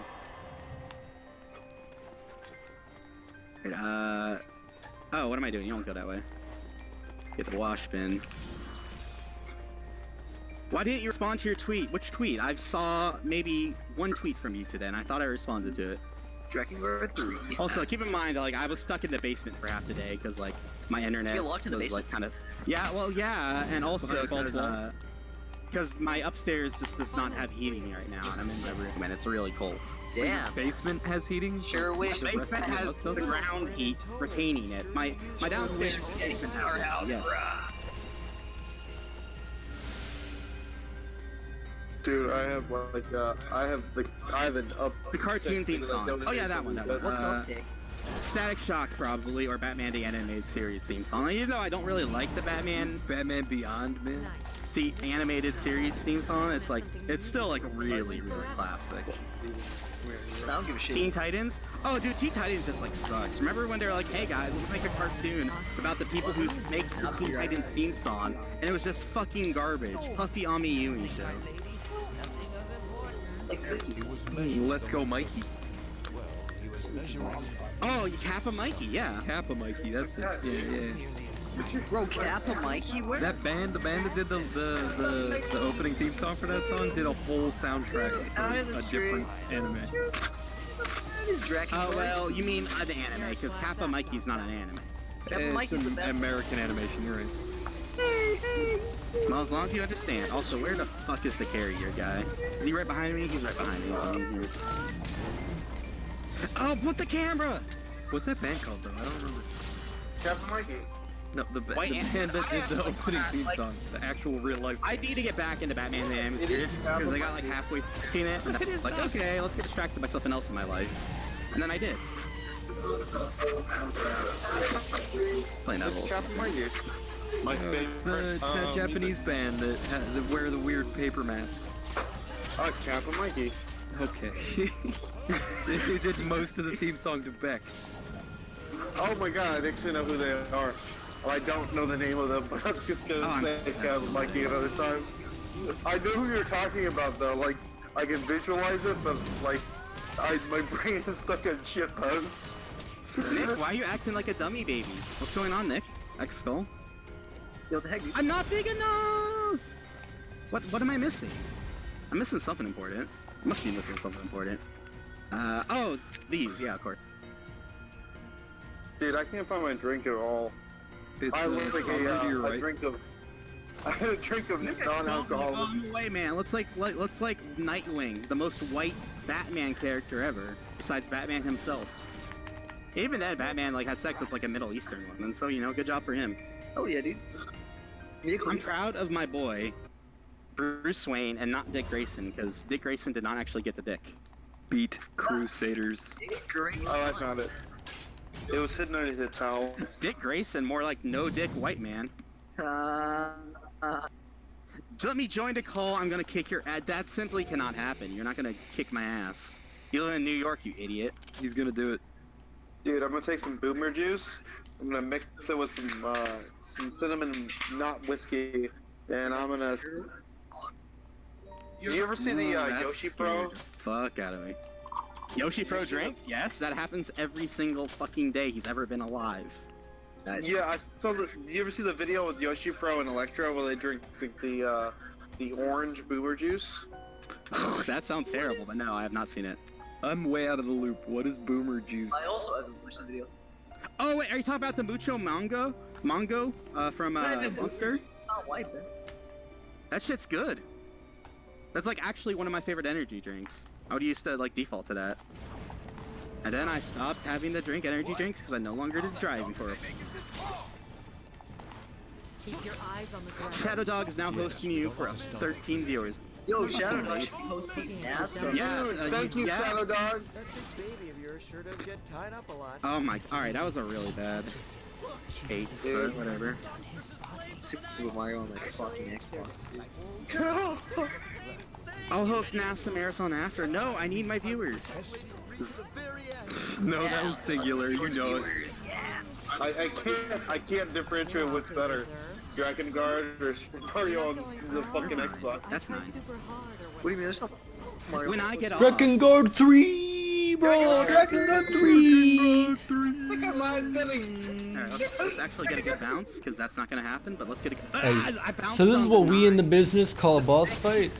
Wait, oh, what am I doing? You don't go that way. Get the wash bin. Why didn't you respond to your tweet? Which tweet? I saw maybe one tweet from you today, and I thought I responded to it. Drakengard 3. Also, keep in mind that like I was stuck in the basement for half the day because like my internet Did you get locked in the was basement? like kind of and also Behind a false wall? because my upstairs just does not have heating right now, and I'm in my room and it's really cold. Damn. Basement has heating? Sure wish. The basement has the ground heat retaining it. My downstairs basement house. Yes. Dude, I have like I have an up. The cartoon theme song. Oh yeah, that one. What's up, Tick? Static Shock probably, or Batman the Animated Series theme song. Even though I don't really like the Batman Beyond, man. the animated series theme song, it's like it's still like really classic. I don't give a shit. Teen Titans? Oh, dude, Teen Titans just like sucks. Remember when they were like, "Hey guys, let's make a cartoon about the people who make the Teen Titans theme song," and it was just fucking garbage. Puffy Ami Yui show. Let's go, Mikey. Oh, Kappa Mikey, yeah. Kappa Mikey, that's it. Yeah. Bro, Kappa Mikey, where? That band, the band that did the opening theme song for that song, did a whole soundtrack for a different anime. That is Drakengard. Oh, well, you mean the anime, because Kappa Mikey's not an anime. Kappa It's Mikey's the an best. American animation, you're right. Well, as long as you understand. Also, where the fuck is the carrier guy? Is he right behind me? He's right behind me. He's on here. Oh, put the camera! What's that band called, though? I don't remember. Captain Mikey. No, the White band that did the opening theme song. The actual real life. I need to get back into Batman the Animated Series because I got like halfway in it, and I was like, okay, let's get distracted by something else in my life. And then I did. Playing that whole Captain Mikey. My It's that Japanese band that wear the weird paper masks. Oh, Captain Mikey. Okay. They did most of the theme song to Beck. Oh my god, I actually know who they are. Well, I don't know the name of them, but I'm just gonna say Captain Mikey another time. I know who you're talking about though, like, I can visualize it, but like, my brain is stuck in shit pose. Nick, why are you acting like a dummy baby? What's going on, Nick? X-Skull? Yo, what the heck, dude? I'm not big enough! What am I missing? I'm missing something important. I must be missing something important. Oh, these, yeah, of course. Dude, I can't find my drink at all. I look like a drink of... I had a drink of non-alcoholic. On the way, man. Let's like Nightwing, the most white Batman character ever, besides Batman himself. Even then, Batman like has sex with like a Middle Eastern woman, so you know, good job for him. Oh yeah, dude. I'm proud of my boy, Bruce Wayne, and not Dick Grayson, because Dick Grayson did not actually get the dick. Beat Crusaders. Oh, I found it. It was hidden underneath the towel. Dick Grayson, more like no dick white man. Let me join the call. I'm gonna kick your ass. That simply cannot happen. You're not gonna kick my ass. You live in New York, you idiot. He's gonna do it. Dude, I'm gonna take some boomer juice. I'm gonna mix it with some cinnamon, not whiskey, and I'm gonna. Did you ever see the Yoshi Pro? Fuck out of me. Yoshi Pro drink? Yes, that happens every single fucking day he's ever been alive. Nice. Yeah, I saw. Did you ever see the video with Yoshi Pro and Electro where they drink the orange boomer juice? That sounds terrible, but no, I have not seen it. I'm way out of the loop. What is boomer juice? I also haven't watched the video. Oh wait, are you talking about the Mucho Mango from Monster? Not white, man. That shit's good. That's like actually one of my favorite energy drinks. I would used to like default to that. And then I stopped having to drink energy drinks because I no longer did driving for it. Keep your eyes on the ground. Shadow Dog is now hosting you for 13 viewers. Yo, Shadow Dog is hosting NASA. Yes, thank you, Shadow Dog. That big baby of yours sure does get tied up a lot. Oh my, alright, that was a really bad 8, but whatever. Super Mario on like fucking Xbox. I'll host NASA Marathon after. No, I need my viewers. No, that was singular. You know it. I can't differentiate what's better, Drakengard or Mario on the fucking Xbox. That's 9. What do you mean? There's no Mario. When I get off. Drakengard 3, bro. Drakengard 3. Alright, let's actually get a good bounce, because that's not gonna happen, but let's get a good... Hey, I bounced so this is on what we 9. in the business call a boss fight.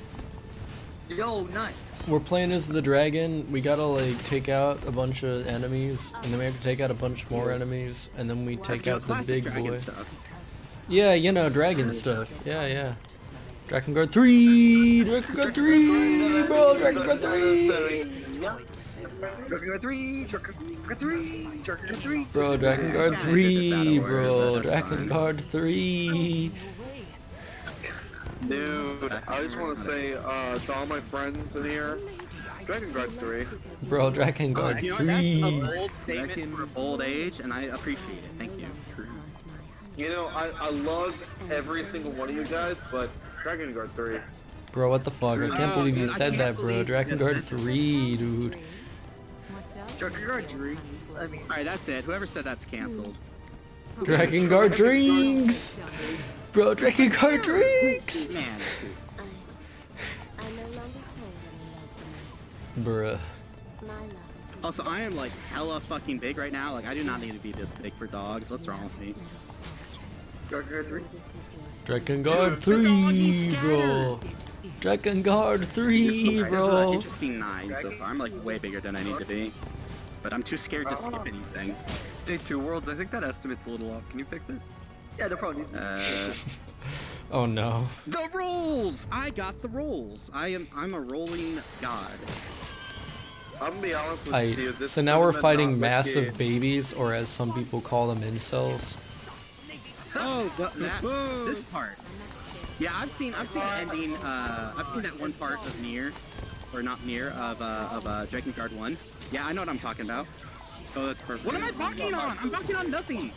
Yo, nice. We're playing as the dragon. We gotta like take out a bunch of enemies, and then we have to take out a bunch more enemies, and then we take out the Classic big dragon boy. stuff. Yeah, you know, dragon stuff. Yeah. Drakengard 3! Drakengard 3! Bro, Drakengard 3! Drakengard 3! Drakengard 3! Drakengard 3! Bro, Drakengard 3! Bro, Drakengard 3! Dude, I just want to say to all my friends in here, Drakengard 3. Bro, Drakengard You know, 3. that's a bold statement for a bold age, and I appreciate it. Thank you. You know, I love every single one of you guys, but Drakengard 3. Bro, what the fuck? I can't believe you I said can't that, bro. believe you just Drakengard said 3, dude. Drakengard dreams. I mean, Alright, that's it. Whoever said that's canceled. Drakengard drinks! Bro, Drakengard drinks! Man. Bruh. Also, I am like hella fucking big right now. Like, I do not need to be this big for dogs. What's wrong with me? Drakengard 3. Drakengard 3, bro. Drakengard 3, This is an bro. interesting 9 so far. I'm like way bigger than I need to be. But I'm too scared to skip anything. Hey, Two Worlds, I think that estimate's a little off. Can you fix it? Yeah, no problem. Oh no. The rolls! I got the rolls. I'm a rolling god. I'm gonna be honest with you. This So now we're tournament fighting not massive risky. babies, or as some people call them, incels. Oh, this part. Yeah, I've seen the ending. I've seen that one part of Nier, or not Nier, of Drakengard 1. Yeah, I know what I'm talking about. So that's perfect. What am I talking on? I'm talking on nothing.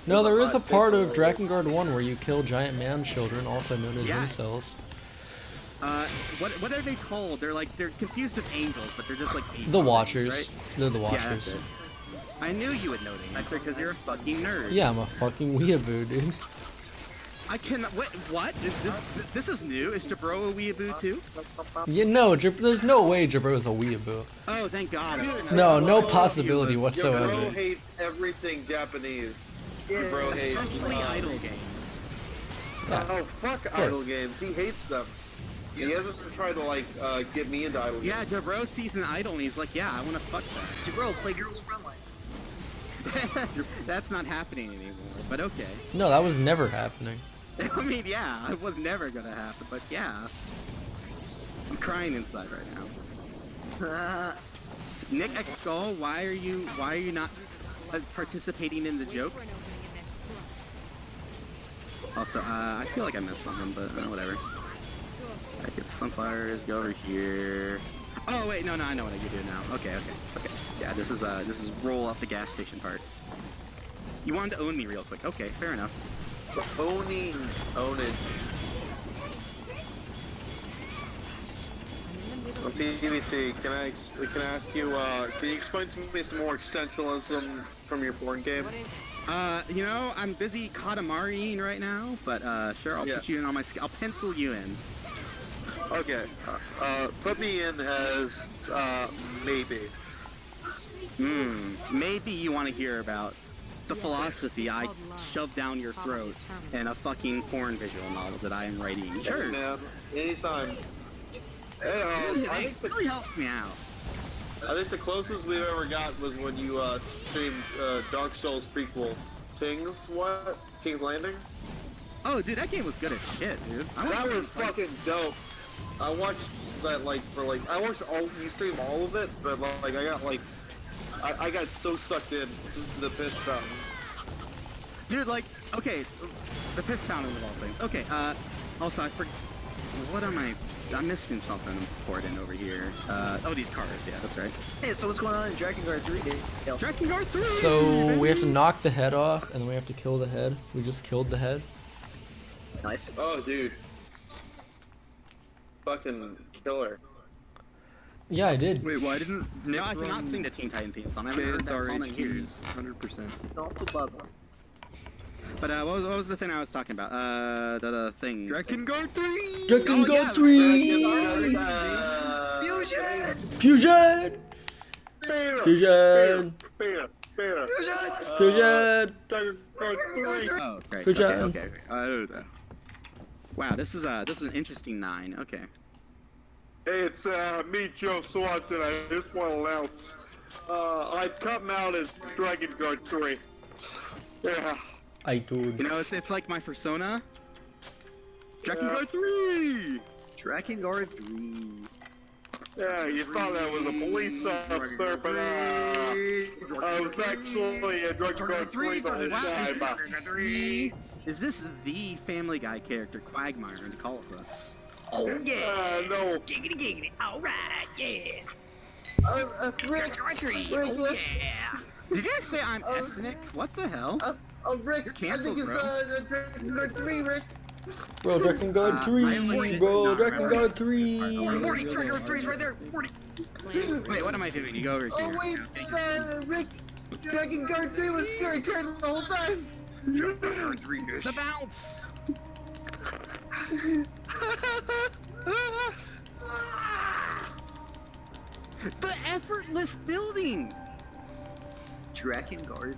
No, there is a part of Drakengard 1 where you kill giant man children, also known as Yeah. incels. What are they called? They're confused with angels, but they're just like angels, The Watchers. right? They're the Yeah, Watchers. that's it. I knew you would know the answer because you're a fucking nerd. Yeah, I'm a fucking weeaboo, dude. I cannot. What? Is this? This is new. Is Jabro a weeaboo too? Yeah, no, there's no way Jabro is a weeaboo. Oh, thank God. No, no Oh, possibility Your bro whatsoever. hates everything Japanese. Your bro hates. Especially idle games. Yeah. Oh, fuck idle games. He hates them. He hasn't tried to like get me into idle games. Yeah, Jabro sees an idol and he's like, yeah, I want to fuck that. Jabro, play Girls Run Line. That's not happening anymore, but okay. No, that was never happening. I mean, yeah, it was never gonna happen, but yeah. I'm crying inside right now. Nick X Skull, why are you not participating in the joke? Also, I feel like I missed something, but whatever. I get sunflowers, go over here. Oh wait, no, I know what I can do now. Okay. Yeah, this is roll off the gas station part. You wanted to own me real quick. Okay, fair enough. Ownage. PVT, can I ask you, can you explain to me some more existentialism from your porn game? You know, I'm busy Katamariing right now, but sure, I'll put you in on my I'll pencil you in. Okay, put me in as, maybe. Maybe you want to hear about the philosophy I shoved down your throat in a fucking porn visual novel that I am writing. Sure. Hey, man, anytime. Hey, It really helps me out. I think the closest we've ever got was when you streamed Dark Souls prequel. King's Landing? Oh, dude, that game was good as shit, dude. That was fucking dope. I watched that I watched you stream all of it, but like I got so sucked in to the piss fountain. Dude, like, okay, so the piss fountain of all things. Okay, also I forgot. What am I'm missing something important over here. Oh, these cars, yeah, that's right. Hey, so what's going on in Drakengard 3, Dale? Drakengard 3! So we have to knock the head off, and then we have to kill the head. We just killed the head. Nice. Oh, dude. Fucking killer. Yeah, I did. Wait, why didn't Nick No, I cannot sing the Teen Titan theme song. I haven't heard that song in years. 100%. Not too bad. But what was the thing I was talking about? The thing. Drakengard 3! Drakengard 3! Fusion! Fusion! Fusion! Fusion! Oh, great. Good job. Okay. Wow, this is an interesting 9. Okay. Hey, it's me, Joe Swanson. I just want to announce I've come out as Drakengard 3. Yeah. I do. You know, it's like my persona. Drakengard 3. Drakengard 3. Yeah, you thought I was a police officer, but I was actually a Drakengard 3 the whole time. Is this the Family Guy character, Quagmire, to call it us? Oh yeah. No. Giggity giggity. All right. Yeah. Rick. R3. Rick, Oh Rick. yeah. Did you say I'm ethnic? What the hell? Rick. You're canceled, I think it's Drakengard 3, Rick. Bro, Drakengard 3, bro, Drakengard 3. Morty, Drakengard 3's right there. Morty. Wait, what am I doing? You go over here. Oh wait, Rick. Drakengard 3 was scary turn the whole time. The bounce! The effortless building! Drakengard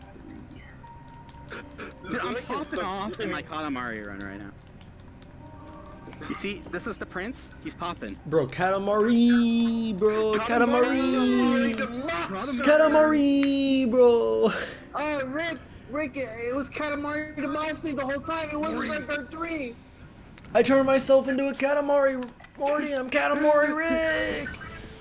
3. Dude, I'm popping off in my Katamari run right now. You see, this is the prince. He's popping. Bro, Katamari, bro, Katamari, Katamari. Katamari, bro. Rick, it was Katamari Damacy the whole time. It wasn't Drakengard 3. I turned myself into a Katamari, Morty. I'm Katamari Rick.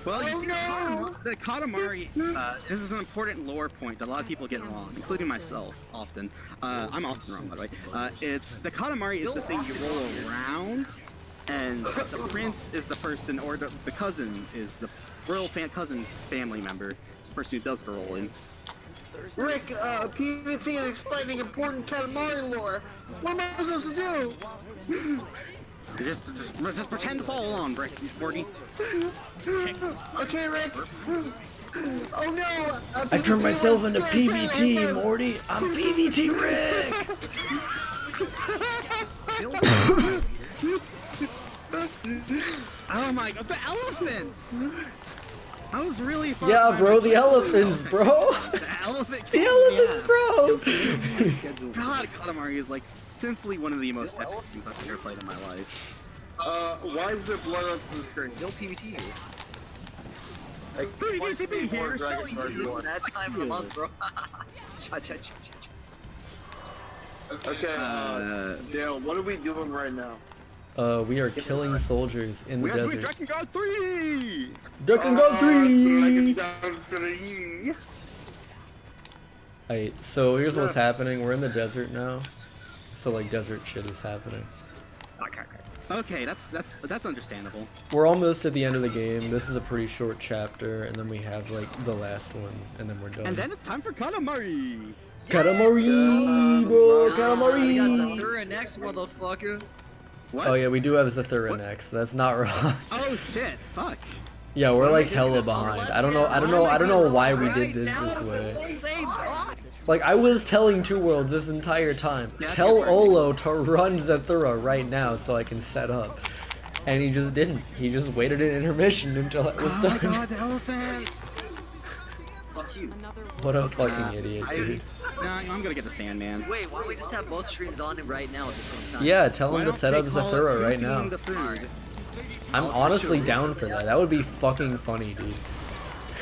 Well, you Oh, see, no. the Katamari, this is an important lore point that a lot of people get wrong, including myself, often. I'm often wrong, by the way. The Katamari is the thing you roll around, and the prince is the person, or the cousin is the royal cousin family member. It's the person who does the rolling. Rick, PVT is explaining important Katamari lore. What am I supposed to do? Just pretend to follow along, Morty. Okay, Rick. Oh no! I turned PVT myself was into scary PVT, turn. Morty. I'm PVT Rick. Oh my god, the elephants! I was really fun. Yeah, bro, the elephants, bro. The elephant The king, elephants, yeah. bro. God, Katamari is like simply one of the most epic things I've ever played in my life. Why is there blood on the screen? No PVT here. PVT here, so It's that time of the month, bro. Cha cha cha cha. Okay, Dale, what are we doing right now? We are killing soldiers in the we are doing desert. Drakengard 3! Drakengard 3! Drakengard. Alright, so here's what's happening. We're in the desert now. So like desert shit is happening. Okay, that's understandable. We're almost at the end of the game. This is a pretty short chapter, and then we have like the last one, and then we're done. And then it's time for Katamari! Katamari, bro, We got Katamari! Zathura next, motherfucker. What? Oh yeah, we do have Zathura next. That's not wrong. Oh shit, fuck. Yeah, we're like hella behind. I don't know why we did this way. Like I was telling Two Worlds this entire time. Tell Olo to run Zathura right now so I can set up. And he just didn't. He just waited in intermission until it was done. Oh my god, the elephants! Fuck you. What a fucking idiot, dude. Nah, I'm gonna get the Sandman. Wait, why don't we just have both streams on right now at the same time? Yeah, tell Why him to don't set they up call it Zathura right Goofy now. and the food? I'm honestly down for that. That would be fucking funny, dude.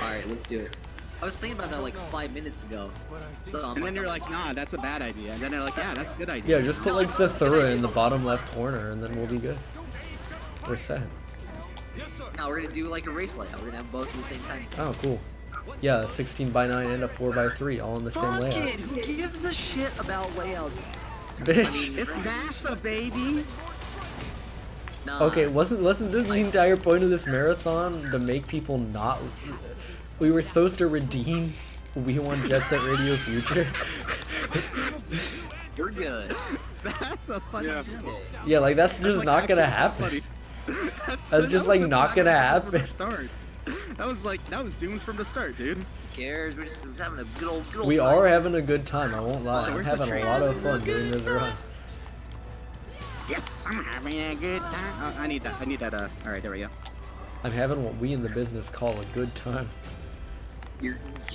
Alright, let's do it. I was thinking about that like 5 minutes ago. So I'm And then you're like, nah, that's a bad idea. And then they're like, yeah, that's a good idea. Yeah, just put like Zathura in the bottom left corner and then we'll be good. We're set. now we're gonna do like a race layout. We're gonna have both at the same time. Oh, cool. Yeah, a 16:9 and a 4:3 all in the same Fuck layout. it! Who gives a shit about layouts? Bitch. It's NASA, baby! Nah. Okay, wasn't this the entire point of this marathon? To make people not... We were supposed to redeem We Want Jet Set Radio Future? You're good. That's a funny joke. Yeah, like that's just like, not gonna actually happen. That's just like not gonna happen. Start. That was doomed from the start, dude. Who cares? We're just having a good old We time. are having a good time, I won't lie. So I'm where's the having a train? lot of fun during this run. Yes, I'm having a good time. Oh, I need that, alright, there we go. I'm having what we in the business call a good time.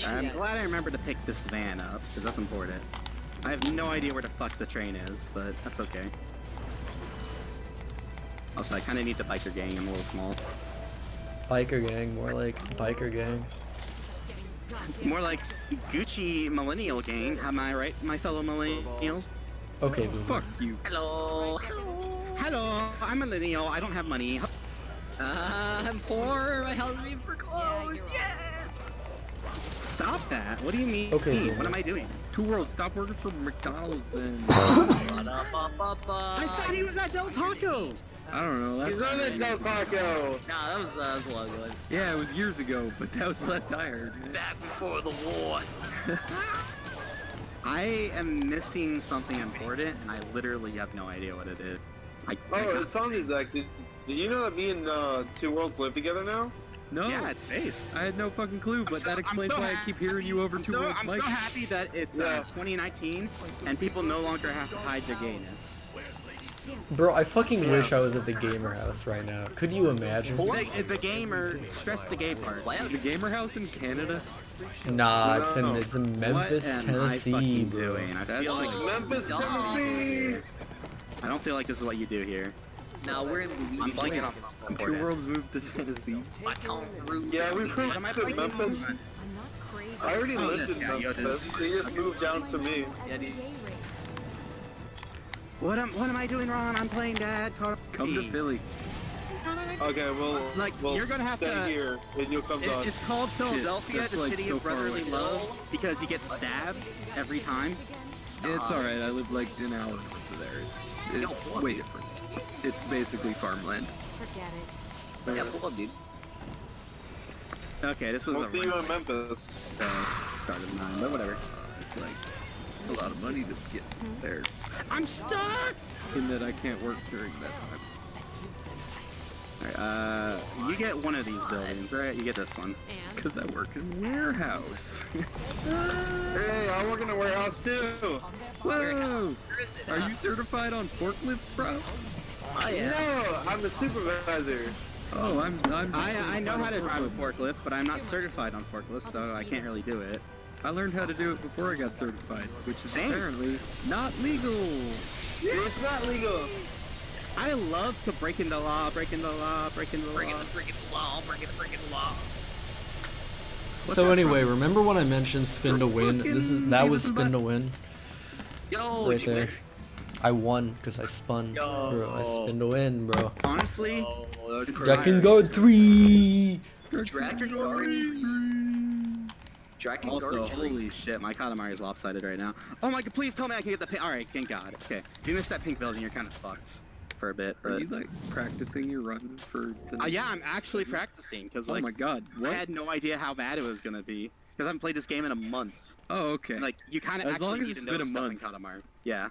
I'm glad I remembered to pick this van up, because that's important. I have no idea where the fuck the train is, but that's okay. Also, I kind of need the biker gang, I'm a little small. Biker gang, more like biker gang. More like Gucci millennial gang, am I right, my fellow millennials? Okay, boomer. Fuck you. Hello. Hello, I'm millennial, I don't have money. I'm poor. My house is being for clothes. Yeah. Stop that, what do you mean? Okay, boomer. What am I doing? Two Worlds, stop working for McDonald's then. I thought he was at Del Taco! I don't know. Last He's on time the I- Del Taco. Nah, that was a while ago. Yeah, it was years ago, but that was the last I heard. Man. Back before the war. I am missing something important, and I literally have no idea what it is. Oh, the song is like, did you know that me and Two Worlds live together now? No. Yeah, it's based. I had no fucking clue, but that explains so why I ha- keep hearing you over Two Worlds I'm Mike. so happy that it's 2019, and people no longer have to hide their gayness. Bro, I fucking wish I was at the gamer house right now. Could you imagine? The gamer, stress the gay part. The gamer house in Canada? Nah, No. it's in Memphis, What am I Tennessee, fucking bro. doing? I feel like Memphis, Tennessee. I don't feel like this is what you do here. Now we're in I'm Louisiana. blanking on something Two important. Worlds moved to Tennessee. My tongue through. Yeah, we What moved am I to blanking Memphis. on? I'm not crazy. I already Oh, lived yes, in yeah, you did. Memphis. They just moved down to me. Yeah, dude. What am I doing wrong? I'm playing bad. Come to Philly. Okay, well, Like, we'll you're gonna have stay to- here, and you'll come to us. It's called Philadelphia, that's the like city so of far brotherly away. love, because you get stabbed every time. It's alright, I live like an hour north of there. It's way different. It's basically farmland. Forget it. Yeah, pull up, dude. Okay, this is We'll a see you in Memphis. start of 9, but whatever. It's like a lot of money to get there. I'm stuck! In that I can't work during that time. Alright, you get one of these buildings, right? You get this one. And Because I work in a warehouse. Hey, I work in a warehouse too. Whoa! Are you certified on forklifts, bro? Oh, yeah. No, I'm the supervisor. Oh, I'm I know how to drive a forklift. forklift, but I'm not certified on forklifts, so I can't really do it. I learned how to do it before I got certified, which is Same. apparently not legal. It's not legal. I love to break into law, breaking the law, breaking the law. Breaking the freaking law, breaking the freaking law. So anyway, remember when I mentioned spin to win? That was spin to win Yo, right did you there. win? I won because I spun, bro. I spin to win, bro. Honestly, Oh, Drakengard 3. Drakengard also, 3. holy shit, my Katamari is lopsided right now. Oh my god, please tell me I can get the pink. Alright, thank god. Okay, if you miss that pink building, you're kind of fucked for a bit. Are But you like practicing your run for the? yeah, I'm actually practicing because Oh like my god! I What? had no idea how bad it was gonna be because I haven't played this game in a month. Oh, okay. Like you kind of As actually long as need it's to know been a stuff month. in Katamari. Yeah,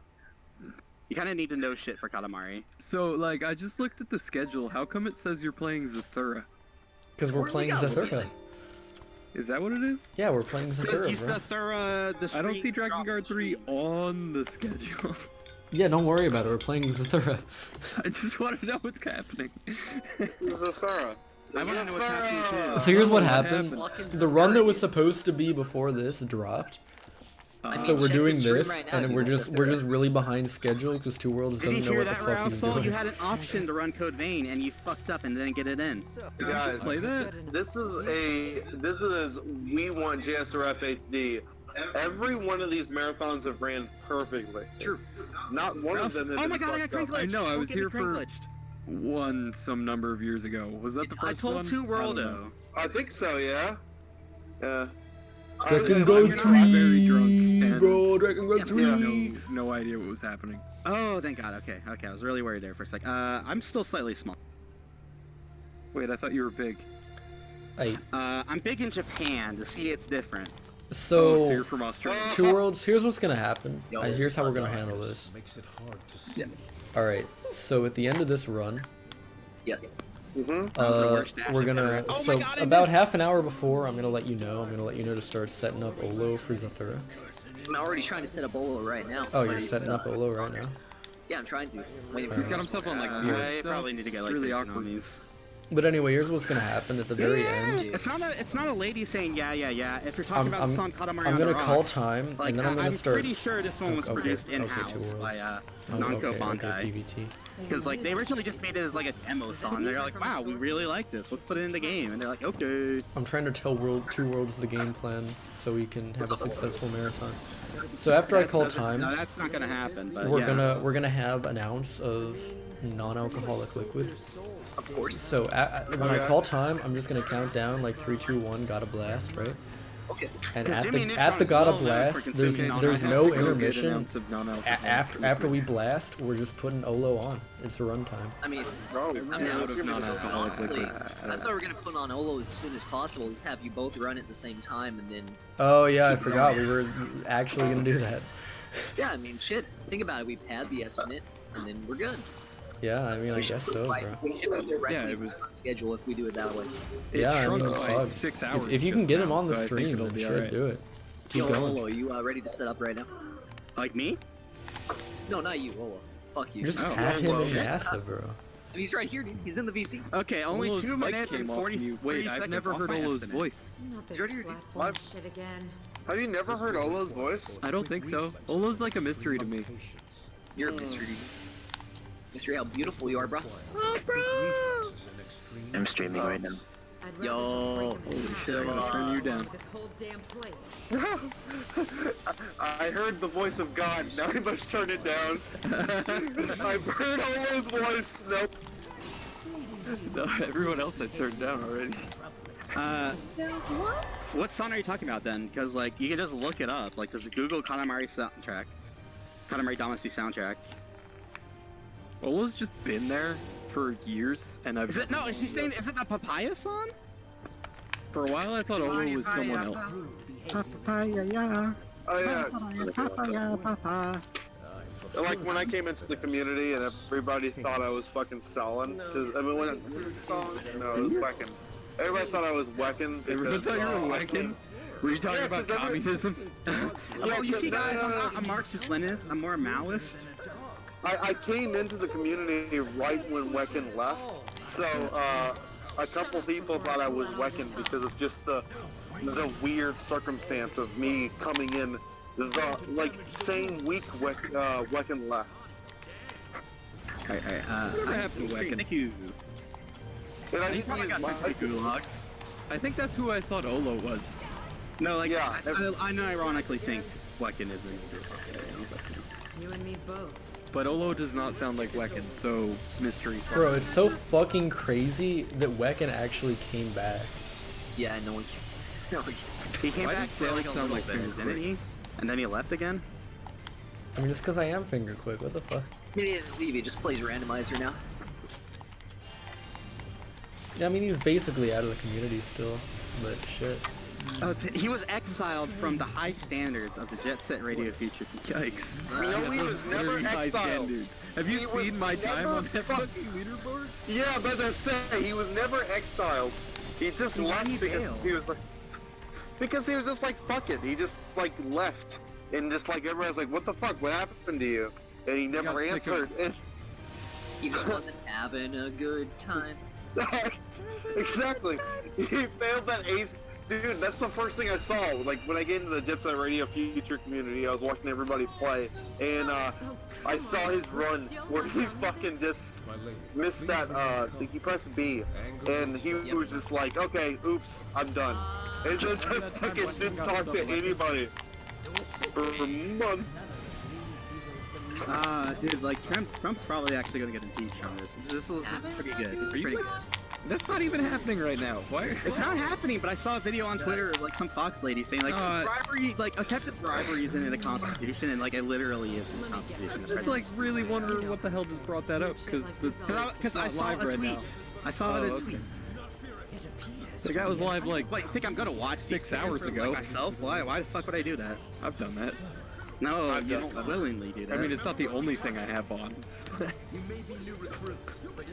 you kind of need to know shit for Katamari. So, like, I just looked at the schedule. How come it says you're playing Zathura? Because we're Where do playing we got Zathura. Is that what it is? Yeah, we're playing You Zathura, bro. Zathura, the I don't see street drop Drakengard 3 machine. on the schedule. Yeah, don't worry about it. We're playing Zathura. I just want to know what's happening. Zathura. I want to know what's happening too. So here's what What happened. happened? The run that was supposed to be before this dropped. So we're check doing the stream this, right now, and dude. we're just really behind schedule because Two Worlds Did you doesn't know hear what the that, fuck he's Rausel? doing. You had an option to run Code Vein, and you fucked up and didn't get it in. Guys, Play that? this is We Want JSRFHD. Every one of these marathons have ran perfectly. True. Not one of them has Oh been my god, I got fucked crank up. I glitched. know, I Don't was get me here crank for- glitched. One some number of years ago. Was that the I first told one? Two World I don't know. I think so, yeah. Yeah. Drakengard not 3, very drunk, and- bro. Drakengard Yeah, 3. No idea what was happening. Oh, thank god. Okay, okay. I was really worried there for a sec. I'm still slightly small. Wait, I thought you were big. Hey, I'm big in Japan. To see it's different. So so you're from Australia. Two Worlds. Here's what's gonna happen. Yo, Here's how we're gonna handle this. Makes it hard to see. All right. So at the end of this run, Yes. Mm-hmm. That was the worst dash we're I've gonna. ever- Oh my So God, I about missed. half an hour before, I'm gonna let you know. to start setting up Olo for Zathura. I'm already trying to set up Olo right now. Oh, you're setting up Olo right now. Yeah, I'm trying to. Wait, He's got himself on like beer and I stuff. probably need to get like It's really fixing awkward. on these. But anyway, here's what's gonna happen at the very end. It's not a lady saying yeah. If you're talking about the song Katamari I'm on gonna the call Rocks, time, like, and then I'm gonna start. pretty sure this one was Okay, produced okay, in-house Two by Worlds. Namco Okay, Bandai. PVT. Because like they originally just made it as like a demo song. They're like, wow, we really like this. Let's put it in the game. And they're like, okay. I'm trying to tell Two Worlds the game plan so we can have a successful marathon. So after I call time, No, that's not gonna happen. But we're yeah. gonna have an ounce of non-alcoholic liquid. Of course. So when I call time, I'm just gonna count down like 3, 2, 1, got a blast, right? Okay. And 'Cause at Jimmy the Neutron's God of well known for Blast, consuming there's no non-alcoholic intermission. Amounts of non-alcoholic After we blast, we're just putting Olo on. It's a runtime. I mean, Bro, I mean, ran out of honestly, non-alcoholic liquor. I thought we were gonna put on Olo as soon as possible. Just have you both run at the same time, and then. Oh yeah, I Keep forgot going. we were actually gonna do that. Yeah, I mean, shit. Think about it. We've had the estimate, and then we're good. Yeah, I mean, I We should guess put so, right- bro. We should put directly Yeah, it was- on schedule if we do it that way. Yeah, I shrunk mean, by fuck. 6 hours. If you can just get him now, on the so I think stream, it'll then be shit, alright. do it. Keep Yo, going. Olo, you ready to set up right now? Like me? No, not you, Olo. Fuck you. Just Oh, add him Olo. in NASA, bro. He's right here, dude. He's in the VC. Okay, only Olo's 2 mic minutes and came off 40 mute. 30 Wait, I've seconds never off heard my Olo's estimate. voice. Not this Jordy, platform what? shit again. have you never heard Olo's voice? I don't think so. Olo's like a mystery to me. You're a mystery. Mystery, how beautiful you are, bro. I'm streaming right now. I'd rather Yo, just break them in half shit, I gotta turn you down. this whole damn place. I heard the voice of God. Now I must turn it down. I've heard Olo's voice. Nope. No, everyone else I turned down already. What song are you talking about then? Because like you can just look it up. Like just Google Katamari soundtrack, Katamari Damacy soundtrack. Olo's just been there for years, and I've. Is it no? Is she saying is it the Papaya song? For a while, I thought Olo was someone else. Papaya, yeah. Oh yeah. Papaya, papa. Like when I came into the community and everybody thought I was fucking Stalin. 'Cause, I mean, when it was Stalin? No, it was Weckin. Everybody thought I was Weckin Everyone because thought you were Weckin? Were you talking Yeah, about 'cause every- communism? Oh, you see, guys, I'm not a Marxist-Leninist. I'm more a Maoist. I came into the community right when Weckin left, so a couple people thought I was Weckin because of just the weird circumstance of me coming in the like same week Weckin left. Alright, Whatever happened to Weckin? Thank you. And I You didn't probably use got sent to the gulags. I think that's who I thought Olo was. No, like, Yeah, I ironically think Weckin isn't. You and me both. But Olo does not sound like Weckin, so mystery. Bro, it's so fucking crazy that Weckin actually came back. Yeah, no one. No, He came Why back does for Dale like a sound little like bit, Finger didn't he? And then he left again? I mean, it's because I am finger quick. What the fuck? he didn't leave. He just plays randomizer now. Yeah, I mean, he's basically out of the community still, but shit. He was exiled from the high standards of the Jet Set Radio Future. Yikes. You know, he was never Very high exiled. standards. Have you He was seen my time never on that fuck- fucking leaderboard? Yeah, but I say he was never exiled. He just Why left he because bailed? he was like, because he was just like, fuck it. He just like left, and just like everyone's like, what the fuck? What happened to you? And he never got sick answered. And He just wasn't having a good time. exactly. He failed that ace. Dude, that's the first thing I saw. Like when I get into the Jet Set Radio Future community, I was watching everybody play, and I saw his run where he fucking just missed that. He pressed B, and he was just like, okay, oops, I'm done. And then just fucking didn't talk to anybody for months. Dude, like Trump's probably actually gonna get impeached on this. This is pretty good. This is pretty good. That's not even happening right now. Why? It's not happening, but I saw a video on Twitter of like some Fox lady saying like bribery, like attempted bribery isn't in the Constitution, and like it literally is in the Constitution. Just like really wondering what the hell just brought that up because Because I saw a tweet. I saw it in a tweet. The guy was live like Wait, you think I'm gonna watch 6 hours for, ago. like, myself? Why the fuck would I do that? I've done that. No, I've you done don't that. willingly do that. I mean, it's not the only thing I have on.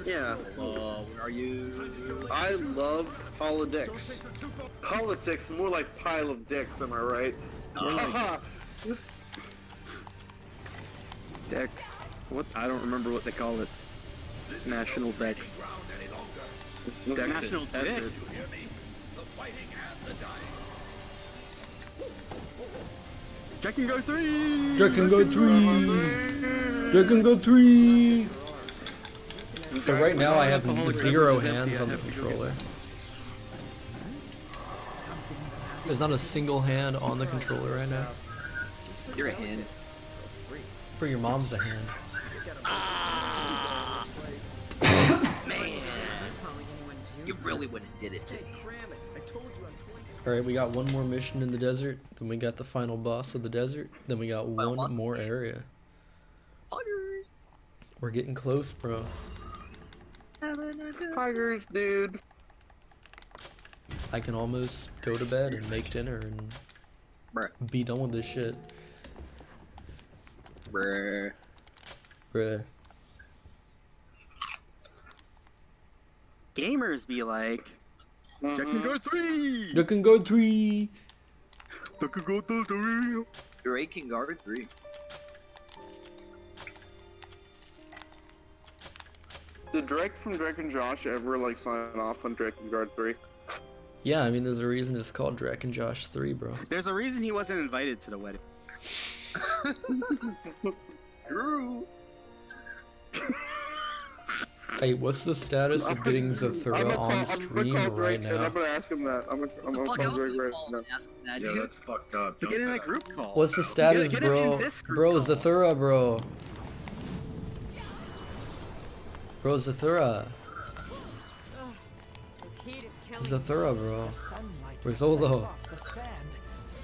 Yeah. Where are you? I love politics. Politics, more like pile of dicks, am I right? Dex. What? I don't remember what they call it. National Dex. Dex National that's Dick. it. Drakengard 3! Drakengard 3! Drakengard 3! So right now I have Alcoholic 0 Beverage is empty, hands I on the have to go controller. There's not a single hand on the controller right now. You're a hand. For your mom's a hand. Man, you really wouldn't did it to me. Alright, we got one more mission in the desert, then we got the final boss of the desert, then we got Final boss one of more the game. area. Poggers. We're getting close, bro. Tigers, dude. I can almost go to bed and make dinner and Bruh. be done with this shit. Bruh. Bruh. Gamers be like, Drakengard 3! Drakengard 3! Drakengard 3! Drakengard 3. Did Drake from Drake and Josh ever like sign off on Drakengard 3? Yeah, I mean, there's a reason it's called Drake and Josh 3, bro. There's a reason he wasn't invited to the wedding. True. Hey, what's the status of getting Zathura on stream right And I'm now? gonna ask him that. I'm gonna Fuck, I call was Drake gonna right call now. and ask him that, Yo, dude. that's fucked up. Get in a group call. What's the status, Get him bro? in this group Bro, call. Zathura, bro. Bro, Zathura. This heat is killing me. Zathura, bro. Sunlight Where's reflects Olo? off the sand,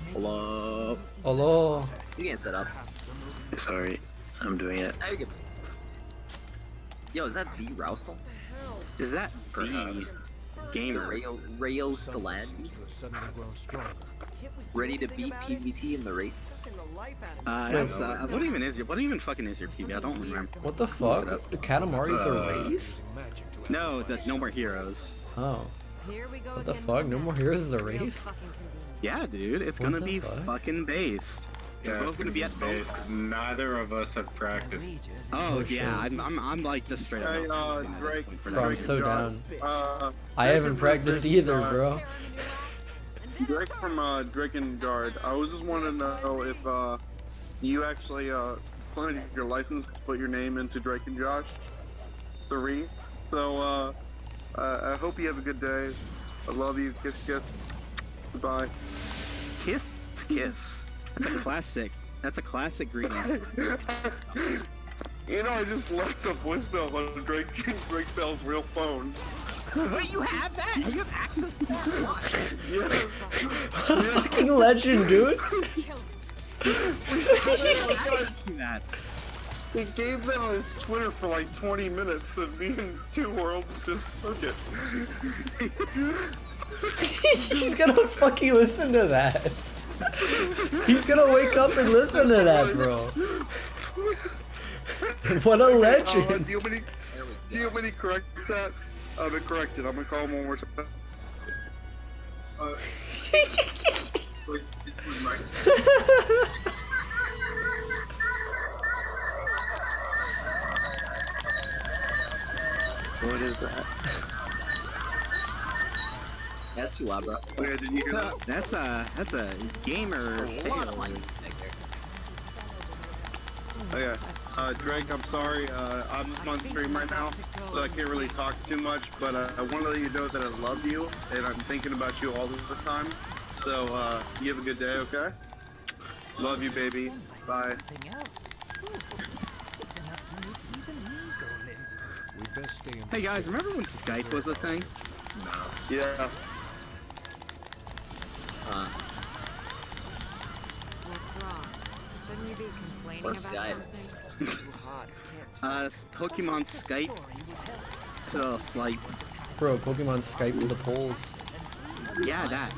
making Hello. it seem Hello. easier to You can't set up. perhaps remove Sorry, I'm doing it. Now you can. Yo, is that the Roustel? Is that the The gamer? Rayo Sun Salad? seems to have suddenly grown stronger. Ready to beat PVT in the race? What even fucking is your PB? I don't remember. What the fuck? The Katamari's a race? Magic to No, that's No More Heroes. Oh. Here we go What the again fuck? with No that. More Heroes is a Real race? fucking convenient. Yeah, dude, it's What gonna the be fuck? fucking based. Yeah, We're both gonna be at base because neither of us have practiced. Oh shit. yeah, I'm like just straight Hey, up. Drake. Bro, I'm so down. Uh, I haven't practiced either, bro. Drake from Drakengard. I was just wanting to know if you actually planted your license to put your name into Drake and Josh 3. So I hope you have a good day. I love you. Kiss, kiss. Goodbye. Kiss, kiss. That's a classic. That's a classic greeting. You know, I just left a voicemail on Drake Bell's real phone. Wait, you have that? You have access to that? Yeah. Fucking legend, dude. That. He gave that on his Twitter for like 20 minutes, and me and Two Worlds just took it. He's gonna fucking listen to that. He's gonna wake up and listen to that, bro. What a legend. Do you want me to correct that? I've been corrected. I'm gonna call him one more time. What is that? That's too loud, bro. Okay, did you hear that? That's a gamer. A lot of lights back there. Okay. Drake, I'm sorry. I'm on stream right now, so I can't really talk too much, but I want to let you know that I love you, and I'm thinking about you all the time. So, you have a good day, okay? Love you, baby. Bye. something else. It's enough to make even me go limp. We best stay in. Hey guys, remember when Skype was a thing? Yeah. What's wrong? Shouldn't you be complaining What's about Skype? something? Too hot, can't Pokemon Skype to Slipe. Bro, Pokemon Skype to the polls. Yeah, that.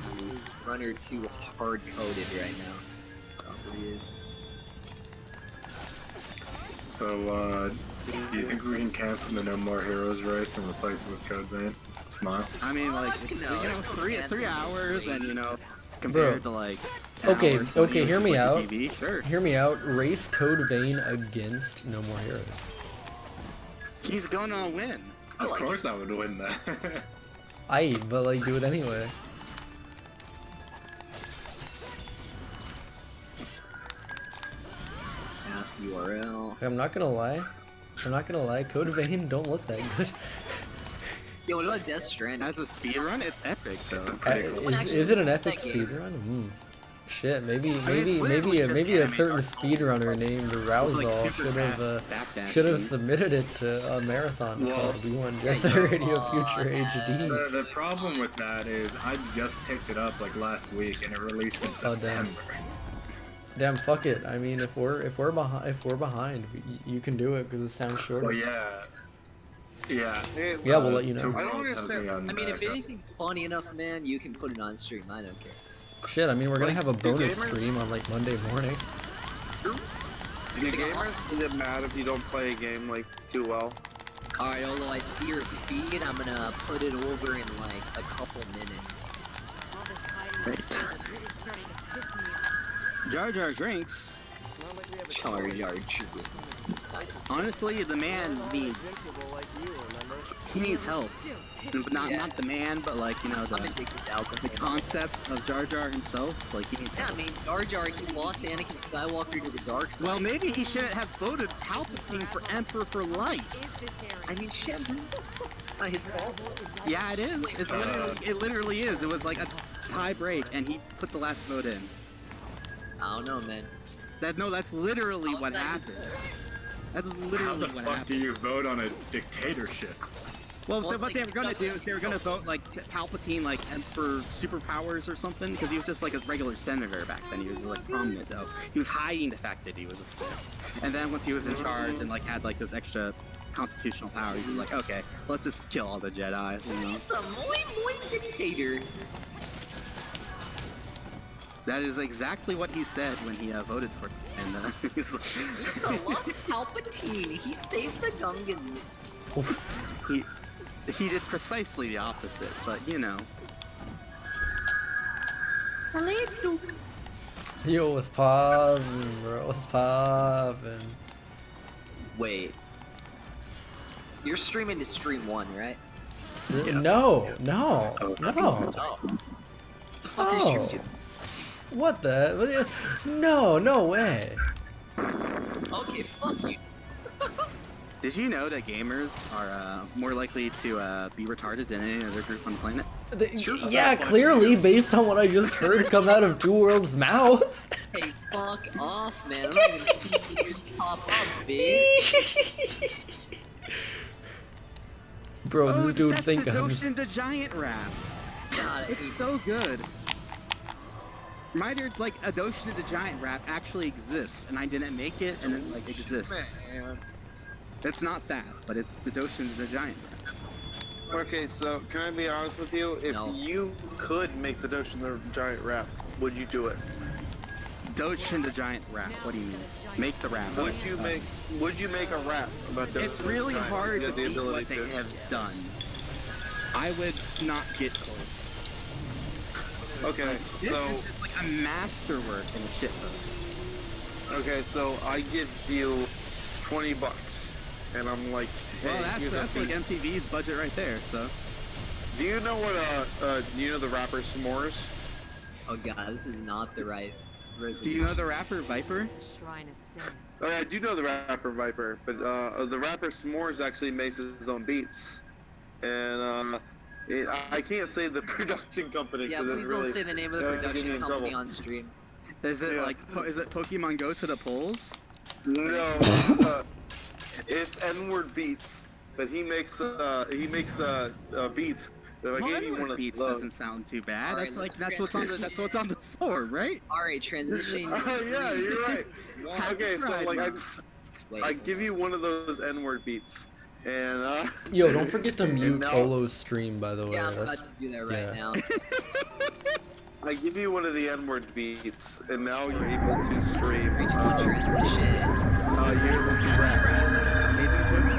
Runner 2 hard coded right now. Probably is. So, do you think we can cancel the No More Heroes race and replace it with Code Vein? Smile. I mean, like, Fuck no, you know, there's no three chance hours, of and you know, compared to like. an Okay, hour and 20 okay, hear me with out. TV, sure. Hear me out. Race Code Vein against No More Heroes. He's gonna win. Of course I would win that. But like, do it anyway. URL. I'm not gonna lie. Code Vein don't look that good. Yo, what about Death Stranding? As a speedrun, it's epic though. It's a pretty cool. Is it an epic speedrun? Shit, maybe literally just a anime certain art. speedrunner named Rousal super fast should have backdashing. submitted it to a marathon Well, called WWJSRFHD6 Radio Future HD. The problem with that is I just picked it up like last week and it released in Oh, damn. September. Damn, fuck it. I mean, if we're behind, you can do it because it sounds shorter. Well, yeah. Hey, Yeah, we'll let you know. I don't understand. I mean, if anything's funny enough, man, you can put it on stream. I don't care. Shit, I mean, we're gonna Like, have a do bonus gamers- stream on like Monday morning. Do gamers get mad if you don't play a game like too well? Alright, although I see your feed, I'm gonna put it over in like a couple minutes. All this hiding is really starting to piss me off. Jar Jar drinks. Char Jar Jar. Honestly, the man needs. He needs help. But not the man, but like, you know, I'm addicted to the alcohol. concept of Jar Jar himself. Like, he needs Yeah, I help. mean, Jar Jar, he lost Anakin Skywalker to the dark side. Well, maybe he shouldn't have voted Palpatine for Emperor for life. Is this area? I mean, shit, not his fault. Yeah, it is. It literally is. It was like a tie break, and he put the last vote in. I don't know, man. That's literally what happened. That's How literally the what fuck happened. do you vote on a dictatorship? Well, Well, it's what they like- were gonna do is they were gonna vote like Palpatine like for superpowers or something, because he was just like a regular senator back then. He was like prominent though. He was hiding the fact that he was a Sith. And then once he was in charge and like had like those extra constitutional powers, he was like, okay, let's just kill all the Jedi. You know, He's a moi dictator. that is exactly what he said when he voted for. And he's like, He's a love Palpatine. He saved the Gungans. he did precisely the opposite, but you know. DaleDukk. Yo, what's poppin', bro? What's poppin'? Wait. You're streaming to stream 1, right? No. Oh. The fuck are you streaming to? What the? No way. Okay, fuck you. Did you know that gamers are more likely to be retarded than any other group on the planet? Yeah, clearly, based on what I just heard come out of Two Worlds' mouth. Hey, fuck off, man. I'm not even see you top up, bitch. Bro, Oh, this dude that's think the I'm just... Doshin the Giant rap. God, I It's hate so good. Reminder, like, a Doshin the Giant rap actually exists, and I didn't make it, and it, like, exists. man. It's not that, but it's the Doshin the Giant rap. Okay, so can I be honest with you? If No. you could make the Doshin the Giant rap, would you do it? Doshin the Giant rap, what do you mean? Make the rap. Would you make a rap about Doshin It's the really Giant? hard You to have the beat ability what they to. have done. I would not get close. Okay, This so is just like a masterwork in a shitpost. okay, so I give you $20, and I'm like, hey, Well, here's that's a like beat. MTV's budget right there, so. Do you know what you know the rapper S'mores? Oh god, this is not the right Do resolution. you know the rapper Viper? Shrine of Sin. Oh, yeah, I do know the rapper Viper, but the rapper S'mores actually makes his own beats, and I can't say the production company. Yeah, 'cause please it's don't really, say the name of the get me production in company trouble. on stream. Is it Yeah. like, is it Pokemon Go to the polls? No, it's N-word beats, but he makes beats. So I gave you one of Beats those. doesn't sound too bad. Alright, That's like let's that's what's on the floor, right? Alright, transitioning. Oh yeah, you're right. Have Okay, so tried, like man. Wait, I give you one of those N-word beats, and Yo, don't forget to mute now- Polo's stream, by the way. yeah, I'm That's... about to do that right yeah. now. I give you one of the N-word beats, and now you're able to stream. Reach on transition. You're able to rap.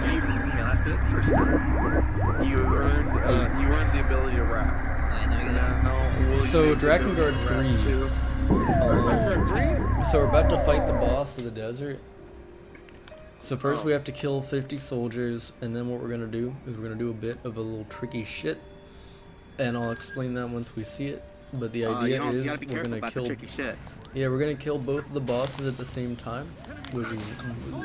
Okay, that's it. First time. You earned the ability to rap. I know you got Now, will So, you make the Drakengard ability to rap 3. too? Drakengard 3? So we're about to fight the boss of the desert. So first we have to kill 50 soldiers, and then what we're gonna do is we're gonna do a bit of a little tricky shit, and I'll explain that once we see it. But the idea you is gotta be we're careful gonna about kill. the tricky shit. Yeah, we're gonna kill both of the bosses at the same time, which is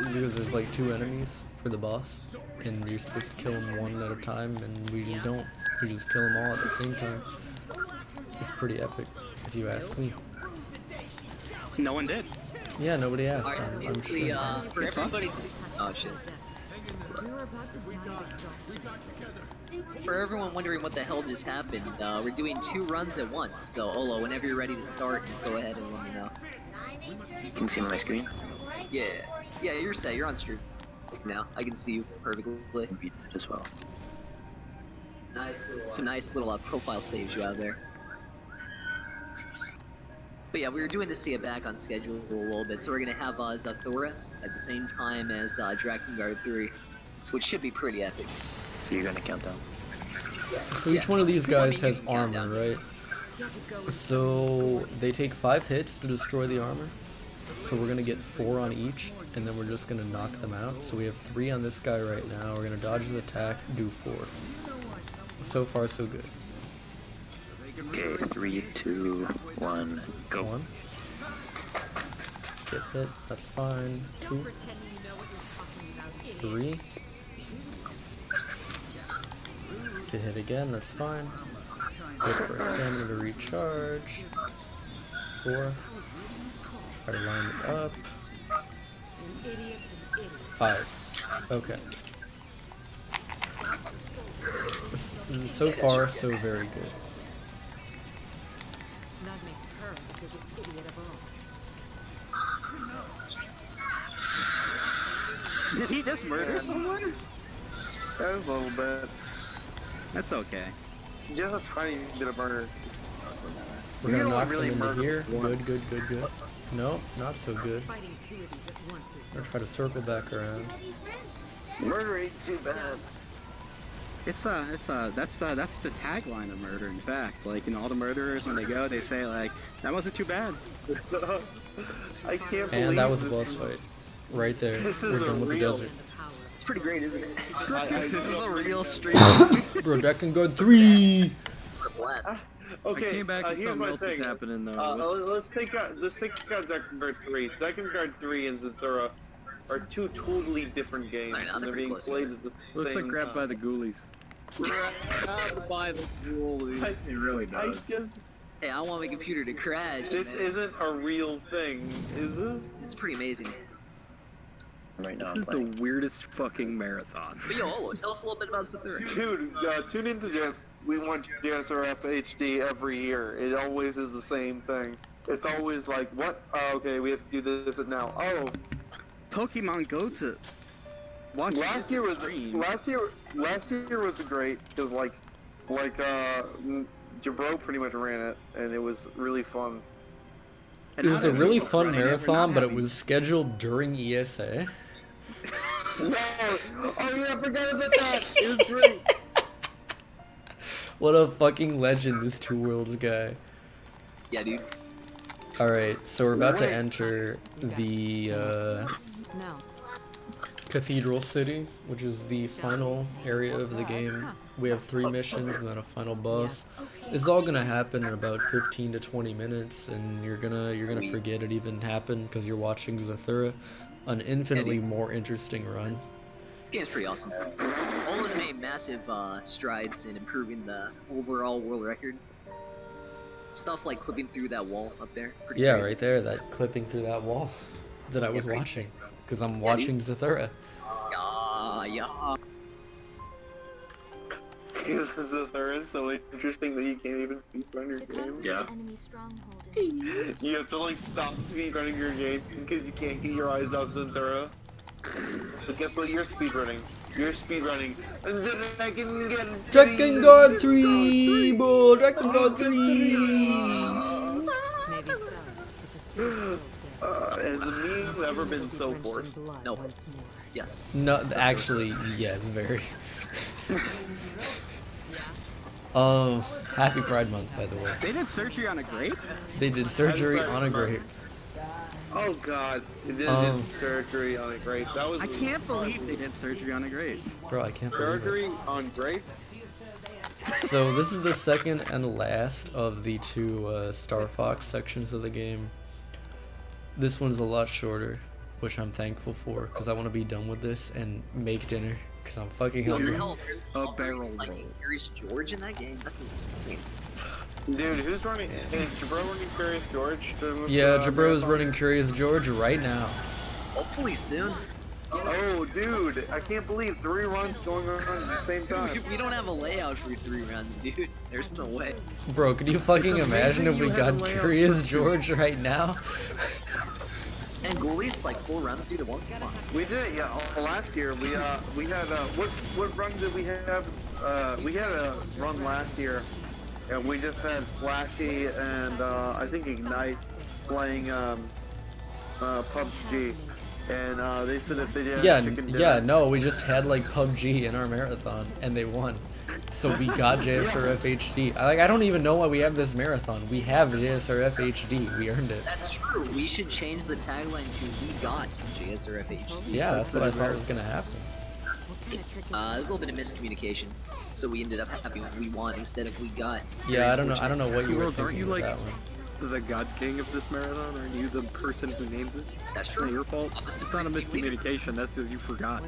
because there's like 2 enemies for the boss, and you're supposed to kill them one at a time, and we just don't. We just kill them all at the same time. It's pretty epic, if you ask me. No one did. Yeah, nobody asked. Alright, I'm basically, sure. for everybody. Oh shit. You're about to die of exhaustion. For everyone wondering what the hell just happened, we're doing 2 runs at once. So Olo, whenever you're ready to start, just go ahead and let me know. Can you see my screen? Yeah, yeah, you're set. You're on stream now. I can see you perfectly. As well. Some nice little profile saves you have there. But yeah, we were doing this to get back on schedule a little bit, so we're gonna have Zathura at the same time as Drakengard 3, which should be pretty epic. So you're gonna count down. So each one of these guys you has can count armor, down. right? So they take 5 hits to destroy the armor. So we're gonna get 4 on each, and then we're just gonna knock them out. So we have 3 on this guy right now. We're gonna dodge his attack, do 4. So far, so good. Okay, 3, 2, 1, go. 1. Get hit, that's fine. 2. Pretend you know what you're talking about, idiot. 3. Get hit again, that's fine. Wait for a stamina to recharge. 4. Try to line it up. 5. Okay. So far, so very good. That makes her the biggest idiot of all. Did he just murder someone? That was a little bit. That's okay. Just a tiny bit of murder. We're You gonna don't knock really them into murder here. once. Good. No, not so good. Fighting 2 of these at once is I'm gonna try to circle back around. Murder ain't too bad. That's the tagline of murder. In fact, like, you know, all the murderers when they go, they say like, that wasn't too bad. I can't believe And that was a this. boss fight. Right there. This We're is done with the real. desert. It's pretty great, isn't it? This is a real stream. Bro, Drakengard 3! What a blast. Okay, I came back and here's something my else thing. is happening though. Let's take out Drakengard 3. Drakengard 3 and Zathura are 2 totally different games, I know, and they're they're being pretty played at the Looks same like grabbed by time. the ghoulies. Grabbed by the ghoulies. It really I does. just, Hey, I want my computer to crash. this man. isn't a real thing, is this? It's pretty amazing. Right now This I'm is playing. the weirdest fucking marathon. But yo, Olo, tell us a little bit about Zathura. Dude, tune into we want JSRFHD every year. It always is the same thing. It's always like, what? Oh, okay, we have to do this now. Oh, Pokemon Go to watch last year was stream. last year was great because Jabro pretty much ran it, and it was really fun. It was a really fun running it, we're marathon, not but it having- was scheduled during ESA. No! Oh yeah, I forgot about that! It was great! What a fucking legend, this Two Worlds guy. Yeah, dude. Alright, so we're about to Wait. enter the No. Cathedral City, which is the final area of the game. We have 3 missions and then a final boss. This is all gonna happen in about 15 to 20 minutes, and you're gonna forget it even happened because you're watching Zathura, an infinitely more interesting run. This game's pretty awesome. Olo's made massive strides in improving the overall world record. Stuff like clipping through that wall up there. Pretty Yeah, crazy. right there, that clipping through that wall that I was pretty watching, sick. because I'm Yeah, watching Zathura. Yeah. Zathura is so interesting that you can't even speedrun your To game. conquer Yeah. the enemy stronghold. You have to like stop speedrunning your game because you can't get your eyes off Zathura. But guess what? You're speedrunning. You're speedrunning. And then I can get Drakengard 3, bro! Drakengard 3! Maybe so, but the city's still dead. Has the meme ever been so Drenched in forced? blood No. once more. Yes. No, actually, yes, very. Happy Pride Month, by the way. They did surgery on a grape? They did surgery on a grape. Oh god, it did surgery on a grape. That was I can't believe they did surgery on a grape. Bro, I can't believe it. surgery on grape. So this is the second and last of the 2 Star Fox sections of the game. This one's a lot shorter, which I'm thankful for, because I want to be done with this and make dinner, because I'm fucking What the hungry. hell? There's A barrel like roll. Curious George in that game? That's insane. Dude, who's running? Is Jabro running Curious George? Yeah, Jabro is running Curious George right now. Hopefully soon. Oh, dude, I can't believe 3 runs going on at the same time. We don't have a layout for 3 runs, dude. There's no way. Bro, could you fucking imagine if we got Curious George right now? And goalies like 4 runs, dude, at once. Come on. We did it, yeah. Last year, we had what run did we have? We had a run last year, and we just had Flashy and I think Ignite playing PUBG. And they said if they did no, we just had like PUBG in our marathon and they won. So we got JSRFHD. I don't even know why we have this marathon. We have JSRFHD. We earned it. That's true. We should change the tagline to "We got JSRFHD." Yeah, that's what I thought was gonna happen. There's a little bit of miscommunication, so we ended up having "We want" instead of "We got." Yeah, I don't know what you were Aren't thinking you with like that one. the god king of this marathon? Aren't you the person who names it? That's It's true. not your fault. It's not a miscommunication. That's just you forgot.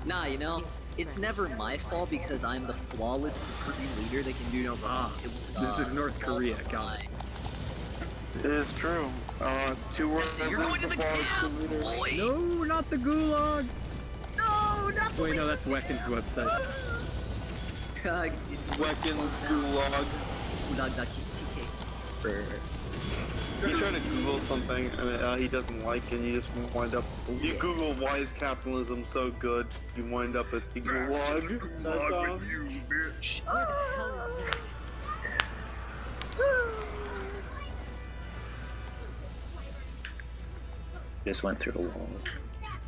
Nah, you know, it's never my fault because I'm the flawless supreme leader that can do no wrong. This is North Korea, God. It is true. 2 words. You're going to the camp, boy. No, not the gulag. No, not the Wait, no, that's Wekken's website. Wekken's gulag. DaleDukk for You try to Google something and he doesn't like, and you just wind up. You Google why is capitalism so good? You wind up at the gulag. Just went through a wall.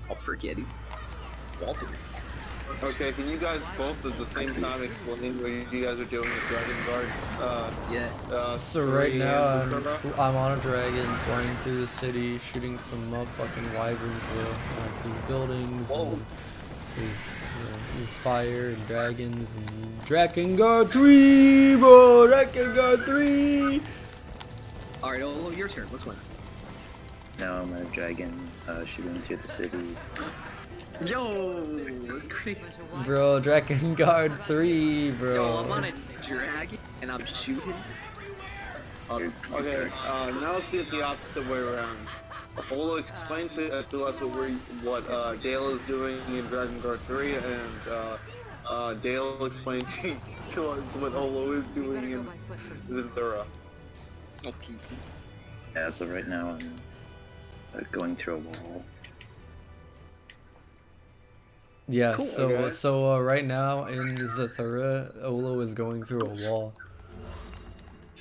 I'll forget it. Walter. Okay, can you guys both at the same time explain what you guys are doing with Drakengard? Yeah. So right now I'm on a dragon flying through the city, shooting some motherfucking wyverns with like these buildings and there's fire and dragons and Drakengard 3, bro, Drakengard 3. All right, Olo, your turn. Let's win. Now I'm a dragon shooting into the city. Yo, that's crazy. Bro, Drakengard 3, bro. Yo, I'm on a dragon and I'm shooting. Okay, now let's see it the opposite way around. Olo, explain to us what Dale is doing in Drakengard 3, and Dale explain to us what Olo is doing in Zathura. Okay. Yeah, so right now I'm going through a wall. Yeah, Cool, so okay. right now in Zathura, Olo is going through a wall.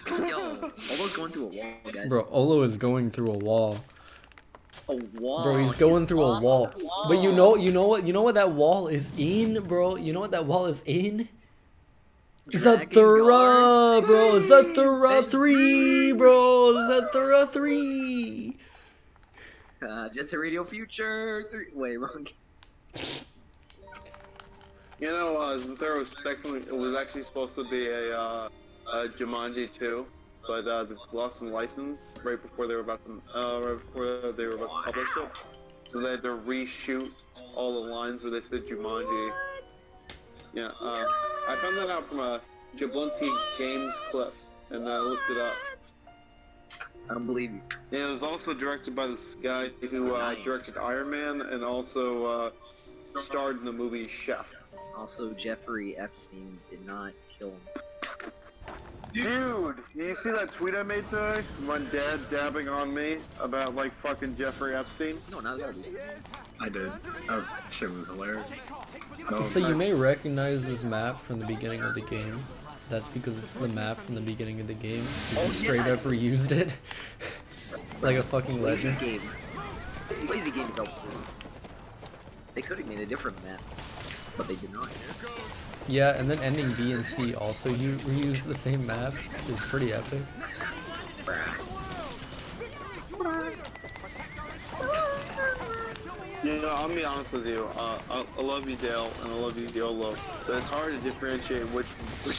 Yo, Olo's going through a wall, guys. Bro, Olo is going through a wall. A wall. Bro, he's going through a wall. But you know what that wall is in, bro? You know what that wall is in? Zathura, bro. Zathura 3, bro. Zathura 3. Jet Set Radio Future 3. Wait, wrong. You know, Zathura was actually supposed to be a Jumanji 2, but they lost some license right before they were about to publish it. So they had to reshoot all the lines where they said Jumanji. Yeah, I found that out from a Jablonski Games clip, and I looked it up. I don't believe you. And it was also directed by this guy who directed Iron Man and also starred in the movie Chef. Also, Jeffrey Epstein did not kill him. Dude, you see that tweet I made today? My dad dabbing on me about like fucking Jeffrey Epstein? No, not that. I did. That shit was hilarious. No, So you may recognize this map from the beginning of the game. That's because it's the map from the beginning of the game. You straight up reused it. Like a fucking legend. Lazy game developer. They could have made a different map, but they did not. Yeah, and then ending B and C also you reuse the same maps. It's pretty epic. You know, I'll be honest with you. I love you, Dale, and I love you, Yolo. But it's hard to differentiate which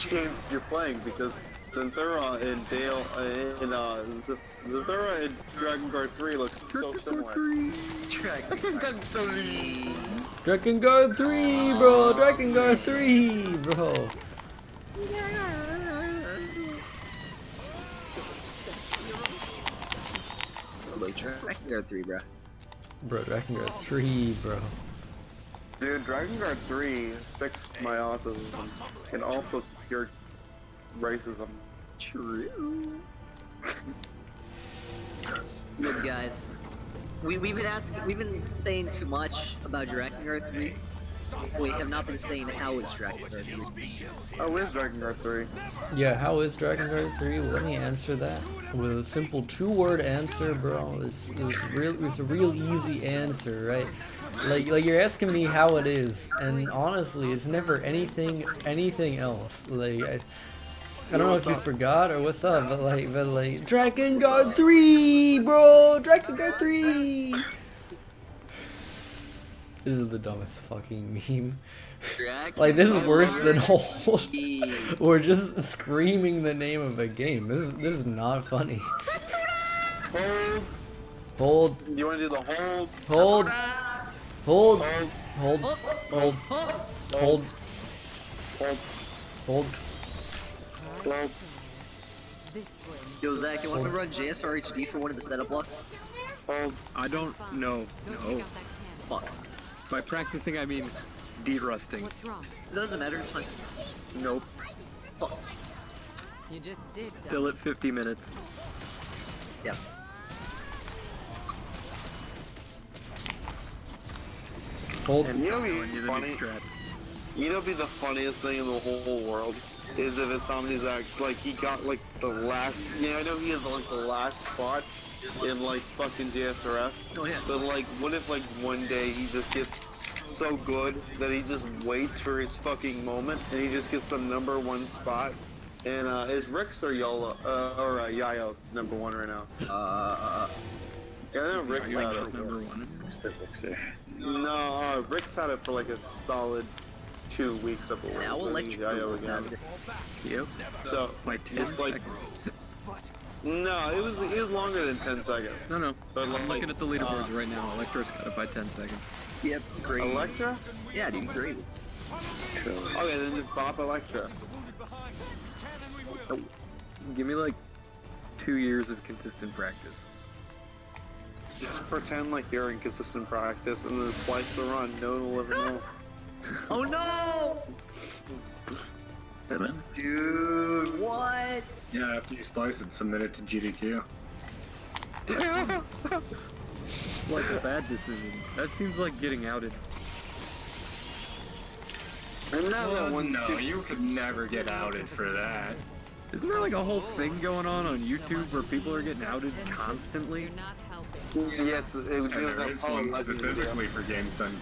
games you're playing because Zathura and Dale Zathura and Drakengard 3 looks so similar. Drakengard 3. Drakengard 3, bro. Drakengard 3, bro. Like Drakengard 3, bro. Bro, Drakengard 3, bro. Dude, Drakengard 3 fixed my autism and also cured racism. True. Look, guys, we've been saying too much about Drakengard 3. We have not been saying how is Drakengard 3. Oh, is Drakengard 3? Yeah, how is Drakengard 3? Let me answer that with a simple 2-word answer, bro. It's a real easy answer, right? Like you're asking me how it is, and honestly, it's never anything else. Like I don't know if you forgot or what's up, but like Drakengard 3, bro, Drakengard 3. This is the dumbest fucking meme. Like, this is worse than hold. We're just screaming the name of a game. This is not funny. Hold. Hold. You want to do the hold? Hold. Hold. Hold. Hold. Hold. Hold. Hold. Yo, Zach, you want me to run JSRHD for one of the setup blocks? Hold. I don't know. No. Fuck. By practicing, I mean derusting. What's wrong? It doesn't matter, it's fine. Nope. Fuck. You just did. Still at 50 minutes. Yep. Hold. And you know Telling what'd you be the new funny? strats. You know what'd be the funniest thing in the whole world? Is if it's somebody's like he got like the last, I know he has like the last spot in like fucking JSRF. Oh yeah. But like, what if like one day he just gets so good that he just waits for his fucking moment and he just gets the #1 spot? And is Rix or Yola or Yayo #1 right now? Yeah, I know Rix had it. #1. No, Rix had it for like a solid 2 weeks, I believe. Now Electric Yayo again. has it. Yep. So By 10 it's like seconds. no, it was longer than 10 seconds. No. But I'm looking at the leaderboards right now. Electra's got it by 10 seconds. Yep, great. Electra? Yeah, dude, great. Okay, then just bop Electra. Give me like 2 years of consistent practice. Just pretend like you're in consistent practice and then splice the run. No one will ever know. Oh no! Dude, what? Yeah, after you splice it, submit it to GDQ. Like a bad decision. That seems like getting outed. And now that one No, you could never get outed for that. Isn't there like a whole thing going on YouTube where people are getting outed constantly? You're not helping. yeah, it was And there an is Apollo one Legend specifically for games done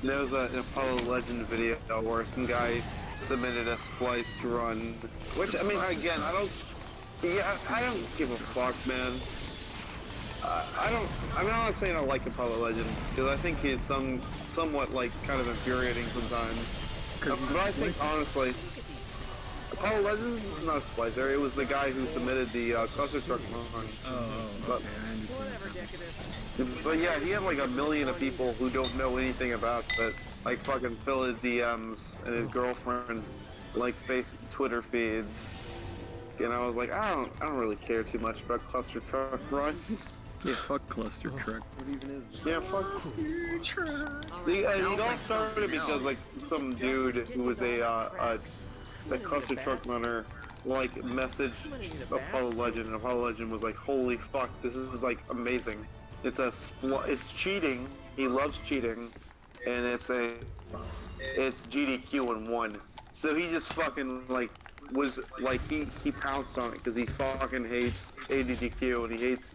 There was an Apollo Legend video where some guy submitted a splice run, which I mean, again, I don't give a fuck, man. I'm not saying I like Apollo Legend because I think he's somewhat like kind of infuriating sometimes. But I think honestly, Apollo Legend was not a splicer. It was the guy who submitted the cluster truck run. Oh, okay, I understand. But yeah, he had like 1 million of people who don't know anything about it, like fucking fill his DMs and his girlfriend's like Twitter feeds. And I was like, I don't really care too much about cluster truck runs. Yeah, fuck cluster truck. What even is Yeah, fuck. It all started because like some dude who was a cluster truck runner like messaged Apollo Legend, and Apollo Legend was like, holy fuck, this is like amazing. It's cheating. He loves cheating, and it's GDQ in 1. So he just fucking like was like he pounced on it because he fucking hates ADDQ and he hates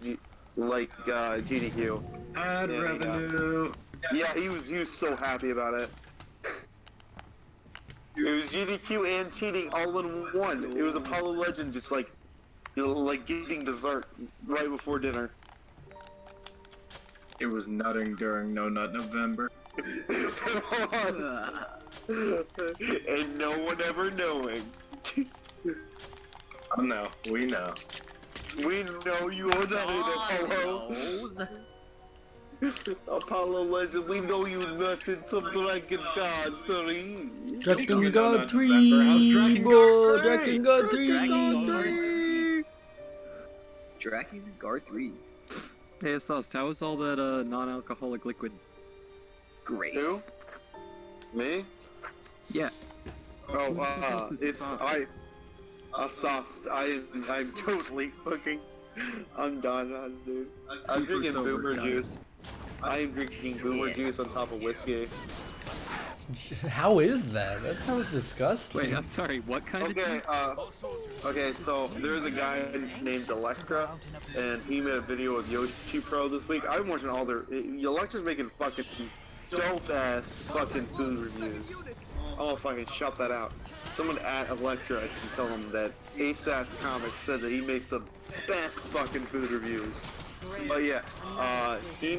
GDQ. Ad revenue. Yeah, he was so happy about it. It was GDQ and cheating all in 1. It was Apollo Legend just like getting dessert right before dinner. It was nutting during No Nut November. And no one ever knowing. Oh no, we know. We know you are not in Apollo. Apollo Legend, we know you nothing to Drakengard 3. Drakengard 3, bro. Drakengard 3. Drakengard 3. Hey, Sauce, how is all that non-alcoholic liquid? Great. Who? Me? Yeah. Oh, it's sauce? sauce. I'm totally cooking. I'm done, dude. I'm Super drinking sober boomer guy. juice. I am drinking boomer juice on top of whiskey. How is that? That sounds disgusting. Wait, I'm sorry, what kind of Okay, juice? okay, so there's a guy named Electra, and he made a video with Yoshi Pro this week. I'm watching all their... Electra's making fucking dope-ass fucking food reviews. Oh, fucking shut that out. Someone at Electra can tell him that Ace-Ass Comics said that he makes the best fucking food reviews. But yeah, he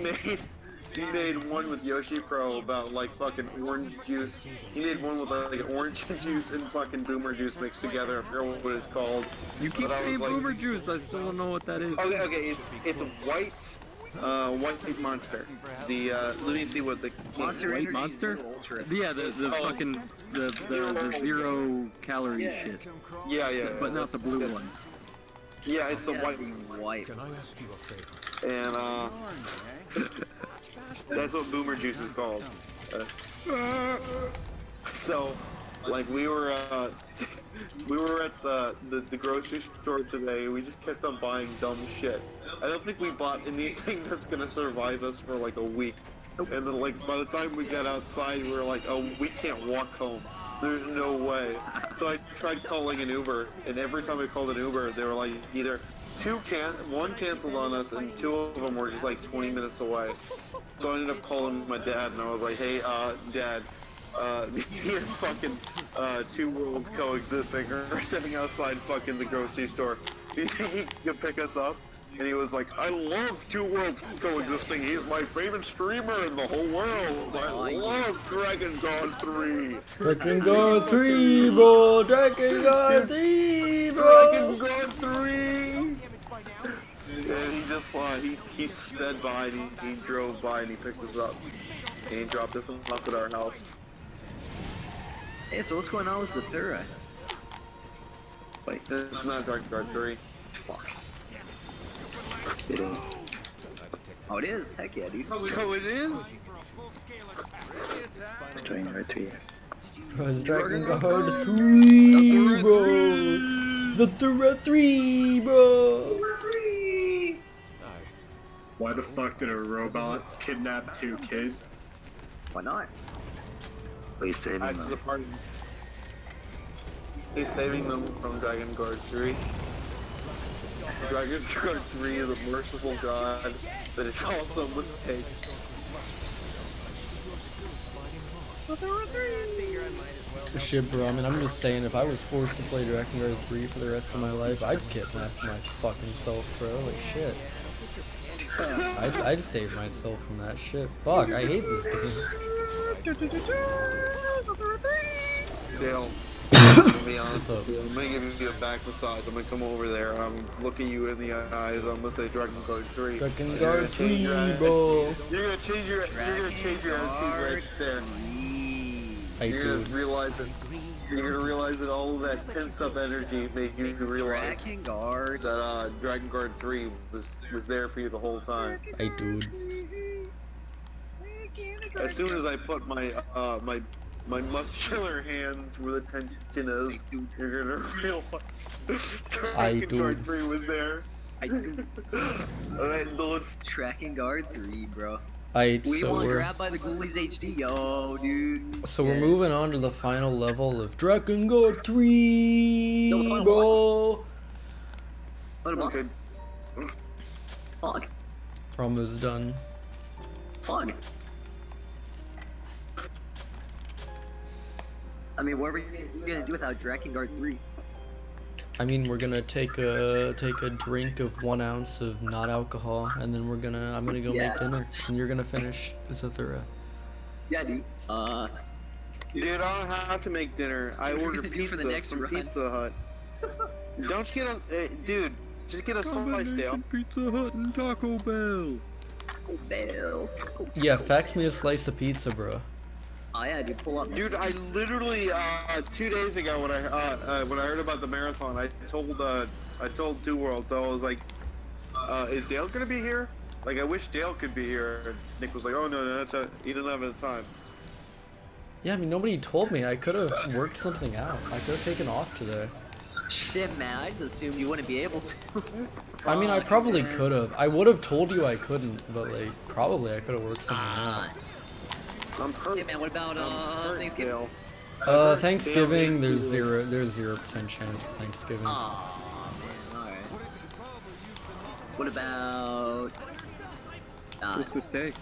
made one with Yoshi Pro about like fucking orange juice. He made one with like orange juice and fucking boomer juice mixed together. I forget what it's called. You keep But I was saying like- boomer juice, I still don't know what that is. Okay, it's a white monster. The let me see what the Monster White Energy Monster? Zero Ultra. Yeah, the Oh. fucking, the 0 calorie Yeah. shit. Yeah. But not the blue one. Yeah, it's the Yeah, white the white. Can I ask you a favor? and that's what boomer juice is called. So, like we were at the grocery store today. We just kept on buying dumb shit. I don't think we bought anything that's gonna survive us for like a week. And then like by the time we got outside, we were like, oh, we can't walk home. There's no way. So I tried calling an Uber, and every time I called an Uber, they were like either one canceled on us, and two of them were just like 20 minutes away. So I ended up calling my dad, and I was like, hey, Dad, me and fucking two worlds coexisting are sitting outside fucking the grocery store. You think he could pick us up? And he was like, I love Two Worlds Coexisting. He's my favorite streamer in the whole world. I love Drakengard 3. Drakengard 3, bro! Drakengard 3, bro! Drakengard 3! And he just, he sped by and he drove by and he picked us up. And he dropped us off at our house. Hey, so what's going on with Zathura? Wait, it's not Drakengard 3. Fuck. It is. Oh, it is? Heck yeah, dude. So it is? It's Drakengard 3. Bro, it's Drakengard 3, bro! Zathura 3, bro! Why the fuck did a robot kidnap 2 kids? Why not? Please save This him. is a part of... He's saving them from Drakengard 3. Drakengard 3 is a merciful god, but it's also a mistake. Shit, bro, I mean, I'm just saying, if I was forced to play Drakengard 3 for the rest of my life, I'd kidnap my fucking self, bro. Like, shit. I'd save myself from that shit. Fuck, I hate this game. Dale, I'm gonna be honest What's up? with you. I'm gonna give you a back massage. I'm gonna come over there. I'm looking you in the eyes. I'm gonna say Drakengard 3. Drakengard 3, bro. You're gonna change your attitude right there. I You're do. gonna realize it. You're gonna realize that all of that tensed up energy made you realize Drakengard. that Drakengard 3 was there for you the whole time. I dude. As soon as I put my my muscular hands where the tension is, you're gonna realize Drakengard 3 was there. Alright, Lord. Drakengard 3, bro. Alright, We so want we're grabbed by the Ghoulies HD, yo, dude. so we're moving on to the final level of Drakengard 3, No, the final bro. What a boss. Okay. Fuck. We're almost done. Fuck. I mean, what are we gonna do without Drakengard 3? I mean, we're gonna take a drink of 1 ounce of not alcohol, and then I'm gonna go Yeah. make dinner, and you're gonna finish Zathura. Yeah, dude. Dude, I don't have to make dinner. I What are you ordered gonna do for pizza the next from run? Pizza Hut. Don't you get a... dude, just get a slice, Dale. Pizza Hut and Taco Bell. Taco Bell. Yeah, fax me a slice of pizza, bro. Oh yeah, dude, pull up. Dude, I literally 2 days ago when I heard about the marathon, I told Two Worlds. I was like, "Is Dale gonna be here?" Like, I wish Dale could be here. And Nick was like, oh no, he didn't have the time. Yeah, I mean, nobody told me. I could have worked something out. I could have taken off today. Shit, man, I just assumed you wouldn't be able to. I mean, I probably could have. I would have told you I couldn't, but like, probably I could have worked something out. I'm hurt. Hey, man, what about Thanksgiving? Thanksgiving, there's 0% chance for Thanksgiving. Aw, man, alright. What about... Christmas Day.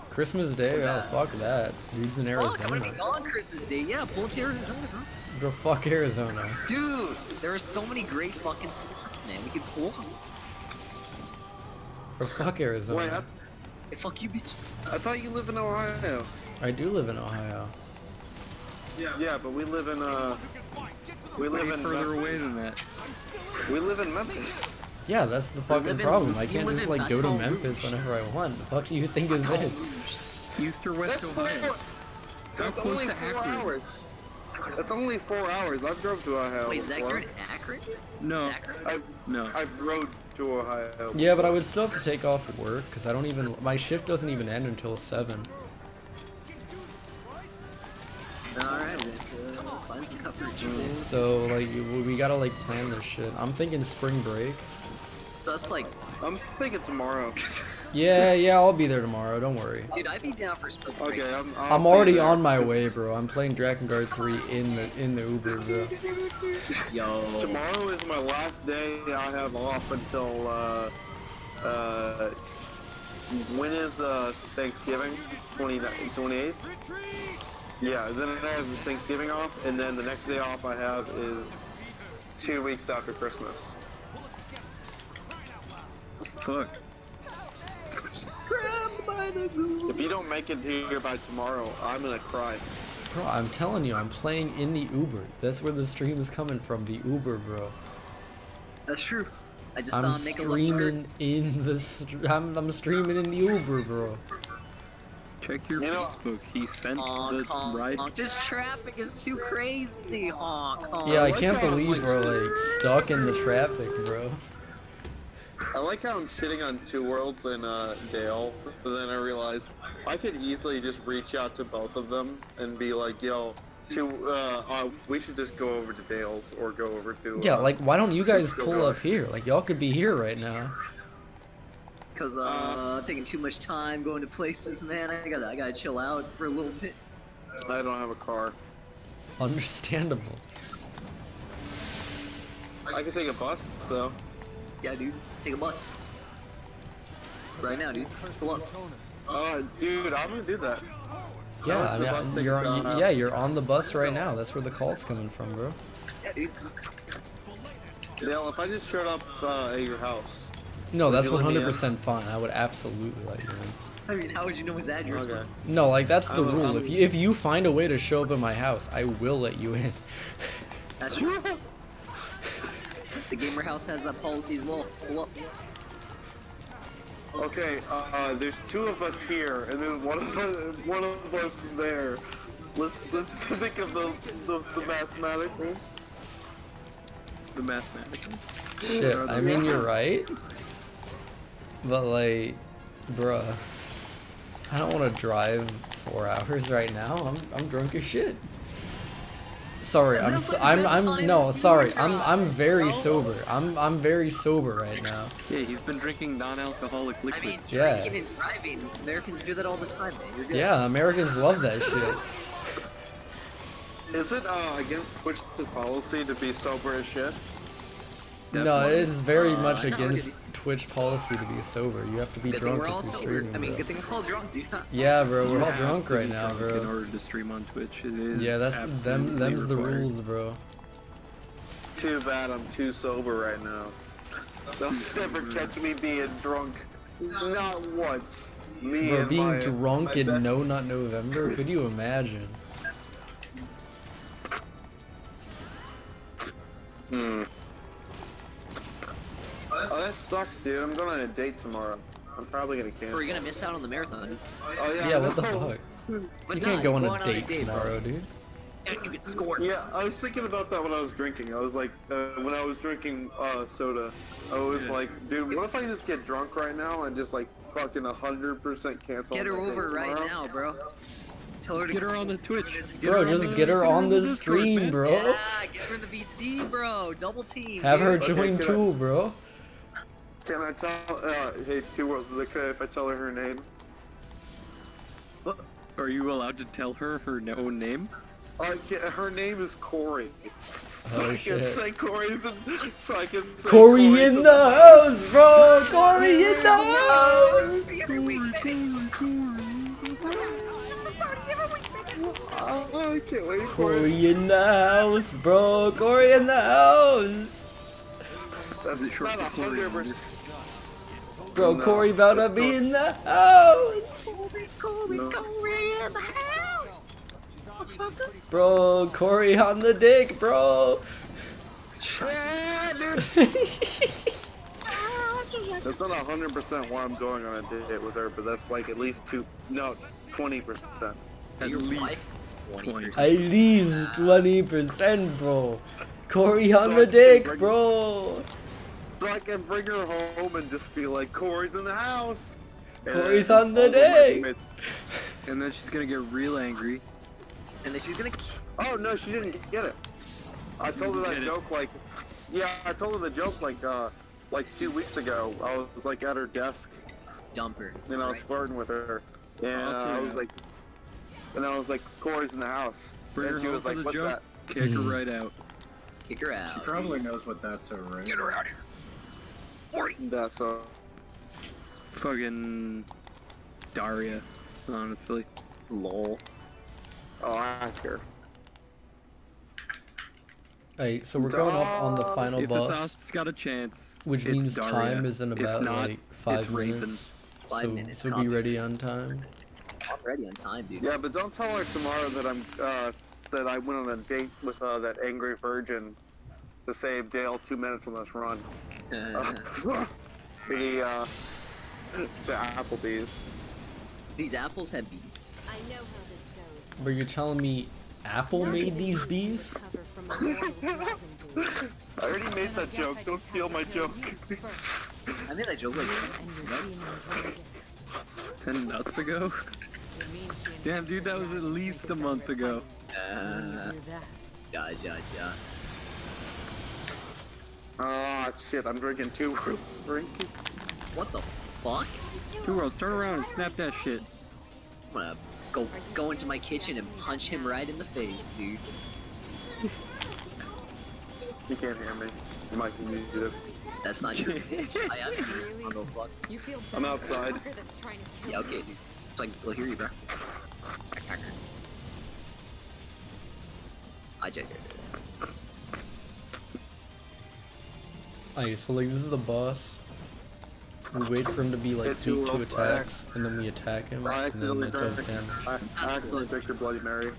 Christmas Day? Oh, fuck that. Dude's in Fuck, I'm gonna be Arizona. gone Christmas Day. Yeah, pull up to Arizona, bro. Go fuck Arizona. Dude, there are so many great fucking spots, man. We could pull them. Go fuck Arizona. Wait, Hey, fuck you, bitch. I thought you live in Ohio. I do live in Ohio. Yeah, but we live in Further away than that. We live in Memphis. Yeah, that's the fucking problem. I can't just like go to Memphis whenever I want. The fuck do you think is this? East or West Ohio? That's only 4 hours. That's only 4 hours. I've drove to Ohio. Wait, Zach, before. you're in Akron? No. No. I've rode to Ohio. Yeah, but I would still have to take off work because I don't even. My shift doesn't even end until 7. Alright, then. Find some coverage. So like we gotta like plan this shit. I'm thinking spring break. That's like... I'm thinking tomorrow. Yeah, I'll be there tomorrow. Don't worry. Dude, I'd be down for spring break. Okay, I'm already on my way, bro. I'm playing Drakengard 3 in the Uber, bro. Yo. Tomorrow is my last day I have off until when is Thanksgiving? 28th? Yeah, then I have Thanksgiving off, and then the next day off I have is 2 weeks after Christmas. Fuck. If you don't make it here by tomorrow, I'm gonna cry. Bro, I'm telling you, I'm playing in the Uber. That's where the stream is coming from, the Uber, bro. That's true. I just I'm saw him make a left turn. streaming in the I'm streaming in the Uber, bro. Check your Facebook. He sent the ride. Honk. This traffic is too crazy, honk, honk. Yeah, I can't believe we're like stuck in the traffic, bro. I like how I'm shitting on Two Worlds and Dale, but then I realized I could easily just reach out to both of them and be like, yo, we should just go over to Dale's or go over to... Yeah, like, why don't you guys pull up here? Like, y'all could be here right now. Cause taking too much time going to places, man. I gotta chill out for a little bit. I don't have a car. Understandable. I could take a bus, though. Yeah, dude. Take a bus. Right now, dude. Pull up. Dude, I'm gonna do that. Yeah, I mean, you're on the bus right now. That's where the call's coming from, bro. Yeah, dude. Dale, if I just showed up at your house... No, that's 100% fine. I would absolutely let you in. I mean, how would you know his address? Okay. No, like, that's the rule. If you find a way to show up at my house, I will let you in. That's true. The gamer house has that policy as well. Pull up. Okay, there's 2 of us here, and then one of us there. Let's think of the mathematicals. The mathematics. Shit, I mean, you're right. But, like, bruh, I don't want to drive 4 hours right now. I'm drunk as shit. Sorry, I'm very sober. I'm very sober right now. Yeah, he's been drinking non-alcoholic liquids. I mean, Yeah. drinking and driving, Americans do that all the time, man. You're good. Yeah, Americans love that shit. Is it against Twitch's policy to be sober as shit? No, it is very much no, against Twitch policy to be sober. You have to be Good thing drunk we're if all you're sober. streaming, I mean, bro. good thing we're all drunk, dude. Yeah, bro, we're You all have drunk to right be now, drunk bro. in order to stream on Twitch, it is. Yeah, them's the required. rules, bro. Too bad I'm too sober right now. They'll never catch me being drunk. Not once. Me Bro, and being my- drunk my in best- No Nut November? Could you imagine? Oh, that sucks, dude. I'm going on a date tomorrow. I'm probably gonna cancel. Or you're gonna miss out on the marathon. Oh yeah. Yeah, what the no. fuck? But You nah, can't go you're on going a date tomorrow, dude. And you get scored. Yeah, I was thinking about that when I was drinking. I was like, when I was drinking soda, I was like, dude, what if I just get drunk right now and just like fucking 100% cancel. Get her that over date right tomorrow. now, bro. Tell her to Get her on the Twitch. Bro, just get her on the Discord, stream, man. bro. Yeah, get her in the VC, bro. Double team. Have her dude. join Okay, too, bro. Can I tell? Hey, Two Worlds, is it okay if I tell her her name? Are you allowed to tell her her own name? Her name is Corey. So Oh, I can shit. say Corey's in. So I can say Corey Corey's in the house, bro. Corey in the house. Oh, I can't wait for it. Corey in the house, bro. Corey in the house. That's Is it short not for Corey? 100%. Bro, No, Corey about to that's be Cor- in the house. Bro, Corey on the dick, bro. Yeah, dude. That's not 100% why I'm going on a date with her, but that's like at least 20%. At Your least wife? 20. At least 20%, bro. Corey on So the I can dick, bring- bro. So I can bring her home and just be like, Corey's in the house. Corey's And on the all of my dick. roommates- And then she's gonna get real angry. And then she's gonna. Oh no, she didn't get it. I told her that Get it. joke like, yeah, I told her the joke like 2 weeks ago. I was like at her desk Dump her. and I was Right. flirting with her, and I was like, Corey's in the house, Bring her and she home was for like, the what's joke. that? Kick her right out. Kick her She out. probably knows what that's already. Get her out here. That's Fucking Daria, honestly. Lol. I'll ask her. Hey, so we're going up on the final If boss, Assassin's got a chance, which it's means Daria. time is in If about not, like 5 it's Raven. minutes. 5 minutes, So be copy. ready on time. I'm ready on time, dude. Yeah, but don't tell her tomorrow that that I went on a date with that angry virgin to save Dale 2 minutes on this run. To Applebee's. These apples have bees. I know how this goes. But you're telling me Apple made these bees? Cover from a mortal dragon brood. I already made that joke. Don't steal my joke. I made that joke like And your demon dragon. 10 nuts ago? It means she Damn, dude, that was at least a month ago. When you do that. yeah. Ah, shit, I'm drinking 2 Worlds drink. What the fuck? Two Worlds, turn around and snap that shit. I'm gonna go into my kitchen and punch him right in the face, dude. You can't hear me. You might be muted. That's not true. I am serious. I'll go fuck. You feel bad I'm for the outside. fucker that's trying to kill Yeah, okay, dude. So I can still hear you, bro. I JJ. Alright, so like this is the boss. We wait for him to be like Hit two weak to rolls, attacks, and then we attack him, I and then accidentally it does drank. damage. I accidentally drank your Bloody Mary.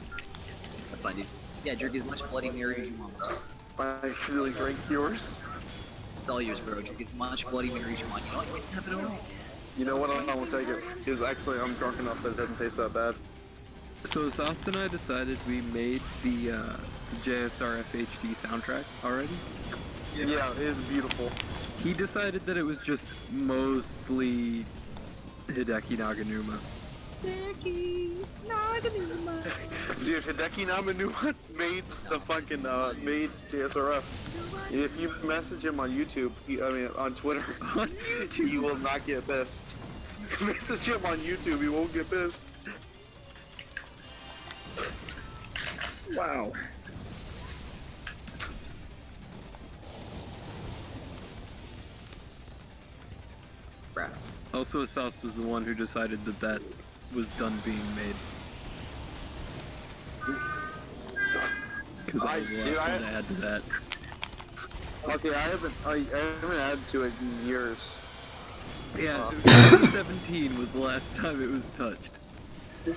That's fine, dude. Yeah, drink as much Bloody Mary as you want, bro. I accidentally drank yours. It's all yours, bro. Drink as much Bloody Mary as you want. You know what? You can have it all. You know what? I won't take it. Because actually, I'm drunk enough that it doesn't taste that bad. So Sauce and I decided we made the JSRFHD soundtrack already. Yeah, it is beautiful. He decided that it was just mostly Hideki Naganuma. Dude, Hideki Naganuma made the fucking, made JSRF. If you message him on YouTube, on Twitter, On YouTube. he will not get pissed. Message him on YouTube, he won't get pissed. Wow. Bruh. Also, Asast was the one who decided that that was done being made. Because I was the Dude, last one to add to that. Okay, I haven't added to it in years. Yeah, 2017 was the last time it was touched. Dude,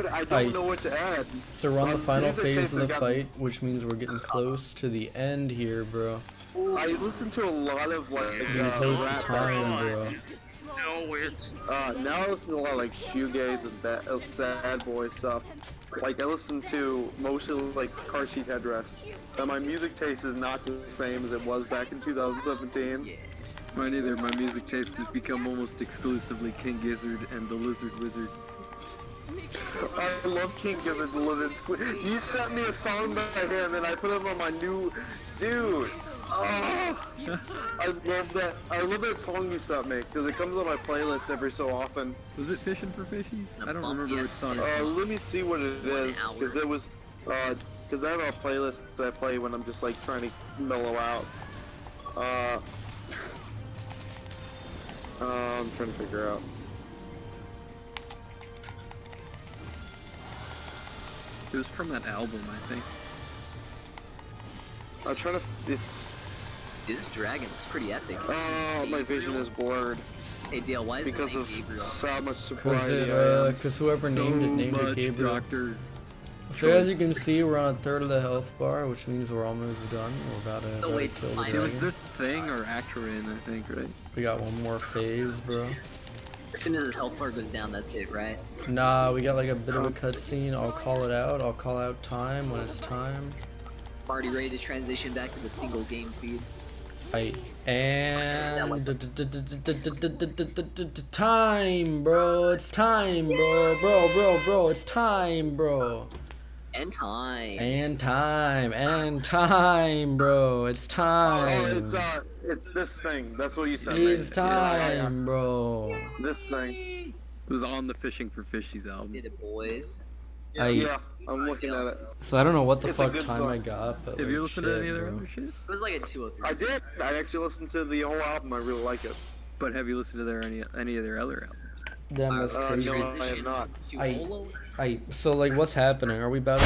I don't Alright. know what to add. So we're on the final Music phase taste of the has fight, which means we're getting close to the end here, bro. I listen to a lot of like Getting close to rap. time, bro. Now I listen to a lot of like shoegaze and sad boy stuff. Like I listen to mostly like Car Seat Headrest. And my music taste is not the same as it was back in 2017. Mine either. My music taste has become almost exclusively King Gizzard and the Lizard Wizard. I love King Gizzard, the Lizard Squid. You sent me a song by him, and I put it on my new... Dude! Oh, I love that. I love that song you sent me, because it comes on my playlist every so often. Was it Fishing for Fishies? I don't remember which song. Let me see what it is, because it was... because I have a playlist that I play when I'm just, like, trying to mellow out. I'm trying to figure out. It was from that album, I think. I'm trying to... This dragon looks pretty epic. Oh, my vision is blurred. Hey Dale, why is because it of Gabriel? so much sobriety. Because whoever named it Gabriel. So as you can see, we're on a third of the health bar, which means we're almost done. We're about to kill the dragon. It was this thing or Actorin, I think, right? We got one more phase, bro. As soon as his health bar goes down, that's it, right? Nah, we got like a bit of a cutscene. I'll call it out. I'll call out time when it's time. Already ready to transition back to the single game feed. And time, bro. It's time, bro. It's time, bro. And time. And time, bro. It's time. Oh, it's this thing. That's what you said. It's time, bro. This thing. It was on the Fishing for Fishies album. Did it, boys? Yeah, I'm looking at it. So I don't know what the It's fuck a good time song. I got, but Have you like, listened to any shit, other bro. other shit? It was like a 203. I did. I actually listened to the whole album. I really like it. But have you listened to any of their other albums? Damn, that's crazy. No, I have not. So like, what's happening? Are we about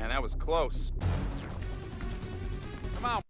Man, that was close. Come on.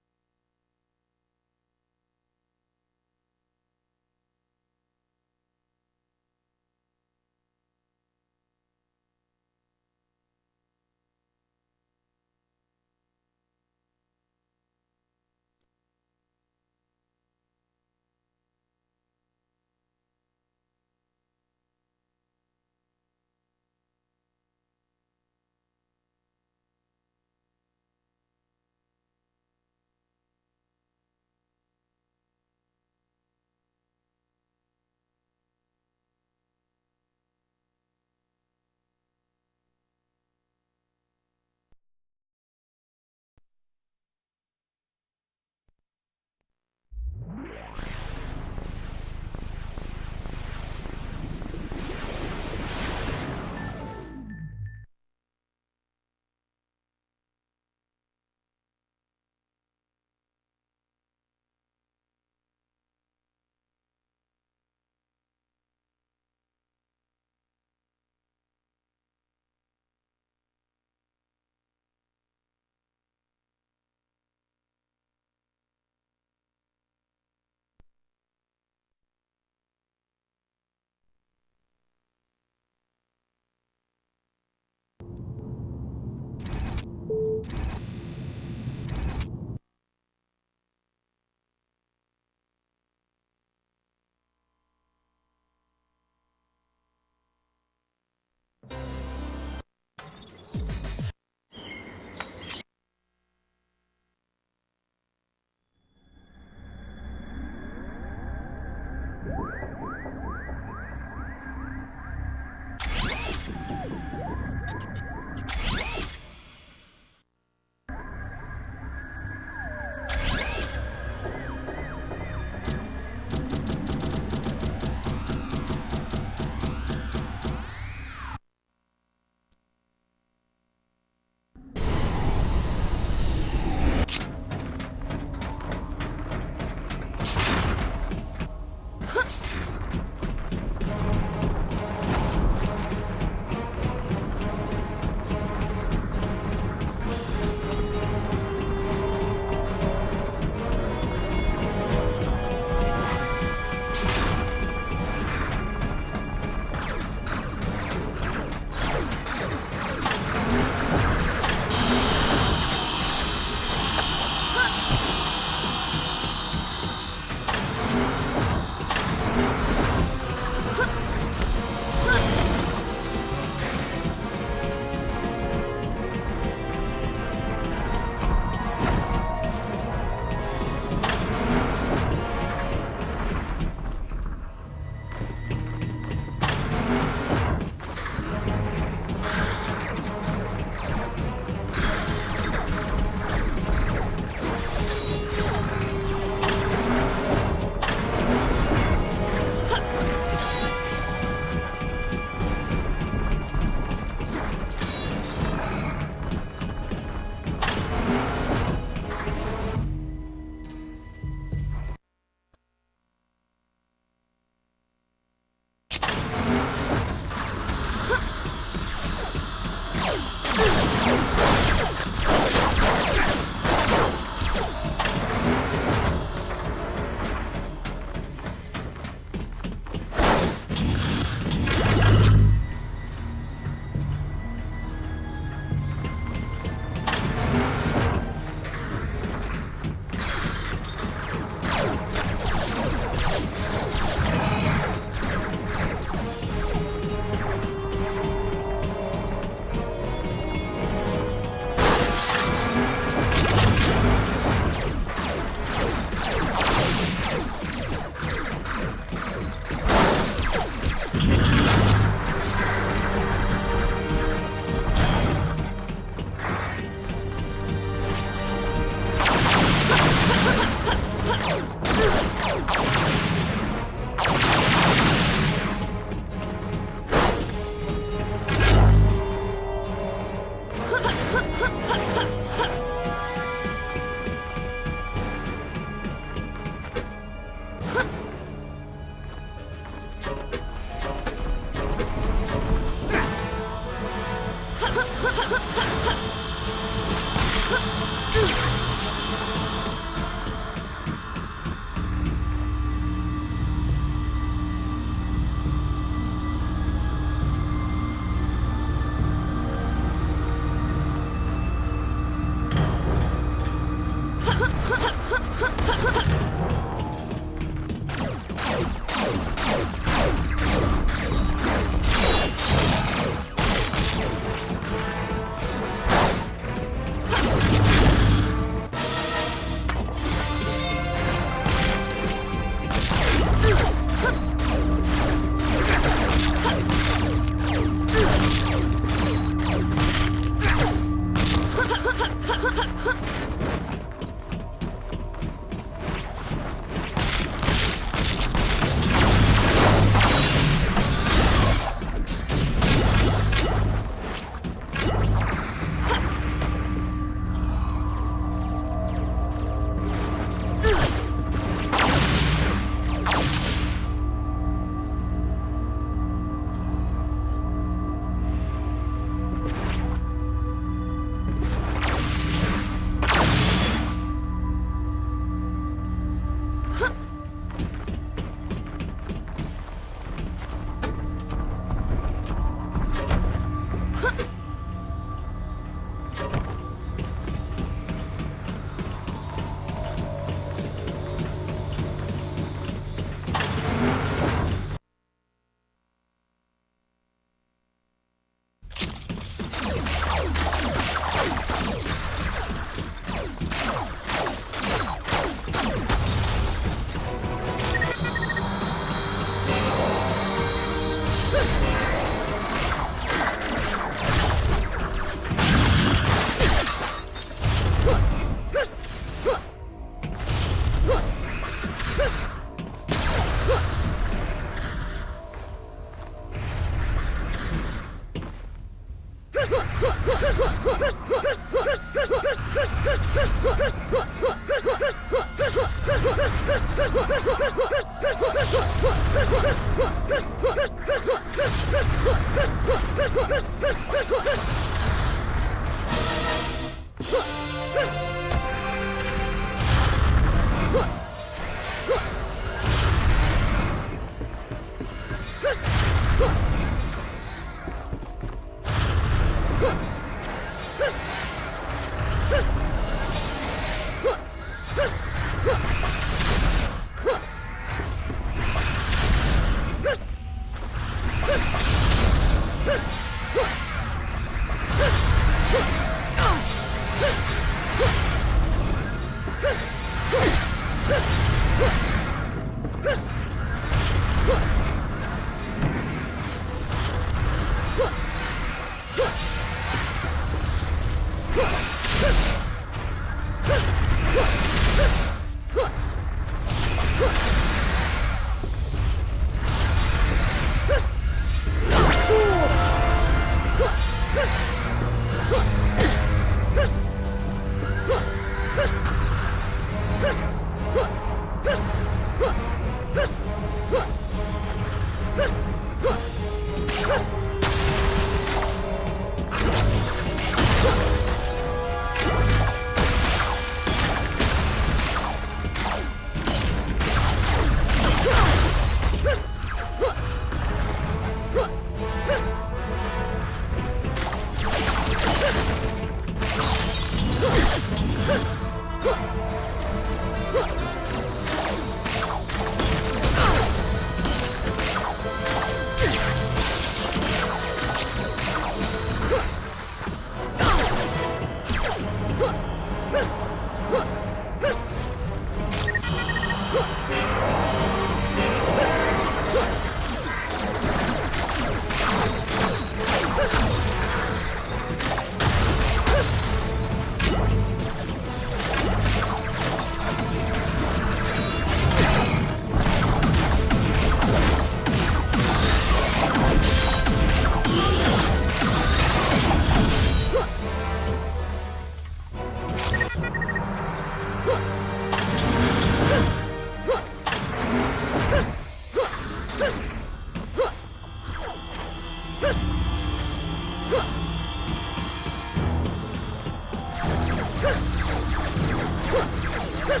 Not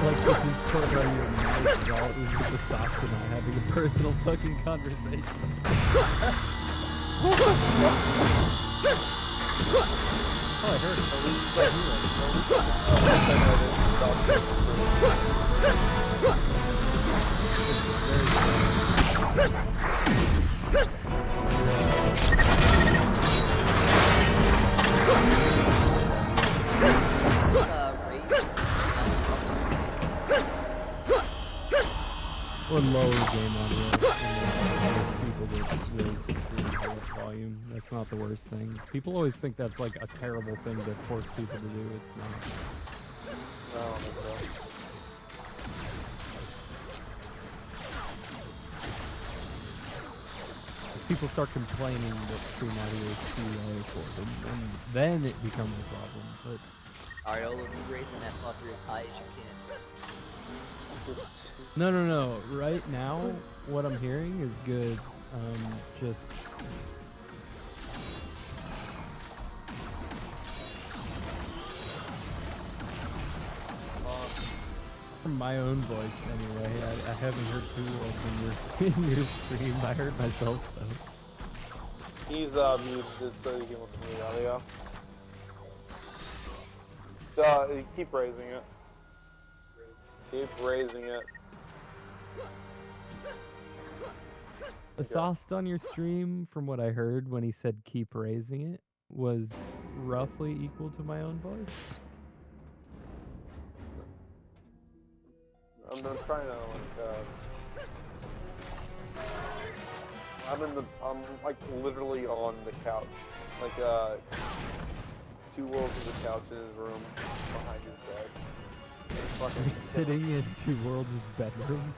like this is part of your mind, y'all. It was just the Sasha and I having a personal fucking conversation. Oh, I heard or lower game audio. People that really scream at volume. That's not the worst thing. People always think that's like a terrible thing to force people to do. It's not. No, People start complaining that stream audio is too low for them, and then it becomes a problem. But Alright, Olo, be raising that fucker as high as you can. no. Right now, what I'm hearing is good. Just from my own voice, anyway. I haven't heard too well in your stream. I heard myself though. He's muted so you can listen to the audio. Keep raising it. Keep raising it. The sauce on your stream, from what I heard when he said keep raising it, was roughly equal to my own voice. I'm trying to I'm like literally on the couch. Like 2 worlds of the couch in his room behind his bed. You're sitting in 2 Worlds' bedroom?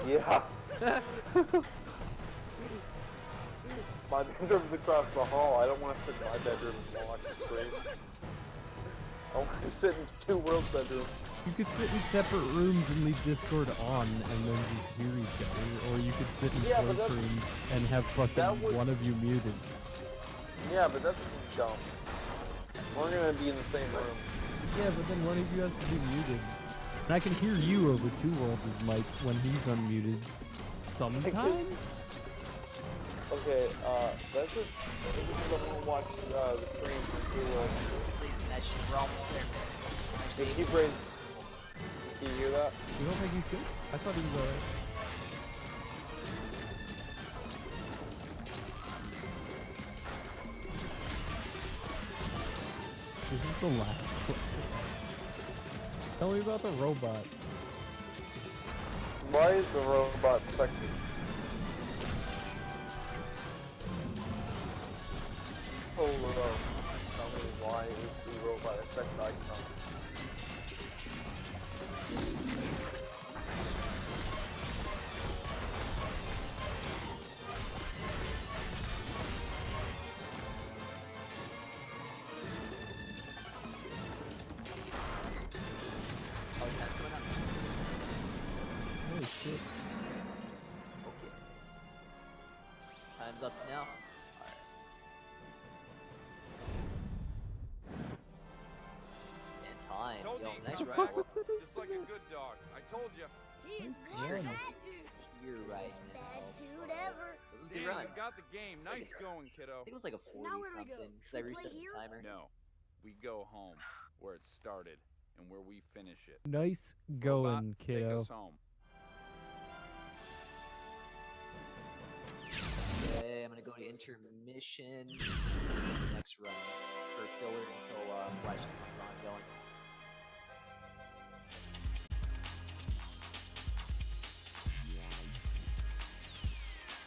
Yeah. My bedroom's across the hall. I don't want to sit in my bedroom and watch the screen. I want to sit in 2 Worlds' bedrooms. You could sit in separate rooms and leave Discord on and then just hear each other, or you could sit in closed rooms and have fucking one of you muted. Yeah, but that's dumb. We're gonna be in the same room. Yeah, but then one of you has to be muted. And I can hear you over 2 Worlds' mic when he's unmuted. Sometimes? Okay, that's just because I'm gonna watch the screen from 2 Worlds. That shit, we're almost there. Hey, keep raising. Can you hear that? You don't think he's good? I thought he was alright. This is the last one. Tell me about the robot. Why is the robot sexy? Oh no. Tell me why is the robot a sex icon? Holy shit. Okay. Time's up now. Alright. And time. Yo, nice ride. Just like a good dog. I told you. He's Yeah. one bad dude. You're right, Best man. bad dude ever. It was a good Damn, run. you got the game. Nice going, kiddo. I think it was like a 40 Now where do we go? something because I Should we reset play the here? timer. No. We go home, where it started, and where we finish it. Nice going, kiddo. Take us home. Okay, I'm gonna go to intermission. Next run for filler until Flash comes on going.